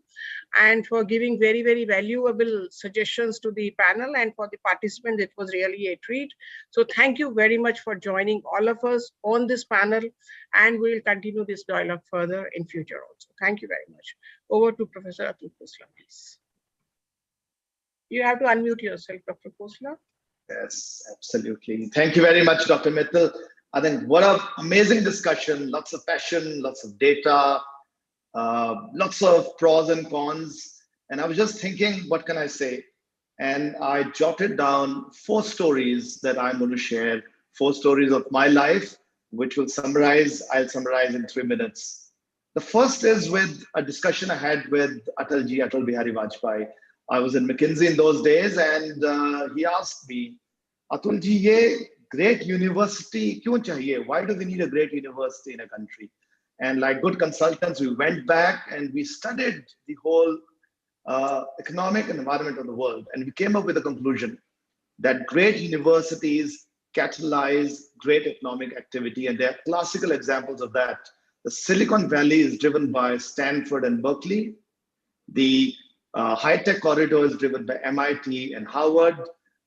and for giving very, very valuable suggestions to the panel, and for the participants, it was really a treat. So thank you very much for joining all of us on this panel, and we will continue this dialogue further in future also. Thank you very much. Over to Professor Atul Khosla, please. You have to unmute yourself, Dr. Khosla. Yes, absolutely. Thank you very much, Dr. Mittal. I think what an amazing discussion, lots of passion, lots of data, lots of pros and cons. And I was just thinking, what can I say? And I jotted down 4 stories that I'm going to share, 4 stories of my life, which I'll summarize in 3 minutes. The first is with a discussion I had with Atal Bihari Vajpayee. I was in McKinsey in those days, and he asked me, Atul ji, ye great university kyun chahiye? Why do we need a great university in a country? And like good consultants, we went back and we studied the whole economic environment of the world. And we came up with a conclusion that great universities catalyze great economic activity. And there are classical examples of that. The Silicon Valley is driven by Stanford and Berkeley. The high-tech corridor is driven by MIT and Harvard.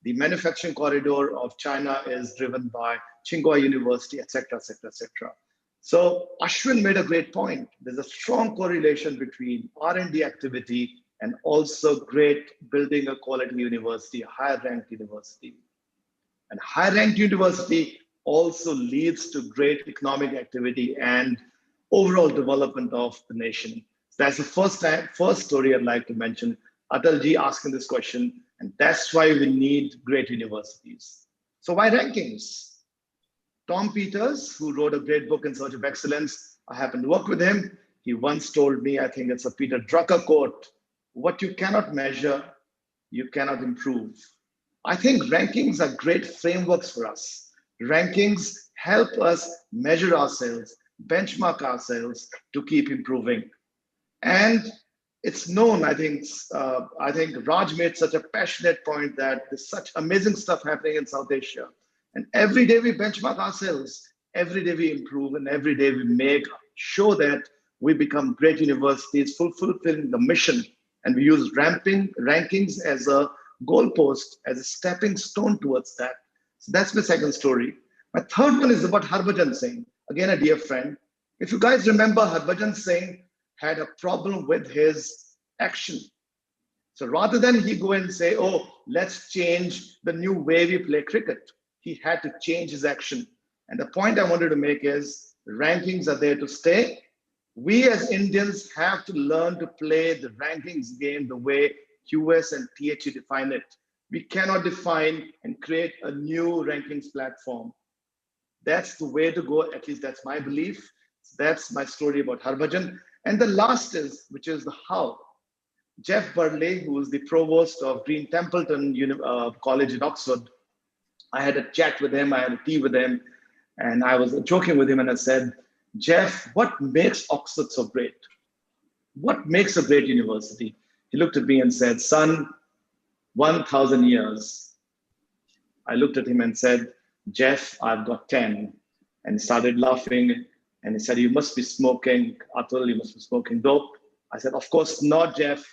The manufacturing corridor of China is driven by Tsinghua University, etc., etc., etc. So Ashwin made a great point. There's a strong correlation between R&D activity and also great building a quality university, a higher-ranked university. And high-ranked university also leads to great economic activity and overall development of the nation. That's the first story I'd like to mention. Atalji asking this question, and that's why we need great universities. So why rankings? Tom Peters, who wrote a great book, In Search of Excellence, I happen to work with him. He once told me, I think it's a Peter Drucker quote, what you cannot measure, you cannot improve. I think rankings are great frameworks for us. Rankings help us measure ourselves, benchmark ourselves to keep improving. And it's known, I think Raj made such a passionate point that there's such amazing stuff happening in South Asia. And every day we benchmark ourselves, every day we improve, and every day we make sure that we become great universities, fulfilling the mission. And we use rankings as a goalpost, as a stepping stone towards that. So that's my second story. My third one is about Harbhajan Singh, again, a dear friend. If you guys remember, Harbhajan Singh had a problem with his action. So rather than he go and say, oh, let's change the new way we play cricket, he had to change his action. And the point I wanted to make is rankings are there to stay. We as Indians have to learn to play the rankings game the way QS and THE define it. We cannot define and create a new rankings platform. That's the way to go. At least that's my belief. That's my story about Harbhajan. And the last is, which is the how. Jeff Burley, who is the provost of Green Templeton College in Oxford, I had a chat with him, I had a tea with him, and I was joking with him and I said, Jeff, what makes Oxford so great? What makes a great university? He looked at me and said, son, 1,000 years. I looked at him and said, Jeff, I've got 10. And he started laughing and he said, you must be smoking, Atul, you must be smoking dope. I said, of course not, Jeff.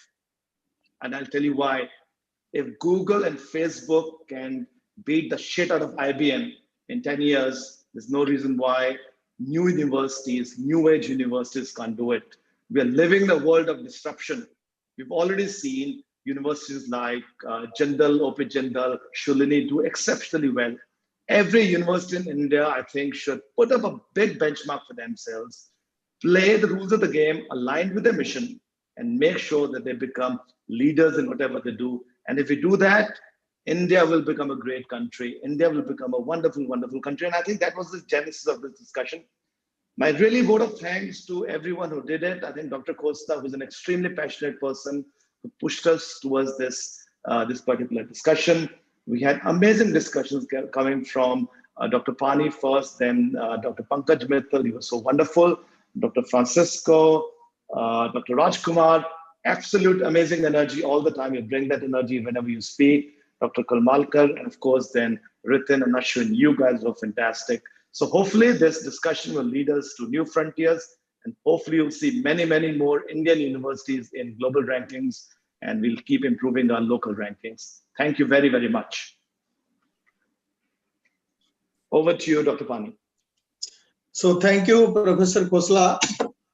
And I'll tell you why. If Google and Facebook can beat the shit out of IBM in 10 years, there's no reason why new universities, new age universities can't do it. We are living in a world of disruption. We've already seen universities like Jindal, OP Jindal, Shulini do exceptionally well. Every university in India, I think, should put up a big benchmark for themselves, play the rules of the game aligned with their mission, and make sure that they become leaders in whatever they do. And if we do that, India will become a great country. India will become a wonderful, wonderful country. And I think that was the genesis of this discussion. My really vote of thanks to everyone who did it. I think Dr. Costa, who's an extremely passionate person, who pushed us towards this particular discussion. We had amazing discussions coming from Dr. Pani first, then Dr. Pankaj Mittal, he was so wonderful, Dr. Francisco, Dr. Rajkumar, absolute amazing energy all the time. You bring that energy whenever you speak. Dr. Kalmalkar, and of course, then Ritin and Ashwin, you guys were fantastic. So hopefully this discussion will lead us to new frontiers, and hopefully you'll see many, many more Indian universities in global rankings, and we'll keep improving our local rankings. Thank you very, very much. Over to you, Dr. Pani. So thank you, Professor Khosla,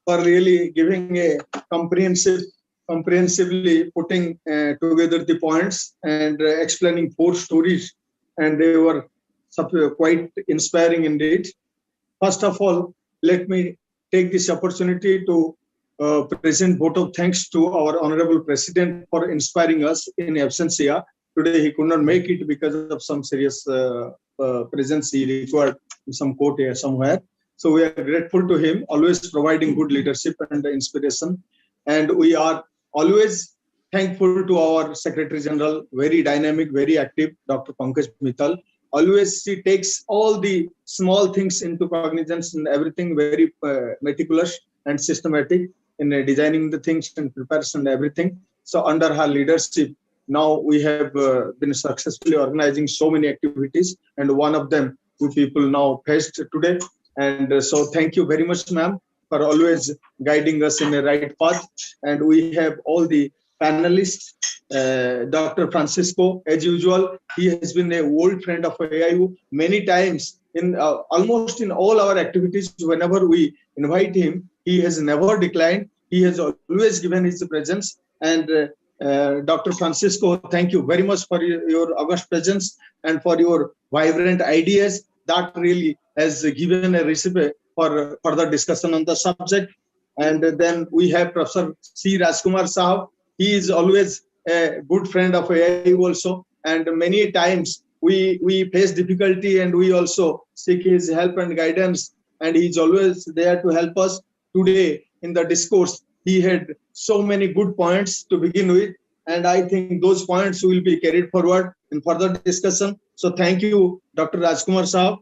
for really giving a comprehensively putting together the points and explaining 4 stories, and they were quite inspiring indeed. First of all, let me take this opportunity to present vote of thanks to our Honorable President for inspiring us in absentia. Today he could not make it because of some serious presence he required in some court here somewhere. So we are grateful to him, always providing good leadership and inspiration. And we are always thankful to our Secretary General, very dynamic, very active, Dr. Pankaj Mittal. Always she takes all the small things into cognizance and everything very meticulous and systematic in designing the things and preparation and everything. So under her leadership, now we have been successfully organizing so many activities, and one of them you people now faced today. And so thank you very much, ma'am, for always guiding us in the right path. And we have all the panelists. Dr. Francisco, as usual, he has been an old friend of AIU many times in almost in all our activities. Whenever we invite him, he has never declined. He has always given his presence. And Dr. Francisco, thank you very much for your august presence and for your vibrant ideas. That really has given a recipe for further discussion on the subject. And then we have Professor C. Rajkumar Sahab. He is always a good friend of AIU also. And many times we face difficulty and we also seek his help and guidance. And he's always there to help us. Today in the discourse, he had so many good points to begin with. And I think those points will be carried forward in further discussion. So thank you, Dr. Rajkumar Sahab.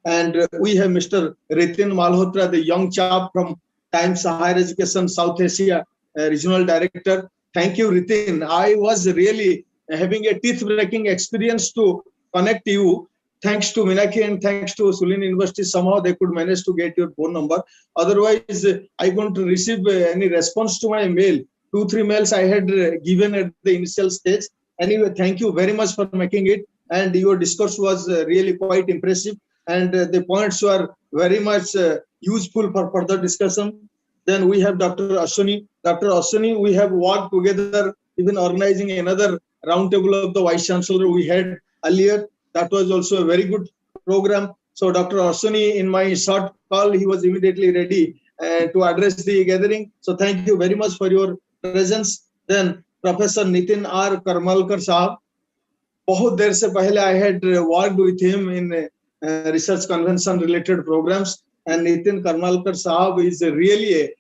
And we have Mr. Ritin Malhotra, the young chap from Times Higher Education South Asia Regional Director. Thank you, Ritin. I was really having a teeth-breaking experience to connect you. Thanks to Minaki and thanks to Sulin University, somehow they could manage to get your phone number. Otherwise, I couldn't receive any response to my mail. 2-3 mails I had given at the initial stage. Anyway, thank you very much for making it. And your discourse was really quite impressive. And the points were very much useful for further discussion. Then we have Dr. Ashwini. Dr. Ashwini, we have worked together, even organizing another roundtable of the Vice Chancellor we had earlier. That was also a very good program. So Dr. Ashwini, in my short call, he was immediately ready to address the gathering. So thank you very much for your presence. Then Professor Nitin R. Karmalkar Sahab. बहुत देर से पहले I had worked with him in research convention related programs, and Nitin Karmalkar Sahab is really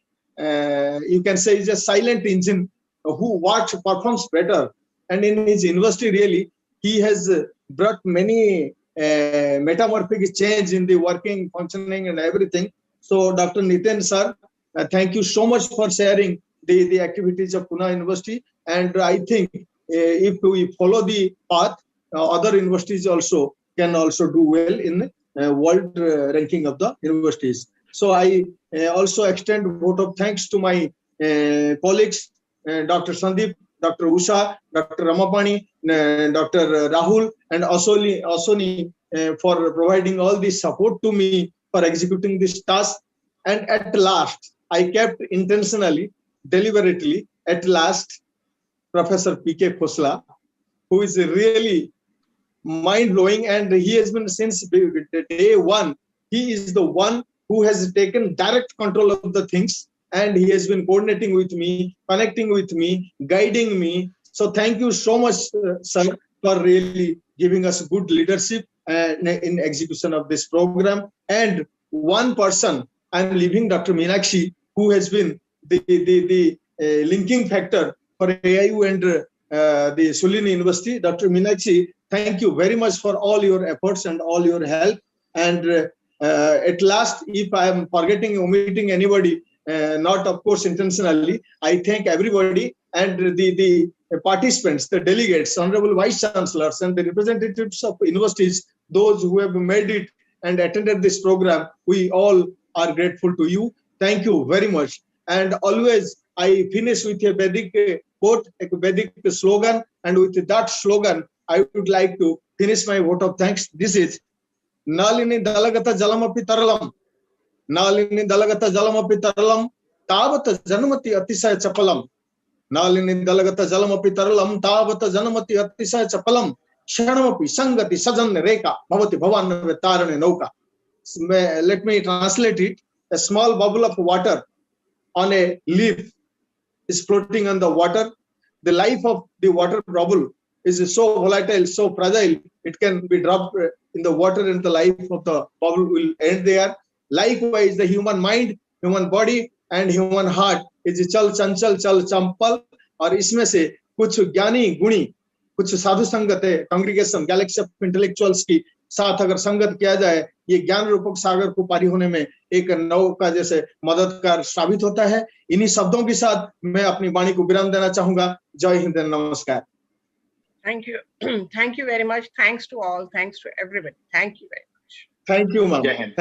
you can say is a silent engine who performs better, and in his university really he has brought many metamorphic change in the working, functioning and everything. So Dr. Nitin sir, thank you so much for sharing the activities of Pune University, and I think if we follow the path, other universities also can also do well in world ranking of the universities. So I also extend vote of thanks to my colleagues, Dr. Sandeep, Dr. Usha, Dr. Ramapani, Dr. Rahul, and Asoni for providing all this support to me for executing this task. And at last, I kept intentionally, deliberately, at last, Professor P.K. Khosla, who is really mind-blowing, and he has been since day one. He is the one who has taken direct control of the things, and he has been coordinating with me, connecting with me, guiding me. So thank you so much, sir, for really giving us good leadership in execution of this program. And one person, I'm leaving Dr. Meenakshi, who has been the linking factor for AIU and the Sulini University. Dr. Meenakshi, thank you very much for all your efforts and all your help. And at last, if I am forgetting, omitting anybody, not of course intentionally, I thank everybody and the participants, the delegates, honorable vice chancellors, and the representatives of universities, those who have made it and attended this program. We all are grateful to you. Thank you very much. And always I finish with a Vedic quote, a Vedic slogan, and with that slogan, I would like to finish my vote of thanks. This is Nalini Dalagata Jalamapi Taralam. Nalini Dalagata Jalamapi Taralam, Tavata Janamati Atisaya Chapalam. Nalini Dalagata Jalamapi Taralam, Tavata Janamati Atisaya Chapalam. Shanamapi Sangati Sajan Reka, Bhavati Bhavan Vetarane Nauka. Let me translate it. A small bubble of water on a leaf is floating on the water. The life of the water bubble is so volatile, so fragile, it can be dropped in the water and the life of the bubble will end there. Likewise, the human mind, human body and human heart is chal chanchal chal champal, और इसमें से कुछ ज्ञानी गुणी, कुछ साधु संगत है, congregation Galaxy of intellectuals की साथ अगर संगत किया जाए, ये ज्ञान रूपक सागर को पारी होने में एक नौका जैसे मददगार साबित होता है. इन्हीं शब्दों के साथ मैं अपनी वाणी को विराम देना चाहूंगा. जय हिंद, नमस्कार. Thank you. Thank you very much. Thanks to all. Thanks to everybody. Thank you very much. Thank you, ma'am. Thank you.